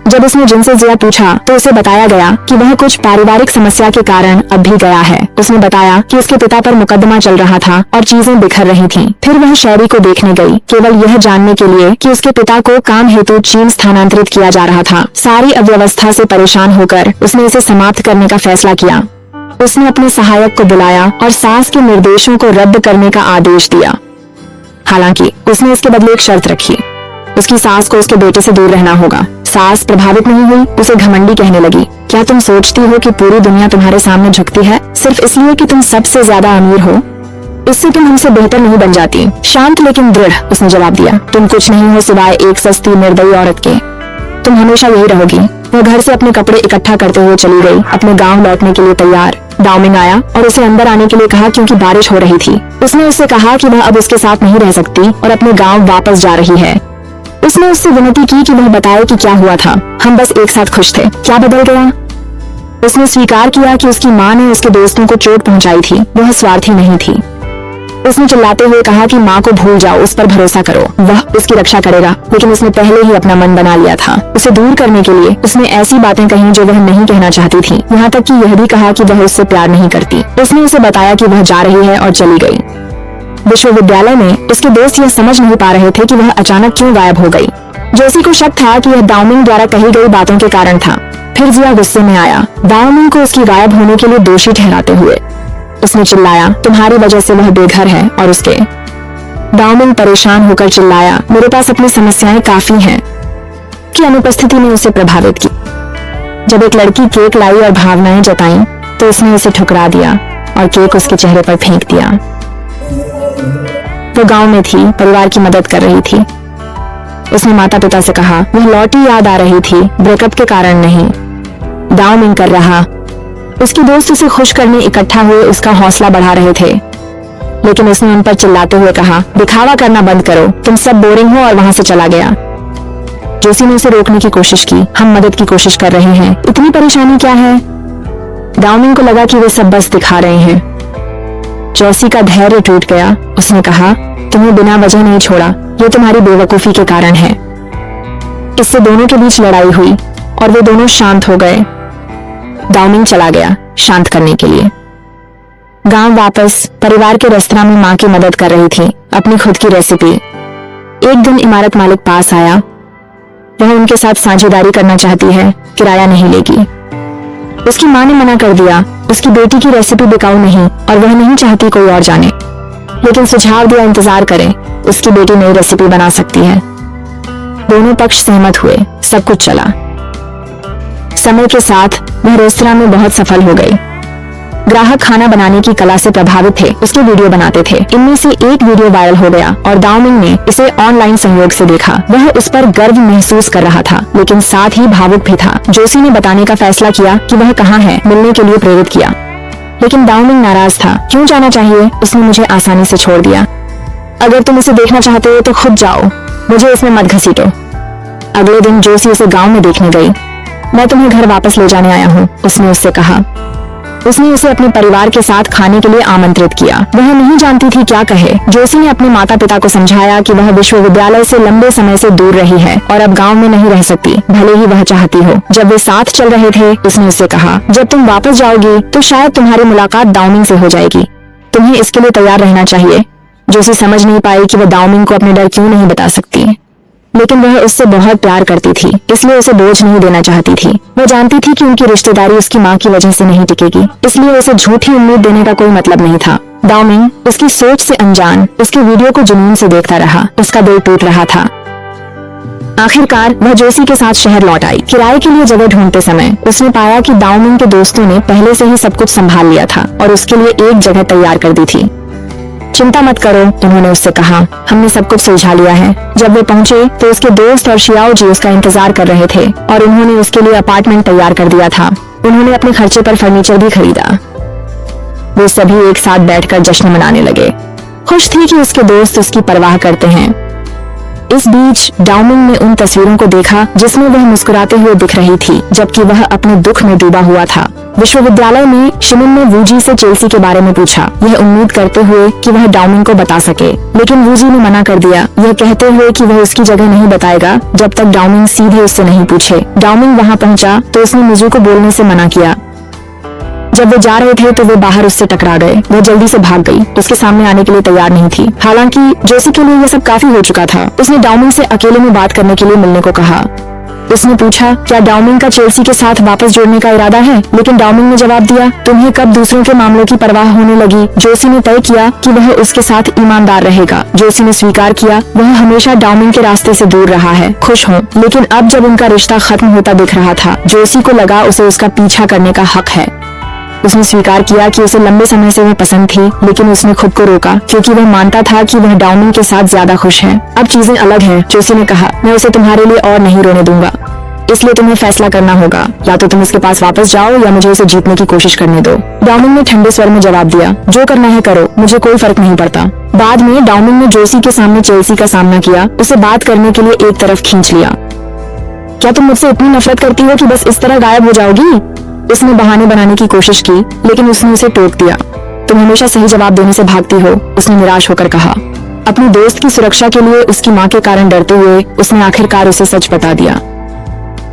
जब उसने जिनसे जया पूछा तो उसे बताया गया कि वह कुछ पारिवारिक समस्या के कारण अब भी गया है। उसने बताया कि उसके पिता पर मुकदमा चल रहा था और चीजें बिखर रही थीं। फिर वह शैरी को देखने गई, केवल यह जानने के लिए कि उसके पिता को काम हेतु चीन स्थानांतरित किया जा रहा था। सारी अव्यवस्था से परेशान होकर उसने इसे समाप्त करने का फैसला किया। उसने अपने सहायक को बुलाया और सास के निर्देशों को रद्द करने का आदेश दिया। हालांकि उसने इसके बदले एक शर्त रखी, उसकी सास को उसके बेटे से दूर रहना होगा। सास प्रभावित नहीं हुई, उसे घमंडी कहने लगी, क्या तुम सोचती हो कि पूरी दुनिया तुम्हारे सामने झुकती है सिर्फ इसलिए कि तुम सबसे ज्यादा अमीर हो? इससे तुम हमसे बेहतर नहीं बन जाती। शांत लेकिन दृढ़ उसने जवाब दिया, तुम कुछ नहीं हो सिवाय एक सस्ती निर्दयी औरत के। तुम हमेशा यही रहोगी। वह घर से अपने कपड़े इकट्ठा करते हुए चली गई, अपने गाँव लौटने के लिए तैयार। डाउमिंग आया और उसे अंदर आने के लिए कहा क्योंकि बारिश हो रही थी। उसने उससे कहा कि वह अब उसके साथ नहीं रह सकती और अपने गाँव वापस जा रही है। उसने उससे विनती की कि वह बताए कि क्या हुआ था। हम बस एक साथ खुश थे, क्या बदल गया? उसने स्वीकार किया कि उसकी माँ ने उसके दोस्तों को चोट पहुंचाई थी, वह स्वार्थी नहीं थी। उसने चिल्लाते हुए कहा कि माँ को भूल जाओ, उस पर भरोसा करो, वह उसकी रक्षा करेगा। लेकिन उसने पहले ही अपना मन बना लिया था। उसे दूर करने के लिए उसने ऐसी बातें कही जो वह नहीं कहना चाहती थी, यहाँ तक कि यह भी कहा कि वह उससे प्यार नहीं करती। उसने उसे बताया कि वह जा रही है और चली गई। विश्वविद्यालय में उसके दोस्त यह समझ नहीं पा रहे थे कि वह अचानक क्यों गायब हो गई। जोशी को शक था कि यह डाउमिंग द्वारा कही गई बातों के कारण था। फिर जिया गुस्से में आया, डाउमिंग को उसकी गायब होने के लिए दोषी ठहराते हुए। उसने चिल्लाया, तुम्हारी वजह से वह बेघर है और उसके। डाउमिंग परेशान होकर चिल्लाया, मेरे पास अपनी समस्याएं काफी हैं, की अनुपस्थिति ने उसे प्रभावित की। जब एक लड़की केक लाई और भावनाएं जताई तो उसने उसे ठुकरा दिया और केक उसके चेहरे पर फेंक दिया। वो गांव में थी, परिवार की मदद कर रही थी। उसने माता पिता से कहा, वह लौटी याद आ रही थी, ब्रेकअप के कारण नहीं। डाउमिंग कर रहा। उसके दोस्त उसे खुश करने इकट्ठा हुए उसका हौसला बढ़ा रहे थे, लेकिन उसने उन पर चिल्लाते हुए कहा, दिखावा करना बंद करो, तुम सब बोरिंग हो, और वहां से चला गया। जोशी ने उसे रोकने की कोशिश की, हम मदद की कोशिश कर रहे हैं, इतनी परेशानी क्या है? डाउमिंग को लगा कि वे सब बस दिखा रहे हैं। जोशी का धैर्य टूट गया। उसने कहा, तुम्हें बिना वजह नहीं छोड़ा, ये तुम्हारी बेवकूफी के कारण है। इससे दोनों के बीच लड़ाई हुई और वे दोनों शांत हो गए। डाउमिंग चला गया शांत करने के लिए। गांव वापस परिवार के रेस्तरां में मां की मदद कर रही थी, अपनी खुद की रेसिपी। एक दिन इमारत मालिक पास आया। वह उनके साथ साझेदारी करना चाहती है, किराया नहीं लेगी। उसकी मां ने मना कर दिया, उसकी बेटी की रेसिपी बिकाऊ नहीं और वह नहीं चाहती कोई और जाने, लेकिन सुझाव दिया इंतजार करें, उसकी बेटी नई रेसिपी बना सकती है। दोनों पक्ष सहमत हुए, सब कुछ चला। समय के साथ वह रेस्तरां में बहुत सफल हो गई। ग्राहक खाना बनाने की कला से प्रभावित थे, उसके वीडियो बनाते थे। इनमें से एक वीडियो वायरल हो गया और डाउमिंग ने इसे ऑनलाइन संयोग से देखा। वह उस पर गर्व महसूस कर रहा था, लेकिन साथ ही भावुक भी था। जोशी ने बताने का फैसला किया कि वह कहाँ है, मिलने के लिए प्रेरित किया, लेकिन डाउमिंग नाराज था। क्यों जाना चाहिए, उसने मुझे आसानी से छोड़ दिया। अगर तुम उसे देखना चाहते हो तो खुद जाओ, मुझे इसमें मत घसीटो। अगले दिन जोशी उसे गाँव में देखने गई। मैं तुम्हें घर वापस ले जाने आया हूँ, उसने उससे कहा। उसने उसे अपने परिवार के साथ खाने के लिए आमंत्रित किया। वह नहीं जानती थी क्या कहे। जोशी ने अपने माता पिता को समझाया कि वह विश्वविद्यालय से लंबे समय से दूर रही है और अब गांव में नहीं रह सकती, भले ही वह चाहती हो। जब वे साथ चल रहे थे, उसने उससे कहा, जब तुम वापस जाओगी तो शायद तुम्हारी मुलाकात दाओमिंग से हो जाएगी। तुम्हें इसके लिए तैयार रहना चाहिए। जोशी समझ नहीं पाई कि वह दाओमिंग को अपने डर क्यों नहीं बता सकती, लेकिन वह उससे बहुत प्यार करती थी, इसलिए उसे बोझ नहीं देना चाहती थी। वह जानती थी कि उनकी रिश्तेदारी उसकी माँ की वजह से नहीं टिकेगी, इसलिए उसे झूठी उम्मीद देने का कोई मतलब नहीं था। दाओमिंग उसकी सोच से अनजान उसके वीडियो को जुनून से देखता रहा। उसका दिल टूट रहा था। आखिरकार वह जोशी के साथ शहर लौट आई। किराए के लिए जगह ढूंढते समय उसने पाया कि दाओमिंग के दोस्तों ने पहले से ही सब कुछ संभाल लिया था और उसके लिए एक जगह तैयार कर दी थी। चिंता मत करो, उन्होंने उससे कहा, हमने सब कुछ सुलझा लिया है। जब वे पहुंचे तो उसके दोस्त और शियाओ जी उसका इंतजार कर रहे थे और उन्होंने उसके लिए अपार्टमेंट तैयार कर दिया था। उन्होंने अपने खर्चे पर फर्नीचर भी खरीदा। वो सभी एक साथ बैठकर जश्न मनाने लगे। खुश थी कि उसके दोस्त उसकी परवाह करते हैं। इस बीच दाओमिंग ने उन तस्वीरों को देखा जिसमें वह मुस्कुराते हुए दिख रही थी, जबकि वह अपने दुख में डूबा हुआ था। विश्वविद्यालय में शिमिन ने वूजी से चेल्सी के बारे में पूछा, यह उम्मीद करते हुए कि वह दाओमिंग को बता सके, लेकिन वूजी ने मना कर दिया, यह कहते हुए कि वह उसकी जगह नहीं बताएगा जब तक दाओमिंग सीधे उससे नहीं पूछे। दाओमिंग वहाँ पहुँचा तो उसने मिजू को बोलने से मना किया। जब वे जा रहे थे तो वे बाहर उससे टकरा गए। वह जल्दी से भाग गई, उसके सामने आने के लिए तैयार नहीं थी। हालांकि जोशी के लिए यह सब काफी हो चुका था। उसने दाओमिंग से अकेले में बात करने के लिए मिलने को कहा। उसने पूछा, क्या दाओमिंग का चेल्सी के साथ वापस जुड़ने का इरादा है, लेकिन दाओमिंग ने जवाब दिया, तुम्हें कब दूसरों के मामलों की परवाह होने लगी। जोशी ने तय किया कि वह उसके साथ ईमानदार रहेगा। जोशी ने स्वीकार किया, वह हमेशा दाओमिंग के रास्ते से दूर रहा है, खुश हो। लेकिन अब जब उनका रिश्ता खत्म होता दिख रहा था, जोशी को लगा उसे उसका पीछा करने का हक है। उसने स्वीकार किया कि उसे लंबे समय से वह पसंद थी, लेकिन उसने खुद को रोका क्योंकि वह मानता था कि वह दाओमिंग के साथ ज्यादा खुश है। अब चीजें अलग हैं, जोशी ने कहा, मैं उसे तुम्हारे लिए और नहीं रोने दूंगा, इसलिए तुम्हें फैसला करना होगा। या तो तुम इसके पास वापस जाओ या मुझे उसे जीतने की कोशिश करने दो। दाओमिंग ने ठंडे स्वर में जवाब दिया, जो करना है करो, मुझे कोई फर्क नहीं पड़ता। बाद में दाओमिंग ने जोशी के सामने चेल्सी का सामना किया, उसे बात करने के लिए एक तरफ खींच लिया। क्या तुम मुझसे इतनी नफरत करती हो कि बस इस तरह गायब हो जाओगी? उसने बहाने बनाने की कोशिश की, लेकिन उसने उसे टोक दिया। तुम हमेशा सही जवाब देने से भागती हो, उसने निराश होकर कहा। अपने दोस्त की सुरक्षा के लिए उसकी माँ के कारण डरते हुए उसने आखिरकार उसे सच बता दिया,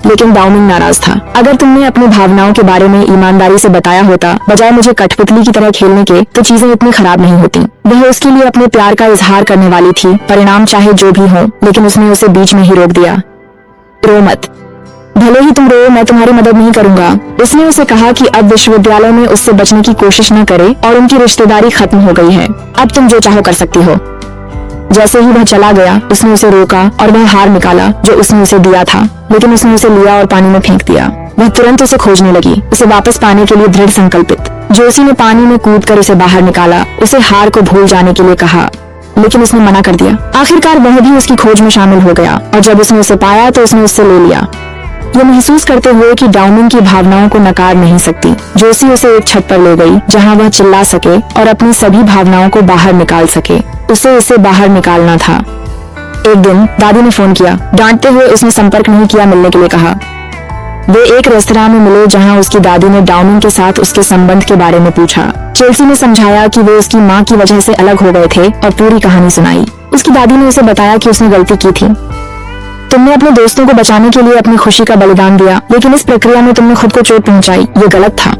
लेकिन दाओमिंग नाराज था। अगर तुमने अपनी भावनाओं के बारे में ईमानदारी से बताया होता, बजाय मुझे कठपुतली की तरह खेलने के, तो चीजें इतनी खराब नहीं होती। वह उसके लिए अपने प्यार का इजहार करने वाली थी, परिणाम चाहे जो भी हो, लेकिन उसने उसे बीच में ही रोक दिया। रो मत, भले ही तुम रो, मैं तुम्हारी मदद नहीं करूंगा। उसने उसे कहा कि अब विश्वविद्यालय में उससे बचने की कोशिश न करे और उनकी रिश्तेदारी खत्म हो गई है। अब तुम जो चाहो कर सकती हो। जैसे ही वह चला गया, उसने उसे रोका और वह हार निकाला जो उसने उसे दिया था, लेकिन उसने उसे लिया और पानी में फेंक दिया। वह तुरंत उसे खोजने लगी, उसे वापस पाने के लिए दृढ़ संकल्पित। जोशी ने पानी में कूदकर उसे बाहर निकाला, उसे हार को भूल जाने के लिए कहा, लेकिन उसने मना कर दिया। आखिरकार वह भी उसकी खोज में शामिल हो गया और जब उसने उसे पाया तो उसने उससे ले लिया। ये महसूस करते हुए कि दाओमिंग की भावनाओं को नकार नहीं सकती, जोशी उसे एक छत पर ले गई जहां वह चिल्ला सके और अपनी सभी भावनाओं को बाहर निकाल सके। उसे बाहर निकालना था। एक दिन दादी ने फोन किया। डांटते हुए उसने संपर्क नहीं किया, मिलने के लिए कहा। वे एक रेस्तरां में मिले जहां उसकी दादी ने दाओमिंग के साथ उसके संबंध के बारे में पूछा। चेल्सी ने समझाया कि वे उसकी माँ की वजह से अलग हो गए थे और पूरी कहानी सुनाई। उसकी दादी ने उसे बताया कि उसने गलती की थी। तुमने अपने दोस्तों को बचाने के लिए अपनी खुशी का बलिदान दिया, लेकिन इस प्रक्रिया में तुमने खुद को चोट पहुंचाई। ये गलत था।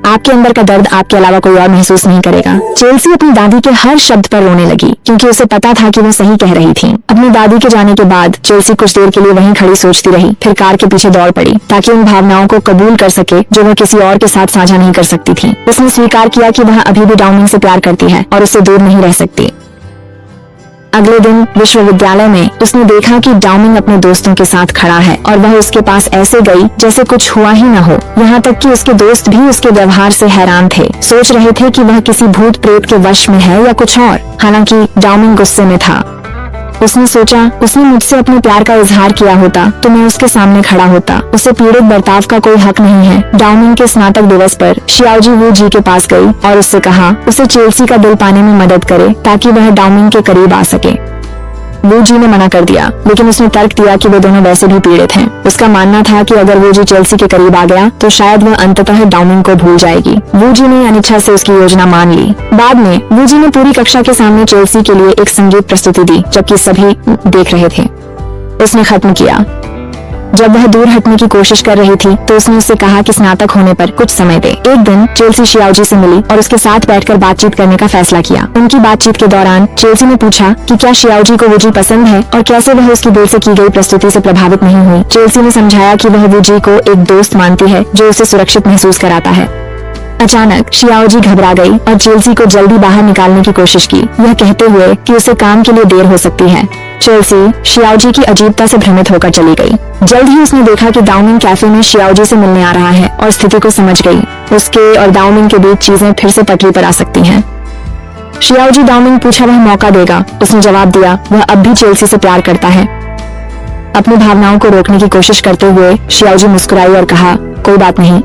आपके अंदर का दर्द आपके अलावा कोई और महसूस नहीं करेगा। चेल्सी अपनी दादी के हर शब्द पर रोने लगी क्योंकि उसे पता था कि वह सही कह रही थी। अपनी दादी के जाने के बाद चेल्सी कुछ देर के लिए वहीं खड़ी सोचती रही, फिर कार के पीछे दौड़ पड़ी ताकि उन भावनाओं को कबूल कर सके जो वह किसी और के साथ साझा नहीं कर सकती थी। उसने स्वीकार किया कि वह अभी भी दाओमिंग से प्यार करती है और उससे दूर नहीं रह सकती। अगले दिन विश्वविद्यालय में उसने देखा कि दाओमिंग अपने दोस्तों के साथ खड़ा है और वह उसके पास ऐसे गई जैसे कुछ हुआ ही न हो। यहाँ तक कि उसके दोस्त भी उसके व्यवहार से हैरान थे, सोच रहे थे कि वह किसी भूत प्रेत के वश में है या कुछ और। हालांकि दाओमिंग गुस्से में था। उसने सोचा, उसने मुझसे अपने प्यार का इजहार किया होता तो मैं उसके सामने खड़ा होता। उसे पीड़ित बर्ताव का कोई हक नहीं है। दाओमिंग के स्नातक दिवस पर शियाओजी वू जी के पास गई और उससे कहा उसे चेल्सी का दिल पाने में मदद करे ताकि वह दाओमिंग के करीब आ सके। वू जी ने मना कर दिया, लेकिन उसने तर्क दिया कि वे दोनों वैसे भी पीड़ित हैं। उसका मानना था कि अगर वू जी चेल्सी के करीब आ गया तो शायद वह अंततः डाउमिंग को भूल जाएगी। वू जी ने अनिच्छा से उसकी योजना मान ली। बाद में वू जी ने पूरी कक्षा के सामने चेल्सी के लिए एक संगीत प्रस्तुति दी, जबकि सभी देख रहे थे। उसने खत्म किया। जब वह दूर हटने की कोशिश कर रही थी तो उसने उससे कहा कि स्नातक होने पर कुछ समय दे। एक दिन चेल्सी शियाओजी से मिली और उसके साथ बैठकर बातचीत करने का फैसला किया। उनकी बातचीत के दौरान चेल्सी ने पूछा कि क्या शियाओजी को वूजी पसंद है और कैसे वह उसकी दिल से की गई प्रस्तुति से प्रभावित नहीं हुई। चेल्सी ने समझाया कि वह वूजी को एक दोस्त मानती है जो उसे सुरक्षित महसूस कराता है। अचानक शियाओजी घबरा गई और चेल्सी को जल्दी बाहर निकालने की कोशिश की, यह कहते हुए कि उसे काम के लिए देर हो सकती है। चेल्सी शियाओजी की अजीबता से भ्रमित होकर चली गई। जल्द ही उसने देखा कि दाओमिंग कैफे में शियाओजी से मिलने आ रहा है और स्थिति को समझ गई। उसके और दाओमिंग के बीच चीजें फिर से पटरी पर आ सकती हैं। शियाओजी दाओमिंग पूछा वह मौका देगा। उसने जवाब दिया वह अब भी चेल्सी से प्यार करता है। अपनी भावनाओं को रोकने की कोशिश करते हुए शियाओजी मुस्कुराई और कहा, कोई बात नहीं,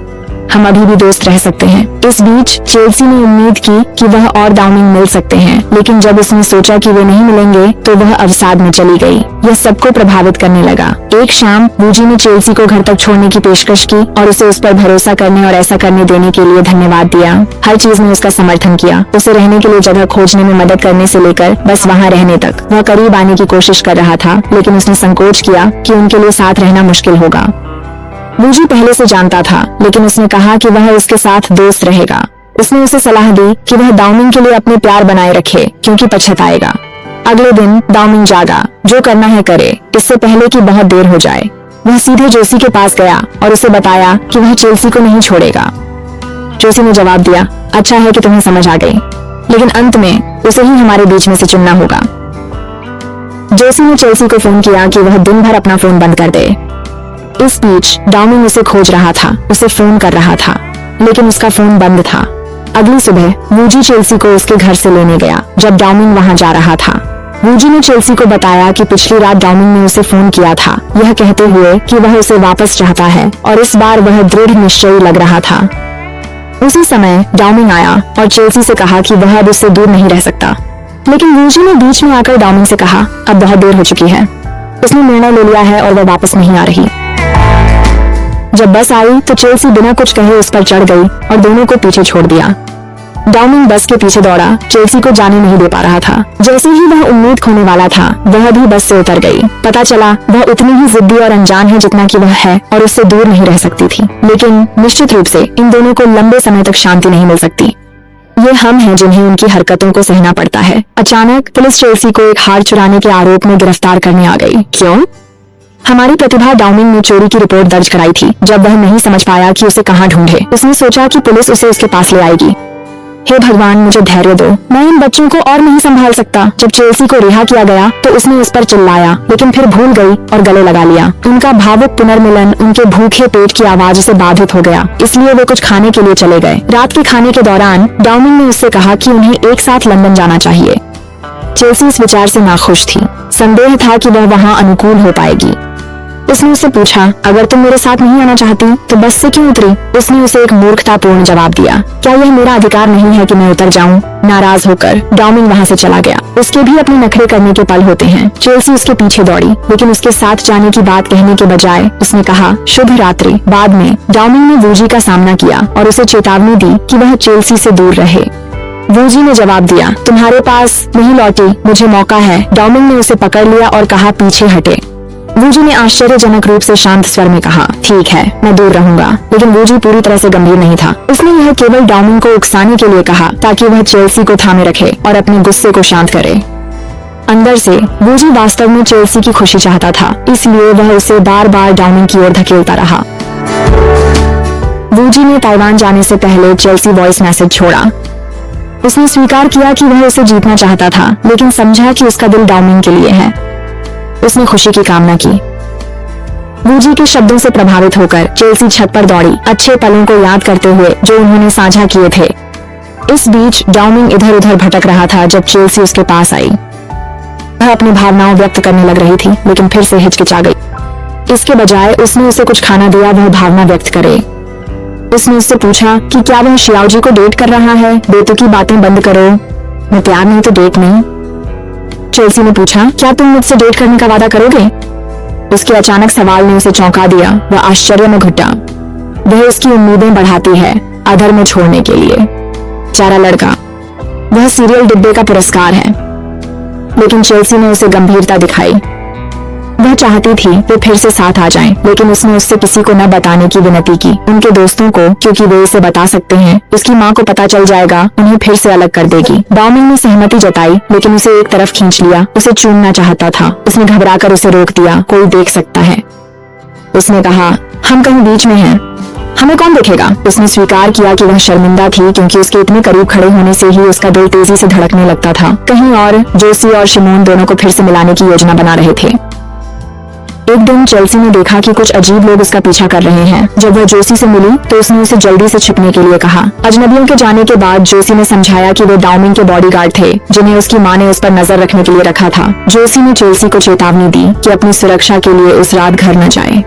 हम अभी भी दोस्त रह सकते हैं। इस बीच चेल्सी ने उम्मीद की कि वह और दाओमिंग मिल सकते हैं, लेकिन जब उसने सोचा कि वे नहीं मिलेंगे तो वह अवसाद में चली गई। यह सबको प्रभावित करने लगा। एक शाम वूजी ने चेल्सी को घर तक छोड़ने की पेशकश की और उसे उस पर भरोसा करने और ऐसा करने देने के लिए धन्यवाद दिया। हर चीज में उसका समर्थन किया, उसे रहने के लिए जगह खोजने में मदद करने से लेकर बस वहाँ रहने तक। वह करीब आने की कोशिश कर रहा था, लेकिन उसने संकोच किया कि उनके लिए साथ रहना मुश्किल होगा। वूजी पहले से जानता था, लेकिन उसने कहा कि वह उसके साथ दोस्त रहेगा। उसने उसे सलाह दी कि वह दाओमिंग के लिए अपने प्यार बनाए रखे, क्योंकि पछताएगा। अगले दिन दाओमिंग जागा, जो करना है करे, इससे पहले कि बहुत देर हो जाए। वह सीधे जोशी के पास गया और उसे बताया कि वह चेल्सी को नहीं छोड़ेगा। जोशी ने जवाब दिया, अच्छा है कि तुम्हें समझ आ गई, लेकिन अंत में उसे ही हमारे बीच में से चुनना होगा। जोशी ने चेल्सी को फोन किया कि वह दिन भर अपना फोन बंद कर दे। इस बीच दाओमिंग उसे खोज रहा था, उसे फोन कर रहा था, लेकिन उसका फोन बंद था। अगली सुबह वूजी चेल्सी को उसके घर से लेने गया। जब दाओमिंग वहां जा रहा था, वूजी ने चेल्सी को बताया कि पिछली रात दाओमिंग ने उसे फोन किया था, यह कहते हुए कि वह उसे वापस चाहता है और इस बार वह दृढ़ निश्चयी लग रहा था। उसी समय दाओमिंग आया और चेल्सी से कहा कि वह अब उससे दूर नहीं रह सकता, लेकिन वूजी ने बीच में आकर दाओमिंग से कहा, अब बहुत देर हो चुकी है, उसने निर्णय ले लिया है और वह वापस नहीं आ रही। जब बस आई तो चेल्सी बिना कुछ कहे उस पर चढ़ गई और दोनों को पीछे छोड़ दिया। दाओमिंग बस के पीछे दौड़ा, चेल्सी को जाने नहीं दे पा रहा था। जैसे ही वह उम्मीद खोने वाला था, वह भी बस से उतर गई। पता चला वह उतनी ही जिद्दी और अनजान है जितना कि वह है और उससे दूर नहीं रह सकती थी। लेकिन निश्चित रूप से इन दोनों को लंबे समय तक शांति नहीं मिल सकती। ये हम हैं जिन्हें उनकी हरकतों को सहना पड़ता है। अचानक पुलिस चेल्सी को एक हार चुराने के आरोप में गिरफ्तार करने आ गई। क्यों? हमारी प्रतिभा दाओमिंग ने चोरी की रिपोर्ट दर्ज कराई थी। जब वह नहीं समझ पाया कि उसे कहाँ ढूंढे, उसने सोचा कि पुलिस उसे उसके पास ले आएगी। हे भगवान, मुझे धैर्य दो, मैं इन बच्चों को और नहीं संभाल सकता। जब चेल्सी को रिहा किया गया तो उसने उस पर चिल्लाया, लेकिन फिर भूल गई और गले लगा लिया। उनका भावुक पुनर्मिलन उनके भूखे पेट की आवाज से बाधित हो गया, इसलिए वे कुछ खाने के लिए चले गए। रात के खाने के दौरान दाओमिंग ने उससे कहा कि उन्हें एक साथ लंदन जाना चाहिए। चेल्सी इस विचार से नाखुश थी। संदेह था कि वह वहाँ अनुकूल हो पाएगी। उसने उससे पूछा, अगर तुम मेरे साथ नहीं आना चाहती तो बस से क्यों उतरी? उसने उसे एक मूर्खतापूर्ण जवाब दिया, क्या यह मेरा अधिकार नहीं है कि मैं उतर जाऊं? नाराज होकर दाओमिंग वहां से चला गया। उसके भी अपने नखरे करने के पल होते हैं। चेल्सी उसके पीछे दौड़ी, लेकिन उसके साथ जाने की बात कहने के बजाय उसने कहा, शुभ रात्रि। बाद में दाओमिंग ने वूजी का सामना किया और उसे चेतावनी दी कि वह चेल्सी से दूर रहे। वूजी ने जवाब दिया, तुम्हारे पास नहीं लौटी, मुझे मौका है। दाओमिंग ने उसे पकड़ लिया और कहा, पीछे हटे। वूजी ने आश्चर्यजनक रूप से शांत स्वर में कहा, ठीक है, मैं दूर रहूंगा। लेकिन वूजी पूरी तरह से गंभीर नहीं था। उसने यह केवल दाओमिंग को उकसाने के लिए कहा ताकि वह चेल्सी को थामे रखे और अपने गुस्से को शांत करे। अंदर से वूजी वास्तव में चेल्सी की खुशी चाहता था, इसलिए वह उसे बार बार दाओमिंग की ओर धकेलता रहा। वूजी ने ताइवान जाने से पहले चेल्सी वॉइस मैसेज छोड़ा। उसने स्वीकार किया कि वह उसे जीतना चाहता था, लेकिन समझा कि उसका दिल दाओमिंग के लिए है। उसने खुशी की कामना की। वूजी के शब्दों से प्रभावित होकर चेल्सी छत पर दौड़ी, अच्छे पलों को याद करते हुए जो उन्होंने साझा किए थे। इस बीच दाओमिंग इधर उधर भटक रहा था जब चेल्सी उसके पास आई। वह अपनी भावनाओं व्यक्त करने लग रही थी, लेकिन फिर से हिचकिचा गई। इसके बजाय उसने उसे कुछ खाना दिया वह भावना व्यक्त करे। उसने उससे पूछा कि क्या वह शियाओजी को डेट कर रहा है। बेतुकी बातें बंद करो, मैं प्यार नहीं तो डेट नहीं। चेल्सी ने पूछा, क्या तुम मुझसे डेट करने का वादा करोगे? उसके अचानक सवाल ने उसे चौंका दिया। वह आश्चर्य में घुटा। वह उसकी उम्मीदें बढ़ाती है अधर में छोड़ने के लिए। बेचारा लड़का, वह सीरियल डिब्बे का पुरस्कार है। लेकिन चेल्सी ने उसे गंभीरता दिखाई। वह चाहती थी वे फिर से साथ आ जाएं, लेकिन उसने उससे किसी को न बताने की विनती की। उनके दोस्तों को, क्योंकि वे इसे बता सकते हैं उसकी माँ को पता चल जाएगा, उन्हें फिर से अलग कर देगी। डाउमिंग ने सहमति जताई, लेकिन उसे एक तरफ खींच लिया। उसे चूमना चाहता था। उसने घबराकर उसे रोक दिया। कोई देख सकता है, उसने कहा। हम कहीं बीच में हैं, हमें कौन देखेगा? उसने स्वीकार किया कि वह शर्मिंदा थी, क्योंकि उसके इतने करीब खड़े होने से ही उसका दिल तेजी से धड़कने लगता था। कहीं और जोसी और शिमोन दोनों को फिर से मिलाने की योजना बना रहे थे। एक दिन चेल्सी ने देखा कि कुछ अजीब लोग उसका पीछा कर रहे हैं। जब वह जोसी से मिली तो उसने उसे जल्दी से छिपने के लिए कहा। अजनबियों के जाने के बाद जोसी ने समझाया कि वे डाउमिंग के बॉडीगार्ड थे, जिन्हें उसकी माँ ने उस पर नजर रखने के लिए रखा था। जोसी ने चेल्सी को चेतावनी दी कि अपनी सुरक्षा के लिए उस रात घर न जाए।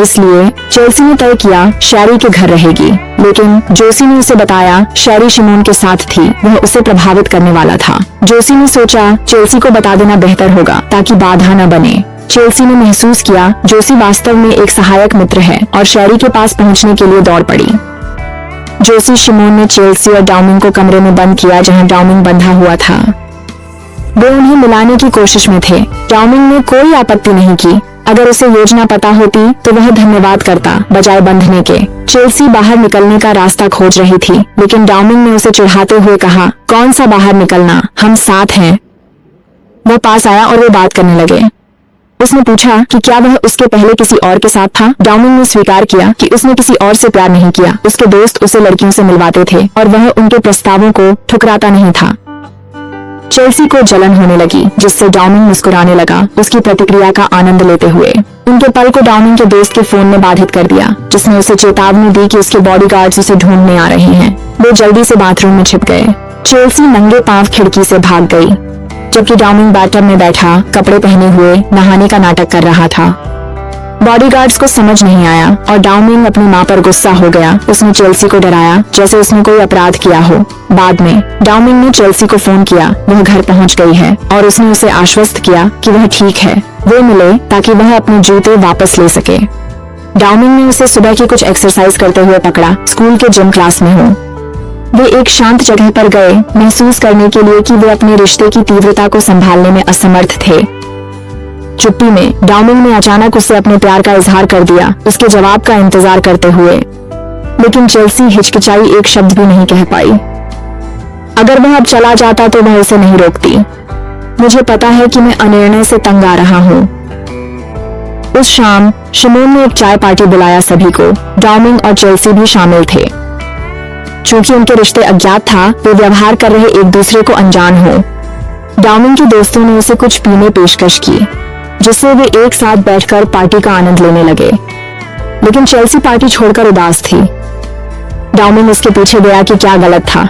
इसलिए चेल्सी ने तय किया शैरी के घर रहेगी। लेकिन जोसी ने उसे बताया शैरी शिमोन के साथ थी, वह उसे प्रभावित करने वाला था। जोसी ने सोचा चेल्सी को बता देना बेहतर होगा ताकि बाधा न बने। चेल्सी ने महसूस किया जोसी वास्तव में एक सहायक मित्र है और शैरी के पास पहुंचने के लिए दौड़ पड़ी। जोसी शिमोन ने चेल्सी और डाउमिंग को कमरे में बंद किया जहां डाउमिंग बंधा हुआ था। वे उन्हें मिलाने की कोशिश में थे। डाउमिंग ने कोई आपत्ति नहीं की। अगर उसे योजना पता होती तो वह धन्यवाद करता बजाय बंधने के। चेल्सी बाहर निकलने का रास्ता खोज रही थी, लेकिन डाउमिंग ने उसे चिढ़ाते हुए कहा, कौन सा बाहर निकलना, हम साथ हैं। वह पास आया और वे बात करने लगे। उसने पूछा कि क्या वह उसके पहले किसी और के साथ था। डाउमिंग ने स्वीकार किया कि उसने किसी और से प्यार नहीं किया। उसके दोस्त उसे लड़कियों से मिलवाते थे और वह उनके प्रस्तावों को ठुकराता नहीं था। चेल्सी को जलन होने लगी, जिससे डाउमिंग मुस्कुराने लगा, उसकी प्रतिक्रिया का आनंद लेते हुए। उनके पल को डाउमिंग के दोस्त के फोन ने बाधित कर दिया, जिसने उसे चेतावनी दी कि उसके बॉडीगार्ड्स उसे ढूंढने आ रहे हैं। वे जल्दी से बाथरूम में छिप गए। चेल्सी नंगे पांव खिड़की से भाग गई, जबकि डाउमिंग बाथटब में बैठा कपड़े पहने हुए नहाने का नाटक कर रहा था। बॉडीगार्ड्स को समझ नहीं आया और डाउमिंग अपनी माँ पर गुस्सा हो गया। उसने चेल्सी को डराया जैसे उसने कोई अपराध किया हो। बाद में डाउमिंग ने चेल्सी को फोन किया, वह घर पहुंच गई है, और उसने उसे आश्वस्त किया कि वह ठीक है। वो मिले ताकि वह अपने जूते वापस ले सके। डाउमिंग ने उसे सुबह की कुछ एक्सरसाइज करते हुए पकड़ा, स्कूल के जिम क्लास में हो। वे एक शांत जगह पर गए, महसूस करने के लिए कि वे अपने रिश्ते की तीव्रता को संभालने में असमर्थ थे। चुप्पी में डाउमिंग ने अचानक उससे अपने प्यार का इजहार कर दिया, उसके जवाब का इंतजार करते हुए। लेकिन चेल्सी हिचकिचाई, एक शब्द भी नहीं कह पाई। अगर वह अब चला जाता तो वह उसे नहीं रोकती। मुझे पता है कि मैं अनिर्णय से तंग आ रहा हूँ। उस शाम शिमोन ने एक चाय पार्टी बुलाया सभी को। डाउमिंग और चेल्सी भी शामिल थे। चूंकि उनके रिश्ते अज्ञात था, वे व्यवहार कर रहे एक दूसरे को अनजान हो। डाउमिंग के दोस्तों ने उसे कुछ पीने पेशकश की, जिससे वे एक साथ बैठकर पार्टी का आनंद लेने लगे। लेकिन चेल्सी पार्टी छोड़कर उदास थी। डाउमिंग उसके पीछे गया कि क्या गलत था।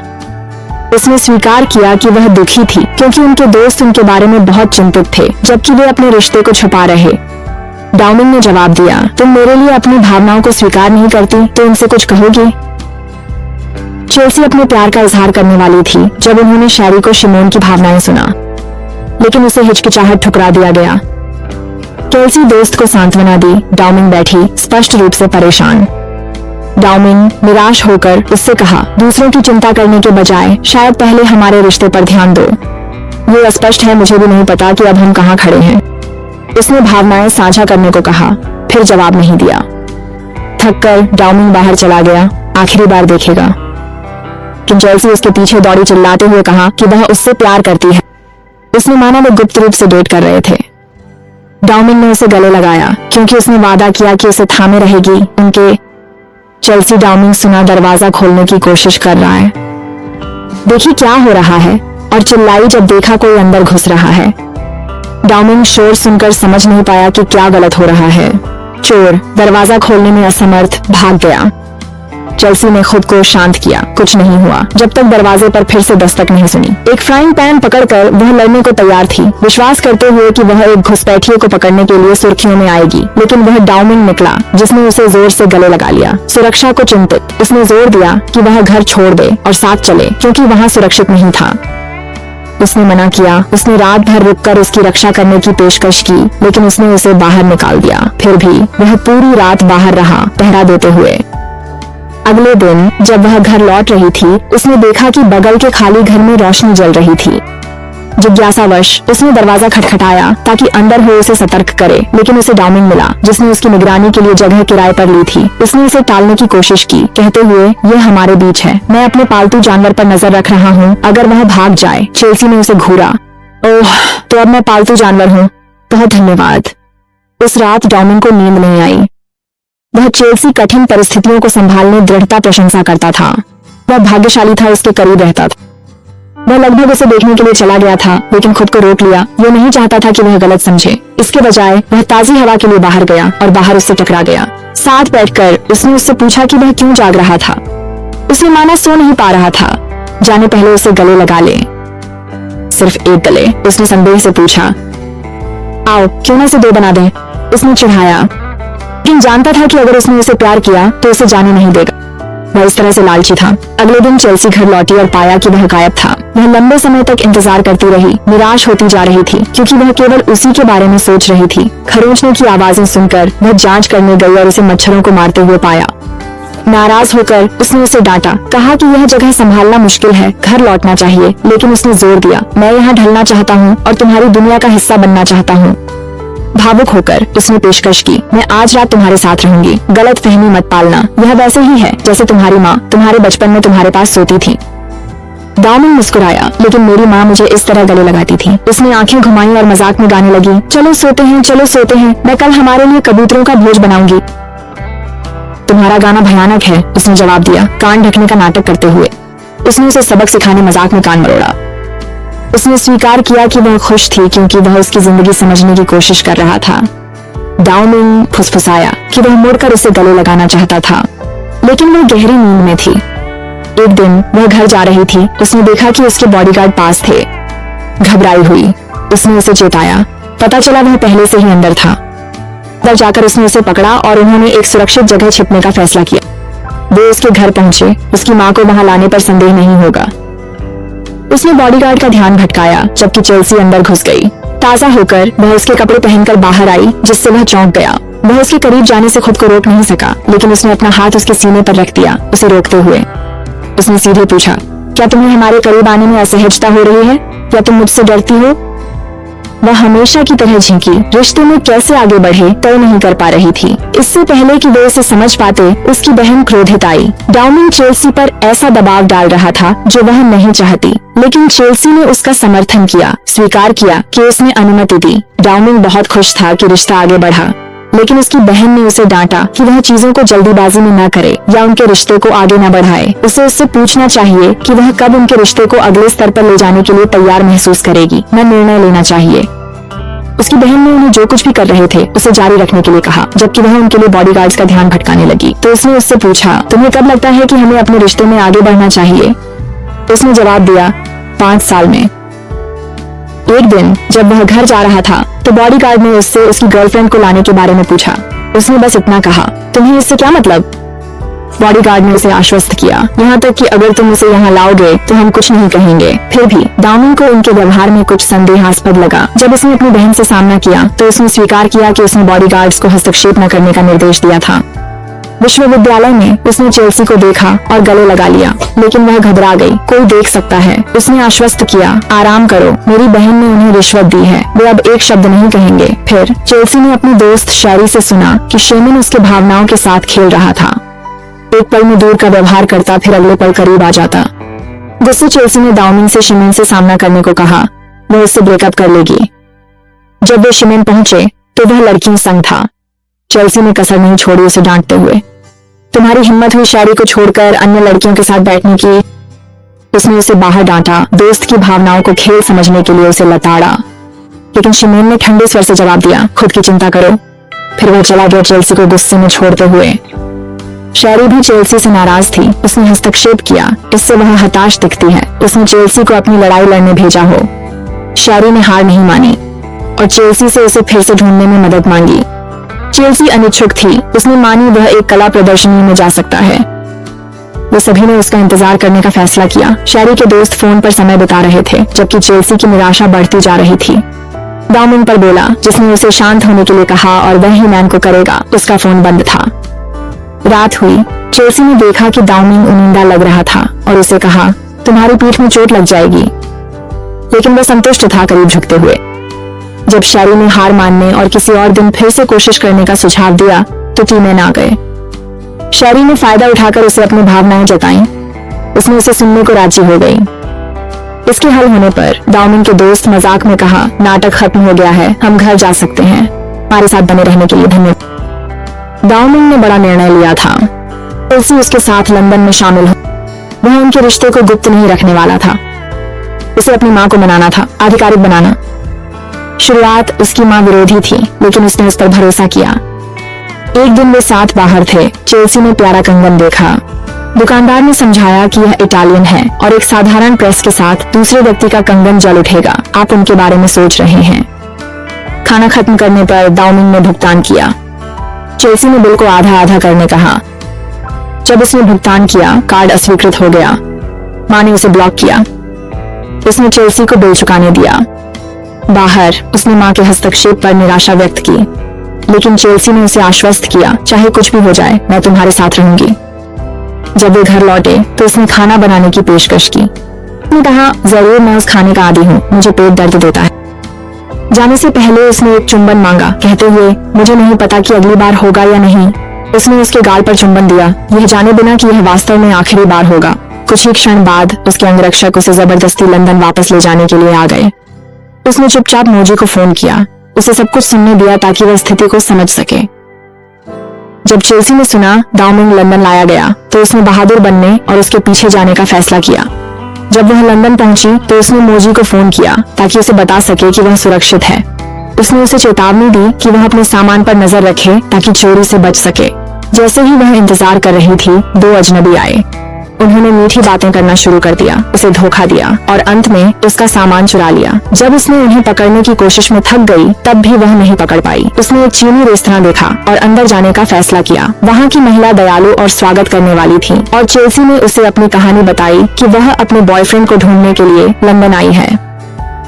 उसने स्वीकार किया कि वह दुखी थी, क्योंकि उनके दोस्त उनके बारे में बहुत चिंतित थे, जबकि वे अपने रिश्ते को छुपा रहे। डाउमिंग ने जवाब दिया, तुम मेरे लिए अपनी भावनाओं को स्वीकार नहीं करती तो उनसे कुछ कहोगी। चेल्सी अपने प्यार का इजहार करने वाली थी जब उन्होंने शैरी को शिमोन की भावनाएं सुना, लेकिन उसे हिचकिचाहट ठुकरा दिया गया। चेल्सी दोस्त को सांत्वना दी। डाउमिंग बैठी, स्पष्ट रूप से परेशान। डाउमिंग निराश होकर उससे कहा, दूसरों की चिंता करने के बजाय शायद पहले हमारे रिश्ते पर ध्यान दो। ये अस्पष्ट है, मुझे भी नहीं पता कि अब हम कहाँ खड़े हैं। उसने भावनाएं साझा करने को कहा, फिर जवाब नहीं दिया। थककर डाउमिंग बाहर चला गया, आखिरी बार देखेगा। कि चेल्सी उसके पीछे दौड़ी, चिल्लाते हुए कहा कि वह उससे प्यार करती है। उसने माना वे गुप्त रूप से डेट कर रहे थे। डाउमिंग ने उसे गले लगाया, क्योंकि उसने वादा किया कि उसे थामे रहेगी। उनके चेल्सी डाउमिंग सुना दरवाजा खोलने की कोशिश कर रहा है। देखिए क्या हो रहा है, और चिल्लाई जब देखा कोई अंदर घुस रहा है। डाउमिंग शोर सुनकर समझ नहीं पाया कि क्या गलत हो रहा है। चोर दरवाजा खोलने में असमर्थ भाग गया। चेल्सी ने खुद को शांत किया, कुछ नहीं हुआ, जब तक दरवाजे पर फिर से दस्तक नहीं सुनी। एक फ्राइंग पैन पकड़कर वह लड़ने को तैयार थी, विश्वास करते हुए कि वह एक घुसपैठिए को पकड़ने के लिए सुर्खियों में आएगी। लेकिन वह डाउमिंग निकला, जिसने उसे जोर से गले लगा लिया। सुरक्षा को चिंतित उसने जोर दिया कि वह घर छोड़ दे और साथ चले, क्योंकि वहाँ सुरक्षित नहीं था। उसने मना किया। उसने रात भर रुककर उसकी रक्षा करने की पेशकश की, लेकिन उसने उसे बाहर निकाल दिया। फिर भी वह पूरी रात बाहर रहा, पहरा देते हुए। अगले दिन जब वह घर लौट रही थी, उसने देखा कि बगल के खाली घर में रोशनी जल रही थी। जिज्ञासावश उसने दरवाजा खटखटाया ताकि अंदर हो उसे सतर्क करे, लेकिन उसे डाउमिंग मिला, जिसने उसकी निगरानी के लिए जगह किराए पर ली थी। उसने उसे टालने की कोशिश की, कहते हुए, ये हमारे बीच है, मैं अपने पालतू जानवर पर नजर रख रहा हूँ, अगर वह भाग जाए। चेल्सी ने उसे घूरा। ओह, तो अब मैं पालतू जानवर हूँ, बहुत धन्यवाद। उस रात डाउमिंग को नींद नहीं आई। वह चेल्सी कठिन परिस्थितियों को संभालने दृढ़ता प्रशंसा करता था। वह भाग्यशाली था, उसके करीब रहता था। वह लगभग उसे देखने के लिए चला गया था, लेकिन खुद को रोक लिया। वो नहीं चाहता था कि वह गलत समझे। इसके बजाय वह ताजी हवा के लिए बाहर गया और बाहर उससे टकरा गया। साथ बैठकर उसने उससे पूछा कि वह क्यों जाग रहा था। उसने माना सो नहीं पा रहा था। जाने पहले उसे गले लगा ले, सिर्फ एक गले। उसने संदेह से पूछा, आओ क्यों ना से 2 बना दें। उसने चिढ़ाया, लेकिन जानता था कि अगर उसने उसे प्यार किया तो उसे जाने नहीं देगा। वह इस तरह से लालची था। अगले दिन चेल्सी घर लौटी और पाया कि वह गायब था। वह लंबे समय तक इंतजार करती रही, निराश होती जा रही थी, क्योंकि वह केवल उसी के बारे में सोच रही थी। खरोंचने की आवाजें सुनकर वह जांच करने गई और उसे मच्छरों को मारते हुए पाया। नाराज होकर उसने उसे डांटा, कहा कि यह जगह संभालना मुश्किल है, घर लौटना चाहिए। लेकिन उसने जोर दिया, मैं यहाँ ढलना चाहता हूँ और तुम्हारी दुनिया का हिस्सा बनना चाहता हूँ। भावुक होकर उसने पेशकश की, मैं आज रात तुम्हारे साथ रहूंगी, गलत फहमी मत पालना, यह वैसे ही है जैसे तुम्हारी माँ तुम्हारे बचपन में तुम्हारे पास सोती थी। डाउमिंग मुस्कुराया, लेकिन मेरी माँ मुझे इस तरह गले लगाती थी। उसने आंखें घुमाई और मजाक में गाने लगी, चलो सोते हैं, चलो सोते हैं, मैं कल हमारे लिए कबूतरों का भोज बनाऊंगी। तुम्हारा गाना भयानक है, उसने जवाब दिया, कान ढकने का नाटक करते हुए। उसने उसे सबक सिखाने मजाक में कान मरोड़ा। उसने स्वीकार किया कि वह खुश थी, क्योंकि वह उसकी जिंदगी समझने की कोशिश कर रहा था। डाउमिंग फुसफुसाया कि वह मुड़कर उसे गले लगाना चाहता था, लेकिन वह गहरी नींद में थी। एक दिन वह घर जा रही थी। उसने देखा कि उसके बॉडीगार्ड पास थे। घबराई हुई उसने उसे चेताया। पता चला वह पहले से ही अंदर था। तब जाकर उसने उसे पकड़ा और उन्होंने एक सुरक्षित जगह छिपने का फैसला किया। वो उसके घर पहुंचे। उसकी माँ को वहां लाने पर संदेह नहीं होगा। उसने बॉडीगार्ड का ध्यान भटकाया, जबकि चेल्सी अंदर घुस गई। ताजा होकर वह उसके कपड़े पहनकर बाहर आई, जिससे वह चौंक गया। वह उसके करीब जाने से खुद को रोक नहीं सका, लेकिन उसने अपना हाथ उसके सीने पर रख दिया, उसे रोकते हुए। उसने सीधे पूछा, क्या तुम्हें हमारे करीब आने में असहजता हो रही है, या तुम मुझसे डरती हो? वह हमेशा की तरह झिंकी। रिश्ते में कैसे आगे बढ़े तय नहीं कर पा रही थी। इससे पहले कि वे उसे समझ पाते, उसकी बहन क्रोधित आई। डाउमिंग चेल्सी पर ऐसा दबाव डाल रहा था जो वह नहीं चाहती, लेकिन चेल्सी ने उसका समर्थन किया, स्वीकार किया कि उसने अनुमति दी। डाउमिंग बहुत खुश था कि रिश्ता आगे बढ़ा, लेकिन उसकी बहन ने उसे डांटा कि वह चीजों को जल्दीबाजी में न करे या उनके रिश्ते को आगे न बढ़ाए। उसे उससे पूछना चाहिए कि वह कब उनके रिश्ते को अगले स्तर पर ले जाने के लिए तैयार महसूस करेगी, न निर्णय लेना चाहिए। उसकी बहन ने उन्हें जो कुछ भी कर रहे थे उसे जारी रखने के लिए कहा, जबकि वह उनके लिए बॉडीगार्ड्स का ध्यान भटकाने लगी। तो उसने उससे पूछा, तुम्हें कब लगता है कि हमें अपने रिश्ते में आगे बढ़ना चाहिए? उसने जवाब दिया, 5 साल में। एक दिन जब वह घर जा रहा था तो बॉडीगार्ड ने उससे उसकी गर्लफ्रेंड को लाने के बारे में पूछा। उसने बस इतना कहा, तुम्हें इससे क्या मतलब? बॉडीगार्ड ने उसे आश्वस्त किया, यहाँ तक कि अगर तुम उसे यहाँ लाओगे तो हम कुछ नहीं कहेंगे। फिर भी डाउमिंग को उनके व्यवहार में कुछ संदेहास्पद लगा। जब उसने अपनी बहन से सामना किया तो उसने स्वीकार किया कि उसने बॉडीगार्ड्स को हस्तक्षेप न करने का निर्देश दिया था। विश्वविद्यालय में उसने चेल्सी को देखा और गले लगा लिया, लेकिन वह घबरा गई। कोई देख सकता है। उसने आश्वस्त किया, आराम करो, मेरी बहन ने उन्हें रिश्वत दी है, वे अब एक शब्द नहीं कहेंगे। फिर चेल्सी ने अपनी दोस्त शैरी से सुना कि शेमन उसके भावनाओं के साथ खेल रहा था। एक पल में दूर का व्यवहार करता, फिर अगले पल करीब आ जाता। गुस्से चेल्सी ने डाउमिंग से शिमेन से सामना करने को कहा। वह उससे ब्रेकअप कर लेगी। जब वे शिमेन पहुंचे तो वह लड़कियों संग था। चेल्सी ने कसर नहीं छोड़ी उसे डांटते हुए। तुम्हारी हिम्मत हुई शैरी को छोड़कर अन्य लड़कियों के साथ बैठने की? उसने उसे बाहर डांटा, दोस्त की भावनाओं को खेल समझने के लिए उसे लताड़ा। लेकिन शिमेन ने ठंडे स्वर से जवाब दिया, खुद की चिंता करो। फिर वह चला गया, चेल्सी को गुस्से में छोड़ते हुए। शैरी भी चेल्सी से नाराज थी। उसने हस्तक्षेप किया, इससे वह हताश दिखती है। उसने चेल्सी को अपनी लड़ाई लड़ने भेजा हो। शैरी ने हार नहीं मानी और चेल्सी से उसे फिर से ढूंढने में मदद मांगी। चेल्सी अनिच्छुक थी। उसने मानी वह एक कला प्रदर्शनी में जा सकता है, वो सभी ने उसका इंतजार करने का फैसला किया। शैरी के दोस्त फोन पर समय बिता रहे थे, जबकि चेल्सी की निराशा बढ़ती जा रही थी। डाउमिंग पर बोला, जिसने उसे शांत होने के लिए कहा और वह ही मैन को करेगा। उसका फोन बंद था। रात हुई। चेल्सी ने देखा कि डाउमिंग उनिंदा लग रहा था और उसे कहा, तुम्हारी पीठ में चोट लग जाएगी, लेकिन वह संतुष्ट था, करीब झुकते हुए। जब शैरी ने हार मानने और किसी और दिन फिर से कोशिश करने का सुझाव दिया तो टीमें आ गए। शैरी ने फायदा उठाकर उसे अपनी भावनाएं जताईं। उसने उसे सुनने को राजी हो गई। इसके हल होने पर डाउमिंग के दोस्त मजाक में कहा, नाटक खत्म हो गया है, हम घर जा सकते हैं। हमारे साथ बने रहने के लिए धन्यवाद। डाउमिंग ने बड़ा निर्णय लिया था। चेल्सी उसके साथ लंदन में शामिल हो। वह उनके रिश्ते को गुप्त नहीं रखने वाला था। उसे अपनी मां को मनाना था, आधिकारिक बनाना। शुरुआत उसकी मां विरोधी थी, लेकिन उसने उस पर भरोसा किया। एक दिन वे साथ बाहर थे। चेल्सी ने प्यारा कंगन देखा। दुकानदार ने समझाया कि यह इटालियन है और एक साधारण प्रेस के साथ दूसरे व्यक्ति का कंगन जल उठेगा। आप उनके बारे में सोच रहे हैं। खाना खत्म करने पर डाउमिंग ने भुगतान किया। चेल्सी ने बिल को आधा आधा करने कहा। जब उसने भुगतान किया, कार्ड अस्वीकृत हो गया। मां ने उसे ब्लॉक किया। उसने चेल्सी को बिल चुकाने दिया। बाहर उसने मां के हस्तक्षेप पर निराशा व्यक्त की, लेकिन चेल्सी ने उसे आश्वस्त किया, चाहे कुछ भी हो जाए, मैं तुम्हारे साथ रहूंगी। जब वे घर लौटे तो उसने खाना बनाने की पेशकश की। उसने कहा, जरूर, मैं उस खाने का आदी हूँ, मुझे पेट दर्द देता है। जाने से पहले उसने एक चुंबन मांगा, कहते हुए, मुझे नहीं पता कि अगली बार होगा या नहीं। उसने उसके गाल पर चुंबन दिया, यह जाने बिना कि यह वास्तव में आखिरी बार होगा। कुछ ही क्षण बाद उसके अंगरक्षक उसे जबरदस्ती लंदन वापस ले जाने के लिए आ गए। उसने चुपचाप मोजी को फोन किया, उसे सब कुछ सुनने दिया ताकि वह स्थिति को समझ सके। जब चेल्सी ने सुना डाउमिंग लंदन लाया गया तो उसने बहादुर बनने और उसके पीछे जाने का फैसला किया। जब वह लंदन पहुंची तो उसने मोजी को फोन किया ताकि उसे बता सके कि वह सुरक्षित है। उसने उसे चेतावनी दी कि वह अपने सामान पर नजर रखे ताकि चोरी से बच सके। जैसे ही वह इंतजार कर रही थी, दो अजनबी आए। उन्होंने मीठी बातें करना शुरू कर दिया, उसे धोखा दिया और अंत में उसका सामान चुरा लिया। जब उसने उन्हें पकड़ने की कोशिश में थक गई, तब भी वह नहीं पकड़ पाई। उसने एक चीनी रेस्तरां देखा और अंदर जाने का फैसला किया। वहाँ की महिला दयालु और स्वागत करने वाली थी और चेल्सी ने उसे अपनी कहानी बताई कि वह अपने बॉयफ्रेंड को ढूंढने के लिए लंदन आई है।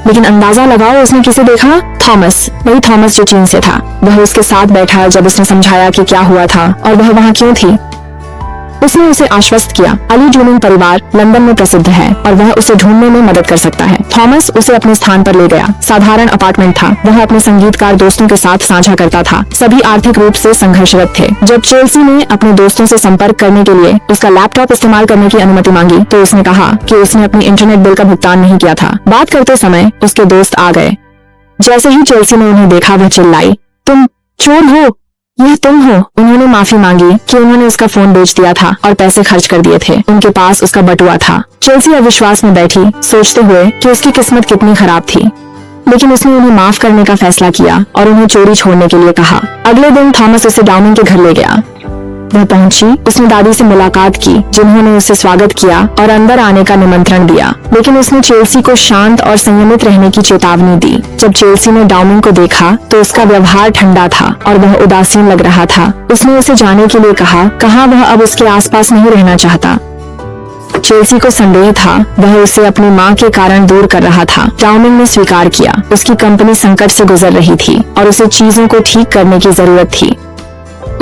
लेकिन अंदाजा लगाओ उसने किसे देखा? थॉमस, वही थॉमस जो चीन से था। वह उसके साथ बैठा जब उसने समझाया कि क्या हुआ था और वह वहाँ क्यों थी। उसने उसे आश्वस्त किया, अली ड्यूमिंग परिवार लंदन में प्रसिद्ध है और वह उसे ढूंढने में मदद कर सकता है। थॉमस उसे अपने स्थान पर ले गया। साधारण अपार्टमेंट था। वह अपने संगीतकार दोस्तों के साथ साझा करता था। सभी आर्थिक रूप से संघर्षरत थे। जब चेल्सी ने अपने दोस्तों से संपर्क करने के लिए उसका लैपटॉप इस्तेमाल करने की अनुमति मांगी तो उसने कहा कि उसने अपनी इंटरनेट बिल का भुगतान नहीं किया था। बात करते समय उसके दोस्त आ गए। जैसे ही चेल्सी ने उन्हें देखा, वह चिल्लाई, तुम चोर हो, यह तुम हो। उन्होंने माफी मांगी कि उन्होंने उसका फोन बेच दिया था और पैसे खर्च कर दिए थे। उनके पास उसका बटुआ था। चेल्सी अविश्वास में बैठी, सोचते हुए कि उसकी किस्मत कितनी खराब थी। लेकिन उसने उन्हें माफ करने का फैसला किया और उन्हें चोरी छोड़ने के लिए कहा। अगले दिन थॉमस उसे डाउमिंग के घर ले गया। वह पहुंची। उसने दादी से मुलाकात की, जिन्होंने उसे स्वागत किया और अंदर आने का निमंत्रण दिया। लेकिन उसने चेल्सी को शांत और संयमित रहने की चेतावनी दी। जब चेल्सी ने डाउमिंग को देखा तो उसका व्यवहार ठंडा था और वह उदासीन लग रहा था। उसने उसे जाने के लिए कहा वह अब उसके आसपास नहीं रहना चाहता। चेल्सी को संदेह था, वह उसे अपनी मां के कारण दूर कर रहा था। डाउमिंग ने स्वीकार किया। उसकी कंपनी संकट से गुजर रही थी और उसे चीजों को ठीक करने की जरूरत थी।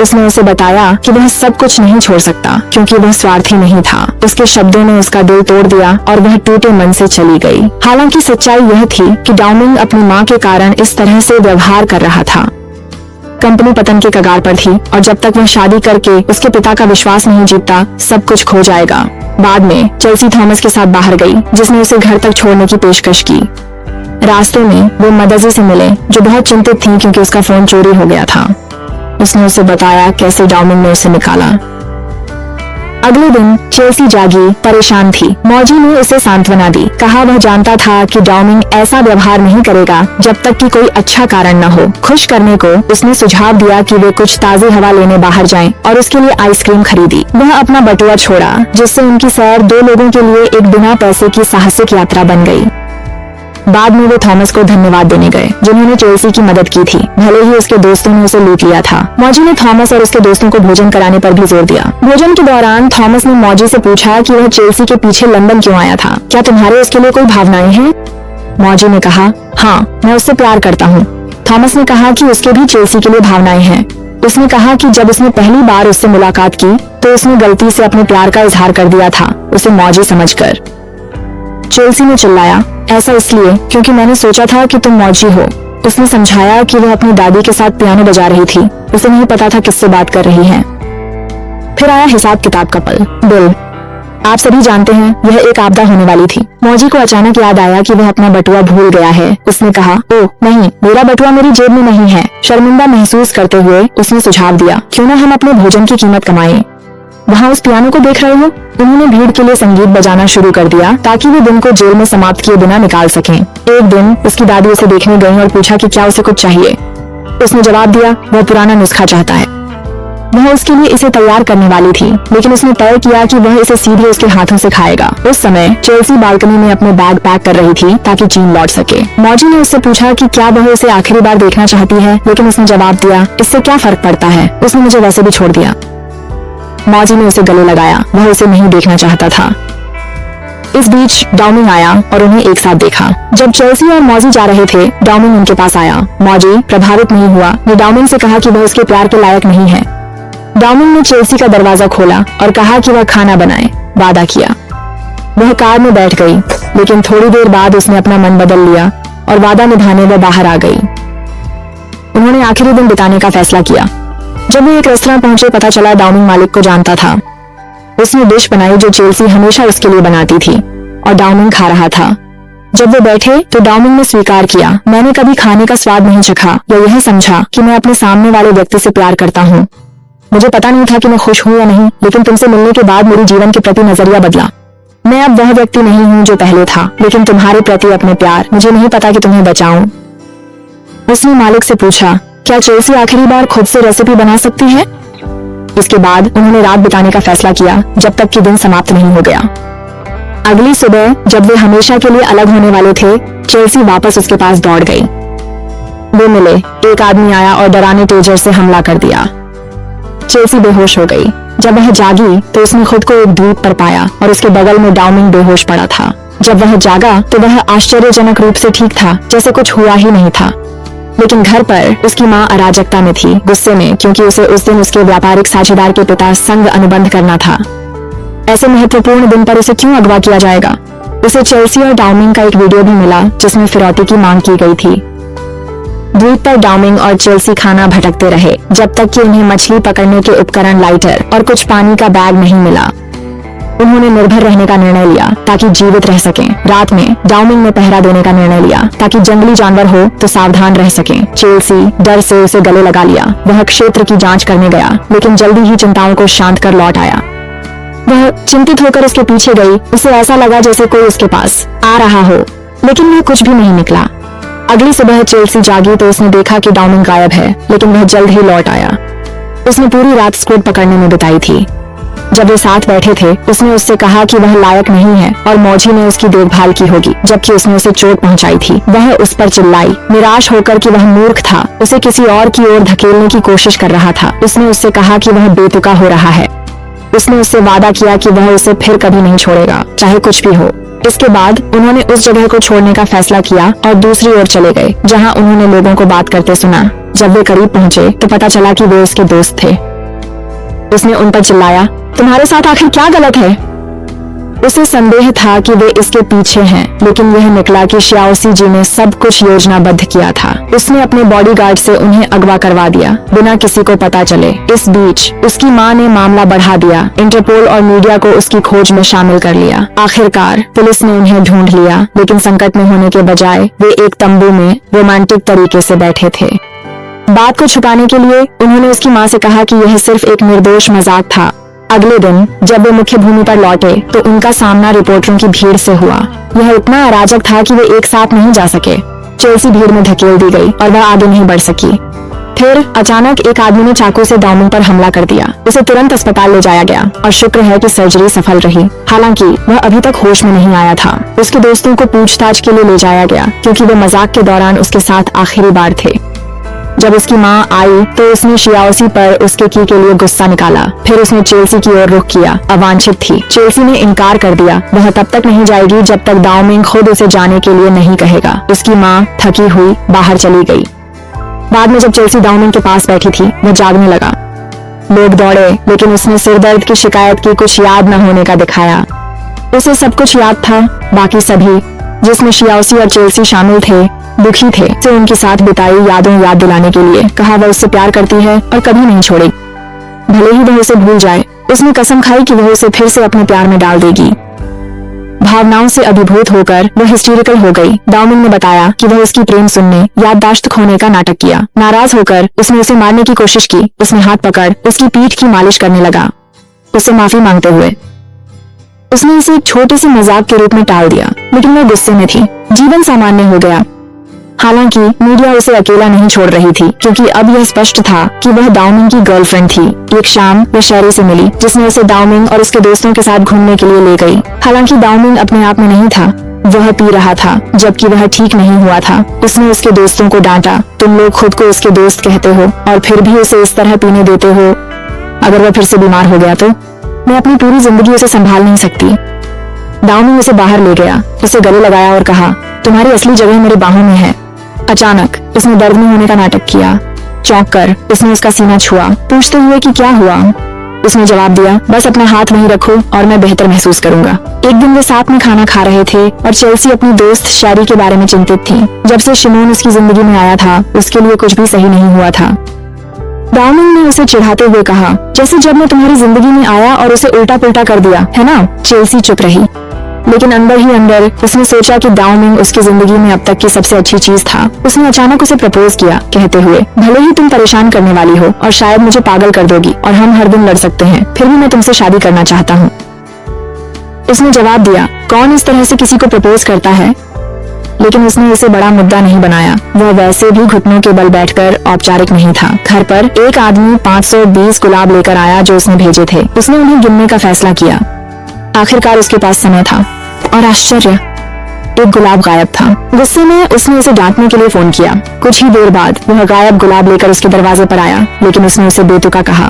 उसने उसे बताया कि वह सब कुछ नहीं छोड़ सकता क्योंकि वह स्वार्थी नहीं था। उसके शब्दों ने उसका दिल तोड़ दिया और वह टूटे मन से चली गई। हालांकि सच्चाई यह थी कि डाउमिंग अपनी मां के कारण इस तरह से व्यवहार कर रहा था। कंपनी पतन के कगार पर थी और जब तक वह शादी करके उसके पिता का विश्वास नहीं जीतता, सब कुछ खो जाएगा। बाद में चेल्सी थॉमस के साथ बाहर गई, जिसने उसे घर तक छोड़ने की पेशकश की। रास्ते में वो मदजी से मिले, जो बहुत चिंतित थी क्योंकि उसका फोन चोरी हो गया था। उसने उसे बताया कैसे डाउमिंग ने उसे निकाला। अगले दिन चेल्सी जागी, परेशान थी। मौजी ने उसे सांत्वना दी, कहा वह जानता था कि डाउमिंग ऐसा व्यवहार नहीं करेगा जब तक कि कोई अच्छा कारण न हो। खुश करने को उसने सुझाव दिया कि वे कुछ ताज़ी हवा लेने बाहर जाएं और उसके लिए आइसक्रीम खरीदी। वह अपना बटुआ छोड़ा, जिससे उनकी सैर दो लोगों के लिए एक बिना पैसे की साहसिक यात्रा बन गई। बाद में वे थॉमस को धन्यवाद देने गए जिन्होंने चेल्सी की मदद की थी, भले ही उसके दोस्तों ने उसे लूट लिया था। मौजी ने थॉमस और उसके दोस्तों को भोजन कराने पर भी जोर दिया। भोजन के दौरान थॉमस ने मौजी से पूछा कि वह चेल्सी के पीछे लंदन क्यों आया था, क्या तुम्हारे उसके लिए कोई भावनाएं हैं? मौजी ने कहा, हाँ, मैं उससे प्यार करता हूँ। थॉमस ने कहा कि उसके भी चेल्सी के लिए भावनाएं हैं। उसने कहा कि जब उसने पहली बार उससे मुलाकात की तो उसने गलती से अपने प्यार का इजहार कर दिया था, उसे मौजी समझकर। चेल्सी ने चिल्लाया, ऐसा इसलिए क्योंकि मैंने सोचा था कि तुम मौजी हो। उसने समझाया कि वह अपनी दादी के साथ पियानो बजा रही थी, उसे नहीं पता था किससे बात कर रही है। फिर आया हिसाब किताब का पल। बिल, आप सभी जानते हैं यह एक आपदा होने वाली थी। मौजी को अचानक याद आया कि वह अपना बटुआ भूल गया है। उसने कहा, ओह नहीं, मेरा बटुआ मेरी जेब में नहीं है। शर्मिंदा महसूस करते हुए उसने सुझाव दिया, क्यों न हम अपने भोजन की कीमत कमाएं। वहाँ उस पियानो को देख रहे हो? उन्होंने भीड़ के लिए संगीत बजाना शुरू कर दिया ताकि वे दिन को जेल में समाप्त किए बिना निकाल सकें। एक दिन उसकी दादी उसे देखने गई और पूछा कि क्या उसे कुछ चाहिए। उसने जवाब दिया, वह पुराना नुस्खा चाहता है। वह उसके लिए इसे तैयार करने वाली थी, लेकिन उसने तय किया कि वह इसे सीधे उसके हाथों से खाएगा। उस समय चेल्सी बालकनी में अपने बैग पैक कर रही थी ताकि चीन लौट सके। मौजी ने उससे पूछा कि क्या वह उसे आखिरी बार देखना चाहती है, लेकिन उसने जवाब दिया, इससे क्या फर्क पड़ता है, उसने मुझे वैसे भी छोड़ दिया। मौजी ने उसे गले लगाया, वह उसे नहीं देखना चाहता था। इस बीच डाउमिंग आया और उन्हें एक साथ देखा। जब चेल्सी और मौजी जा रहे थे, डाउमिंग उनके पास आया। मौजी प्रभावित नहीं हुआ, ने डाउमिंग से कहा कि वह उसके प्यार के लायक नहीं है। डाउमिंग ने चेल्सी का दरवाजा खोला और कहा कि वह खाना बनाए। वादा किया। वह कार में बैठ गई, लेकिन थोड़ी देर बाद उसने अपना मन बदल लिया और वादा निभाने वह बाहर आ गई। उन्होंने आखिरी दिन बिताने का फैसला किया। जब वे एक रेस्टोरेंट पहुंचे, पता चला डाउमिंग मालिक को जानता था। उसने डिश बनाई जो चेल्सी हमेशा उसके लिए बनाती थी और डाउमिंग खा रहा था। जब वो बैठे तो डाउमिंग ने स्वीकार किया, मैंने कभी खाने का स्वाद नहीं चखा या यह समझा कि मैं अपने सामने वाले व्यक्ति से प्यार करता हूँ। मुझे पता नहीं था कि मैं खुश हूँ या नहीं, लेकिन तुमसे मिलने के बाद मेरी जीवन के प्रति नजरिया बदला। मैं अब वह व्यक्ति नहीं हूँ जो पहले था, लेकिन तुम्हारे प्रति अपने प्यार, मुझे नहीं पता कि तुम्हें बचाऊं। उसने मालिक से पूछा, क्या चेल्सी आखिरी बार खुद से रेसिपी बना सकती है? इसके बाद उन्होंने रात बिताने का फैसला किया जब तक कि दिन समाप्त नहीं हो गया। अगली सुबह जब वे हमेशा के लिए अलग होने वाले थे, चेल्सी वापस उसके पास दौड़ गई। वे मिले। एक आदमी आया और डराने टेजर से हमला कर दिया। चेल्सी बेहोश हो गई। जब वह जागी तो उसने खुद को एक द्वीप पर पाया और उसके बगल में डाउमिंग बेहोश पड़ा था। जब वह जागा तो वह आश्चर्यजनक रूप से ठीक था, जैसे कुछ हुआ ही नहीं था। लेकिन घर पर उसकी माँ अराजकता में थी, गुस्से में, क्योंकि उसे उस दिन उसके व्यापारिक साझेदार के पिता संग अनुबंध करना था। ऐसे महत्वपूर्ण दिन पर उसे क्यों अगवा किया जाएगा? उसे चेल्सी और डाउमिंग का एक वीडियो भी मिला जिसमें फिरौती की मांग की गई थी। द्वीप पर डाउमिंग और चेल्सी खाना भटकते रहे जब तक कि उन्हें मछली पकड़ने के उपकरण, लाइटर और कुछ पानी का बैग नहीं मिला। उन्होंने निर्भर रहने का निर्णय लिया ताकि जीवित रह सकें। रात में डाउमिंग ने पहरा देने का निर्णय लिया ताकि जंगली जानवर हो तो सावधान रह सकें। चेल्सी डर से उसे गले लगा लिया। वह क्षेत्र की जांच करने गया, लेकिन जल्दी ही चिंताओं को शांत कर लौट आया। वह चिंतित होकर उसके पीछे गई। उसे ऐसा लगा जैसे कोई उसके पास आ रहा हो, लेकिन वह कुछ भी नहीं निकला। अगली सुबह चेल्सी जागी तो उसने देखा कि डाउमिंग गायब है, लेकिन वह जल्द ही लौट आया। उसने पूरी रात स्क्विड पकड़ने में बिताई थी। जब वे साथ बैठे थे, उसने उससे कहा कि वह लायक नहीं है और मौजी ने उसकी देखभाल की होगी, जबकि उसने उसे चोट पहुंचाई थी। वह उस पर चिल्लाई, निराश होकर कि वह मूर्ख था, उसे किसी और की ओर धकेलने की कोशिश कर रहा था। उसने उससे कहा कि वह बेतुका हो रहा है। उसने उससे वादा किया कि वह उसे फिर कभी नहीं छोड़ेगा, चाहे कुछ भी हो। इसके बाद उन्होंने उस जगह को छोड़ने का फैसला किया और दूसरी ओर चले गए, जहां उन्होंने लोगों को बात करते सुना। जब वे करीब पहुंचे तो पता चला कि वे उसके दोस्त थे। उसने उन पर चिल्लाया, तुम्हारे साथ आखिर क्या गलत है? उसे संदेह था कि वे इसके पीछे हैं, लेकिन यह निकला कि श्याओसी जी ने सब कुछ योजनाबद्ध किया था। उसने अपने बॉडीगार्ड से उन्हें अगवा करवा दिया बिना किसी को पता चले। इस बीच उसकी माँ ने मामला बढ़ा दिया। इंटरपोल और मीडिया को उसकी खोज में शामिल कर लिया। आखिरकार पुलिस ने उन्हें ढूंढ लिया, लेकिन संकट में होने के बजाय वे एक तंबू में रोमांटिक तरीके से बैठे थे। बात को छुपाने के लिए उन्होंने उसकी माँ से कहा कि यह सिर्फ एक निर्दोष मजाक था। अगले दिन जब वे मुख्य भूमि पर लौटे तो उनका सामना रिपोर्टरों की भीड़ से हुआ। यह इतना अराजक था कि वे एक साथ नहीं जा सके। चेल्सी भीड़ में धकेल दी गई और वह आगे नहीं बढ़ सकी। फिर अचानक एक आदमी ने चाकू से दाओमिंग पर हमला कर दिया। उसे तुरंत अस्पताल ले जाया गया और शुक्र है कि सर्जरी सफल रही। हालांकि वह अभी तक होश में नहीं आया था। उसके दोस्तों को पूछताछ के लिए ले जाया गया क्योंकि वे मजाक के दौरान उसके साथ आखिरी बार थे। जब उसकी माँ आई तो उसने शियाओसी पर उसके की के लिए गुस्सा निकाला। फिर उसने चेल्सी की ओर रुख किया। अवांछित थी। चेल्सी ने इनकार कर दिया। वह तब तक नहीं जाएगी जब तक दाओमिंग खुद उसे जाने के लिए नहीं कहेगा। उसकी माँ थकी हुई बाहर चली गई। बाद में जब चेल्सी दाओमिंग के पास बैठी थी, वह जागने लगा। लोग दौड़े, लेकिन उसने सिरदर्द की शिकायत की कुछ याद न होने का दिखाया। उसे सब कुछ याद था। बाकी सभी, जिसमें शियाओसी और चेल्सी शामिल थे, दुखी थे। तो उनके साथ बिताई यादों याद दिलाने के लिए कहा वह उससे प्यार करती है और कभी नहीं छोड़ेगी, भले ही वह उसे भूल जाए। उसने कसम खाई कि वह उसे फिर से अपने प्यार में डाल देगी। भावनाओं से अभिभूत होकर वह हिस्टेरिकल हो गई। दाओमिंग ने बताया कि वह उसकी प्रेम सुनने, याददाश्त खोने का नाटक किया। नाराज होकर उसने उसे मारने की कोशिश की। उसने हाथ पकड़ उसकी पीठ की मालिश करने लगा, उससे माफी मांगते हुए। उसने इसे एक छोटे से मजाक के रूप में टाल दिया, लेकिन वह गुस्से में थी। जीवन सामान्य हो गया। हालांकि मीडिया उसे अकेला नहीं छोड़ रही थी, क्योंकि अब यह स्पष्ट था कि वह दाओमिंग की गर्लफ्रेंड थी। एक शाम वह शैरी से मिली, जिसने उसे दाओमिंग और उसके दोस्तों के साथ घूमने के लिए ले गई। हालांकि दाओमिंग अपने आप में नहीं था, वह पी रहा था, जबकि वह ठीक नहीं हुआ था। उसने उसके दोस्तों को डांटा, तुम लोग खुद को उसके दोस्त कहते हो और फिर भी उसे इस तरह पीने देते हो। अगर वह फिर से बीमार हो गया तो मैं अपनी पूरी जिंदगी उसे संभाल नहीं सकती। दाओमिंग उसे बाहर ले गया, उसे गले लगाया और कहा, तुम्हारी असली जगह मेरे बाहों में है। अचानक उसने दर्द में होने का नाटक किया। चौंक कर उसने उसका सीना छुआ, पूछते हुए कि क्या हुआ। उसने जवाब दिया, बस अपना हाथ वहीं रखो और मैं बेहतर महसूस करूंगा। एक दिन वे साथ में खाना खा रहे थे और चेल्सी अपनी दोस्त शैरी के बारे में चिंतित थी। जब से शिमोन उसकी जिंदगी में आया था, उसके लिए कुछ भी सही नहीं हुआ था। दाओमिंग ने उसे चिढ़ाते हुए कहा, जैसे जब मैं तुम्हारी जिंदगी में आया और उसे उल्टा पुल्टा कर दिया, है ना? चेल्सी चुप रही, लेकिन अंदर ही अंदर उसने सोचा कि दाओमिंग उसकी जिंदगी में अब तक की सबसे अच्छी चीज था। उसने अचानक उसे प्रपोज किया, कहते हुए, भले ही तुम परेशान करने वाली हो और शायद मुझे पागल कर दोगी और हम हर दिन लड़ सकते हैं, फिर भी मैं तुमसे शादी करना चाहता हूँ। उसने जवाब दिया, कौन इस तरह से किसी को प्रपोज करता है? लेकिन उसने इसे बड़ा मुद्दा नहीं बनाया। वह वैसे भी घुटनों के बल बैठकर औपचारिक नहीं था। घर पर एक आदमी 520 गुलाब लेकर आया जो उसने भेजे थे। उसने उन्हें गिनने का फैसला किया। आखिरकार उसके पास समय था और आश्चर्य, एक गुलाब गायब था। गुस्से में उसने उसे डांटने के लिए फोन किया। कुछ ही देर बाद वह गायब गुलाब लेकर उसके दरवाजे पर आया, लेकिन उसने उसे बेतुका कहा।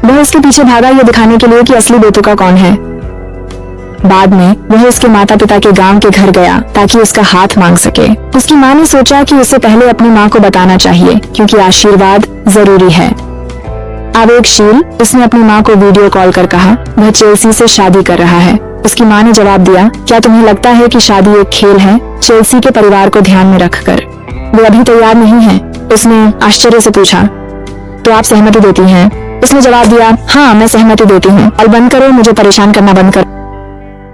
वह उसके पीछे भागा ये दिखाने के लिए कि असली बेतुका कौन है। बाद में वह उसके माता पिता के गांव के घर गया ताकि उसका हाथ मांग सके। उसकी माँ ने सोचा कि उसे पहले अपनी माँ को बताना चाहिए, क्योंकि आशीर्वाद जरूरी है। आवेगशील उसने अपनी माँ को वीडियो कॉल कर कहा वह चेल्सी से शादी कर रहा है। उसकी माँ ने जवाब दिया, क्या तुम्हें लगता है कि शादी एक खेल है? चेल्सी के परिवार को ध्यान में रखकर, वे अभी तैयार नहीं हैं। उसने आश्चर्य से पूछा, तो आप सहमति देती हैं? उसने जवाब दिया, हाँ मैं सहमति देती हूँ, और बंद करो, मुझे परेशान करना बंद करो।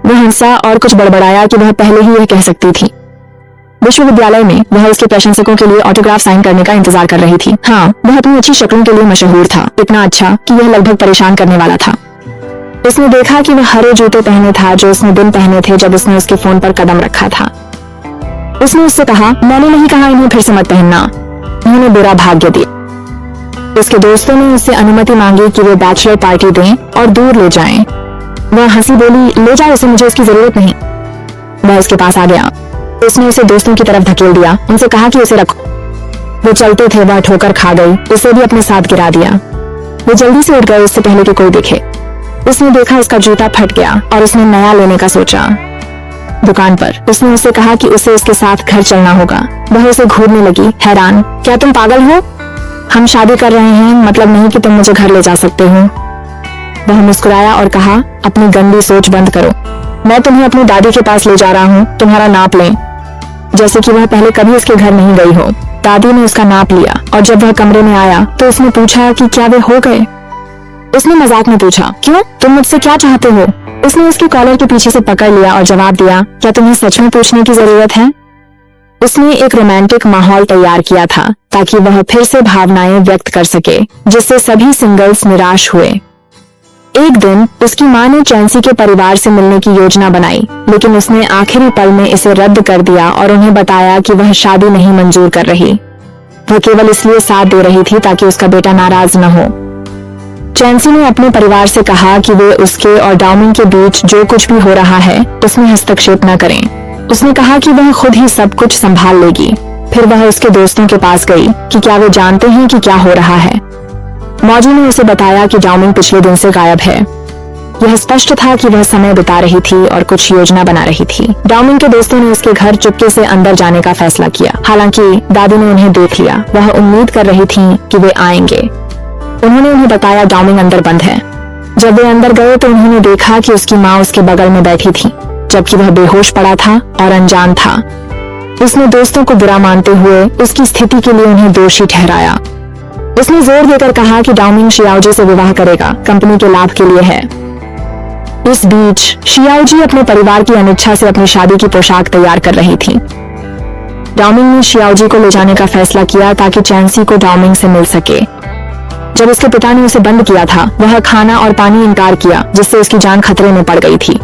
वह हंसा और कुछ बड़बड़ाया कि वह पहले ही यह कह सकती थी। विश्वविद्यालय में वह उसके प्रशंसकों के लिए ऑटोग्राफ साइन करने का इंतजार कर रही थी। हाँ, वह अपनी अच्छी शक्लों के लिए मशहूर था, इतना अच्छा कि यह लगभग परेशान करने वाला था। उसने देखा कि वह हरे जूते पहने था जो उसने दिन पहने थे जब उसने उसके फोन पर कदम रखा था। उसने उससे कहा, मैंने नहीं कहा इन्हें फिर से मत पहनना, उन्होंने बुरा भाग्य दिया। उसके दोस्तों ने उससे अनुमति मांगी कि वे बैचलर पार्टी दें और दूर ले जाएं। वह हंसी बोली, ले जाओ उसे, मुझे उसकी जरूरत नहीं। वह उसके पास आ गया। उसने उसे दोस्तों की तरफ धकेल दिया, उनसे कहा कि उसे रखो। वो चलते थे, वह ठोकर खा गई, उसे भी अपने साथ गिरा दिया। वो जल्दी से उठ गए उससे पहले कि कोई देखे। उसने देखा उसका जूता फट गया और उसने नया लेने का सोचा। दुकान पर उसने उसे कहा कि उसे उसके साथ घर चलना होगा। वह उसे घूरने लगी, हैरान, क्या तुम पागल हो? हम शादी कर रहे हैं, मतलब नहीं कि तुम मुझे घर ले जा सकते हो। वह मुस्कुराया और कहा, अपनी गंदी सोच बंद करो, मैं तुम्हें अपनी दादी के पास ले जा रहा हूँ, तुम्हारा नाप लें। जैसे कि वह पहले कभी उसके घर नहीं गई हो। दादी ने उसका नाप लिया और जब वह कमरे में आया तो उसने पूछा कि क्या वे हो गए। उसने मजाक में पूछा, क्यों, तुम मुझसे क्या चाहते हो? उसने उसके कॉलर के पीछे से पकड़ लिया और जवाब दिया, क्या तुम्हें सच में पूछने की जरूरत है? उसने एक रोमांटिक माहौल तैयार किया था ताकि वह फिर से भावनाएं व्यक्त कर सके, जिससे सभी सिंगल्स निराश हुए। एक दिन उसकी माँ ने चेल्सी के परिवार से मिलने की योजना बनाई, लेकिन उसने आखिरी पल में इसे रद्द कर दिया और उन्हें बताया कि वह शादी नहीं मंजूर कर रही। वह केवल इसलिए साथ दे रही थी ताकि उसका बेटा नाराज न हो। चैंसी ने अपने परिवार से कहा कि वे उसके और डाउमिंग के बीच जो कुछ भी हो रहा है उसमें हस्तक्षेप न करें। उसने कहा कि वह खुद ही सब कुछ संभाल लेगी। फिर वह उसके दोस्तों के पास गई कि क्या वे जानते हैं कि क्या हो रहा है। मौजी ने उसे बताया कि डाउमिंग पिछले दिन से गायब है। यह स्पष्ट था कि वह समय बिता रही थी और कुछ योजना बना रही थी। डाउमिंग के दोस्तों ने उसके घर चुपके से अंदर जाने का फैसला किया। हालांकि दादी ने उन्हें देख लिया। वह उम्मीद कर रही थी कि वे आएंगे। उन्होंने उन्हें बताया डाउमिंग अंदर बंद है। जब वे अंदर गए तो उन्होंने देखा कि उसकी माँ उसके बगल में बैठी थी, जबकि वह बेहोश पड़ा था और अनजान था। उसने दोस्तों को बुरा मानते हुए उसकी स्थिति के लिए उन्हें दोषी ठहराया। उसने जोर देकर कहा कि डाउमिंग शियाओजी से विवाह करेगा, कंपनी के लाभ के लिए है। इस बीच शियाओजी अपने परिवार की अनिच्छा से अपनी शादी की पोशाक तैयार कर रही थी। डाउमिंग ने शियाओजी को ले जाने का फैसला किया ताकि चैंसी को डाउमिंग से मिल सके। जब उसके पिता ने उसे बंद किया था, वह खाना और पानी इनकार किया, जिससे उसकी जान खतरे में पड़ गई थी।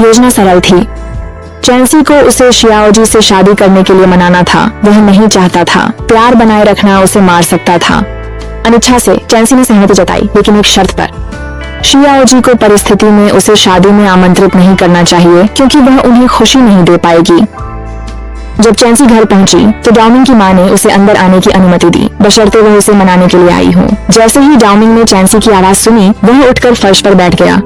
योजना सरल थी। चैंसी को उसे शियाओजी से शादी करने के लिए मनाना था। वह नहीं चाहता था। प्यार बनाए रखना उसे मार सकता था। अनिच्छा से चैंसी ने सहमति जताई, लेकिन एक शर्त पर। शियाओजी को परिस्थिति में उसे शादी में आमंत्रित नहीं करना चाहिए, क्योंकि वह उन्हें खुशी नहीं दे पाएगी। जब चैंसी घर पहुंची तो डाउमिंग की मां ने उसे अंदर आने की अनुमति दी, बशर्ते वह उसे मनाने के लिए आई हो। जैसे ही डाउमिंग ने चैंसी की आवाज सुनी, वह उठकर फर्श पर बैठ गया।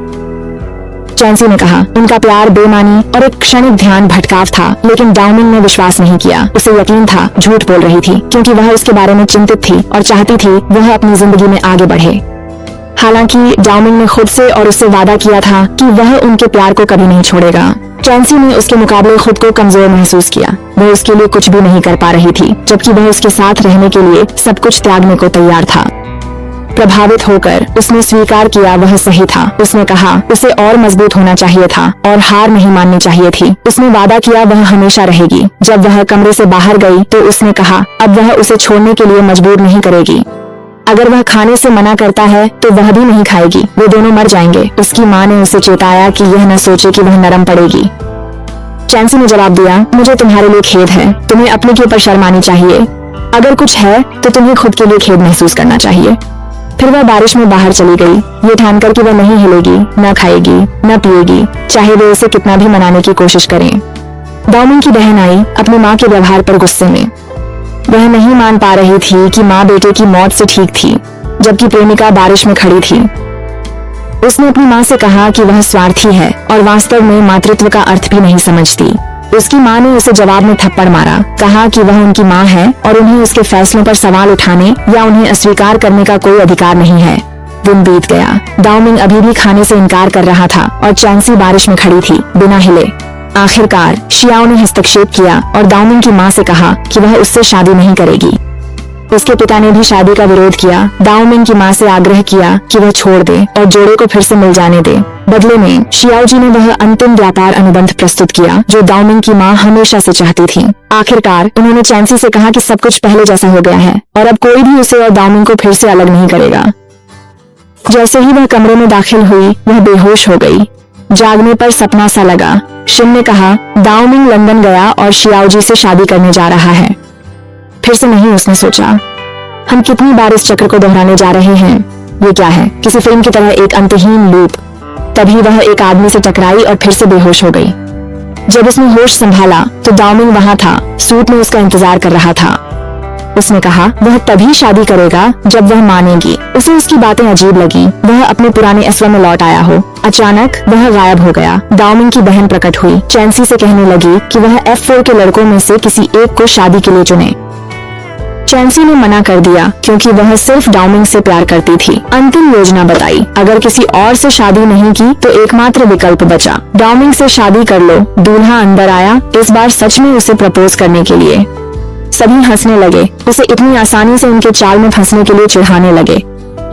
चैंसी ने कहा, उनका प्यार बेमानी और एक क्षणिक ध्यान भटकाव था, लेकिन डाउमिंग ने विश्वास नहीं किया। उसे यकीन था झूठ बोल रही थी, क्योंकि वह उसके बारे में चिंतित थी और चाहती थी वह अपनी जिंदगी में आगे बढ़े। हालांकि डाउमिंग ने खुद से और उससे वादा किया था कि वह उनके प्यार को कभी नहीं छोड़ेगा। चैंसी ने उसके मुकाबले खुद को कमजोर महसूस किया। वह उसके लिए कुछ भी नहीं कर पा रही थी, जबकि वह उसके साथ रहने के लिए सब कुछ त्यागने को तैयार था। प्रभावित होकर उसने स्वीकार किया वह सही था। उसने कहा उसे और मजबूत होना चाहिए था और हार नहीं माननी चाहिए थी। उसने वादा किया वह हमेशा रहेगी। जब वह कमरे से बाहर गई तो उसने कहा अब वह उसे छोड़ने के लिए मजबूर नहीं करेगी। अगर वह खाने से मना करता है तो वह भी नहीं खाएगी, वे दोनों मर जाएंगे। उसकी माँ ने उसे चेताया कि यह न सोचे कि वह नरम पड़ेगी। चैंसी ने जवाब दिया, मुझे तुम्हारे लिए खेद है। तुम्हें अपने के ऊपर शर्म आनी चाहिए। अगर कुछ है तो तुम्हें खुद के लिए खेद महसूस करना चाहिए। फिर वह बारिश में बाहर चली गई, ये ठानकर कि वह नहीं हिलेगी, न खाएगी, न पिएगी, चाहे वे उसे कितना भी मनाने की कोशिश करें। डाउमिंग की बहन आई अपनी माँ के व्यवहार पर गुस्से में। वह नहीं मान पा रही थी कि माँ बेटे की मौत से ठीक थी, जबकि प्रेमिका बारिश में खड़ी थी। उसने अपनी माँ से कहा कि वह स्वार्थी है और वास्तव में मातृत्व का अर्थ भी नहीं समझती। उसकी माँ ने उसे जवाब में थप्पड़ मारा, कहा कि वह उनकी माँ है और उन्हें उसके फैसलों पर सवाल उठाने या उन्हें अस्वीकार करने का कोई अधिकार नहीं है। दिन बीत गया। डाउमिंग अभी भी खाने से इनकार कर रहा था और चैंसी बारिश में खड़ी थी, बिना हिले। आखिरकार शियाओ ने हस्तक्षेप किया और डाउमिंग की माँ से कहा कि वह उससे शादी नहीं करेगी। उसके पिता ने भी शादी का विरोध किया। डाउमिंग की माँ से आग्रह किया कि वह छोड़ दे और जोड़े को फिर से मिल जाने दे। बदले में शियाओजी ने वह अंतिम व्यापार अनुबंध प्रस्तुत किया जो डाउमिंग की माँ हमेशा से चाहती थी। आखिरकार उन्होंने चैंसी से कहा कि सब कुछ पहले जैसा हो गया है और अब कोई भी उसे और डाउमिंग को फिर से अलग नहीं करेगा। जैसे ही वह कमरे में दाखिल हुई, वह बेहोश हो गई। जागने पर सपना सा लगा। शिन ने कहा, डाउमिंग लंदन गया और शियाओजी से शादी करने जा रहा है। फिर से नहीं, उसने सोचा, हम कितनी बार इस चक्र को दोहराने जा रहे हैं। ये क्या है, किसी फिल्म की तरह एक अंतहीन लूप। तभी वह एक आदमी से टकराई और फिर से बेहोश हो गई। जब उसने होश संभाला तो डाउमिंग वहां था, सूट में उसका इंतजार कर रहा था। उसने कहा वह तभी शादी करेगा जब वह मानेगी। उसे उसकी बातें अजीब लगी। वह अपने पुराने एसवा में लौट आया हो। अचानक वह गायब हो गया। डाउमिंग की बहन प्रकट हुई। चैंसी से कहने लगी कि वह F4 के लड़कों में से किसी एक को शादी के लिए चुने। चैंसी ने मना कर दिया क्योंकि वह सिर्फ डाउमिंग से प्यार करती थी। अंतिम योजना बताई, अगर किसी और से शादी नहीं की तो एकमात्र विकल्प बचा, डाउमिंग से शादी कर लो। दूल्हा अंदर आया, इस बार सच में उसे प्रपोज करने के लिए। सभी हंसने लगे, उसे इतनी आसानी से उनके चाल में फंसने के लिए चिढ़ाने लगे।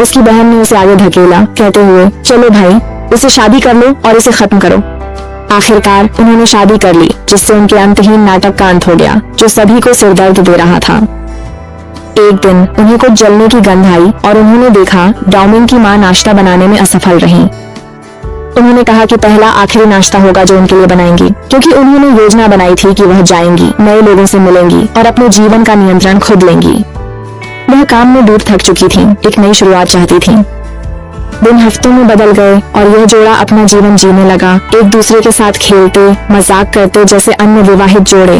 उसकी बहन ने उसे आगे धकेला, कहते हुए, चलो भाई, उसे शादी कर लो और इसे खत्म करो। आखिरकार उन्होंने शादी कर ली, जिससे उनके अंतहीन नाटक का अंत हो गया, जो सभी को सिरदर्द दे रहा था। एक दिन उन्हें कुछ जलने की गंध आई और उन्होंने देखा डाउमिंग की माँ नाश्ता बनाने में असफल रही। उन्होंने कहा कि पहला आखिरी नाश्ता होगा जो उनके लिए बनाएंगी, क्योंकि उन्होंने योजना बनाई थी कि वह जाएंगी, नए लोगों से मिलेंगी और अपने जीवन का नियंत्रण खुद लेंगी। वह काम में दूर थक चुकी थी, एक नई शुरुआत चाहती थी। दिन हफ्तों में बदल गए और यह जोड़ा अपना जीवन जीने लगा, एक दूसरे के साथ खेलते मजाक करते जैसे अन्य विवाहित जोड़े।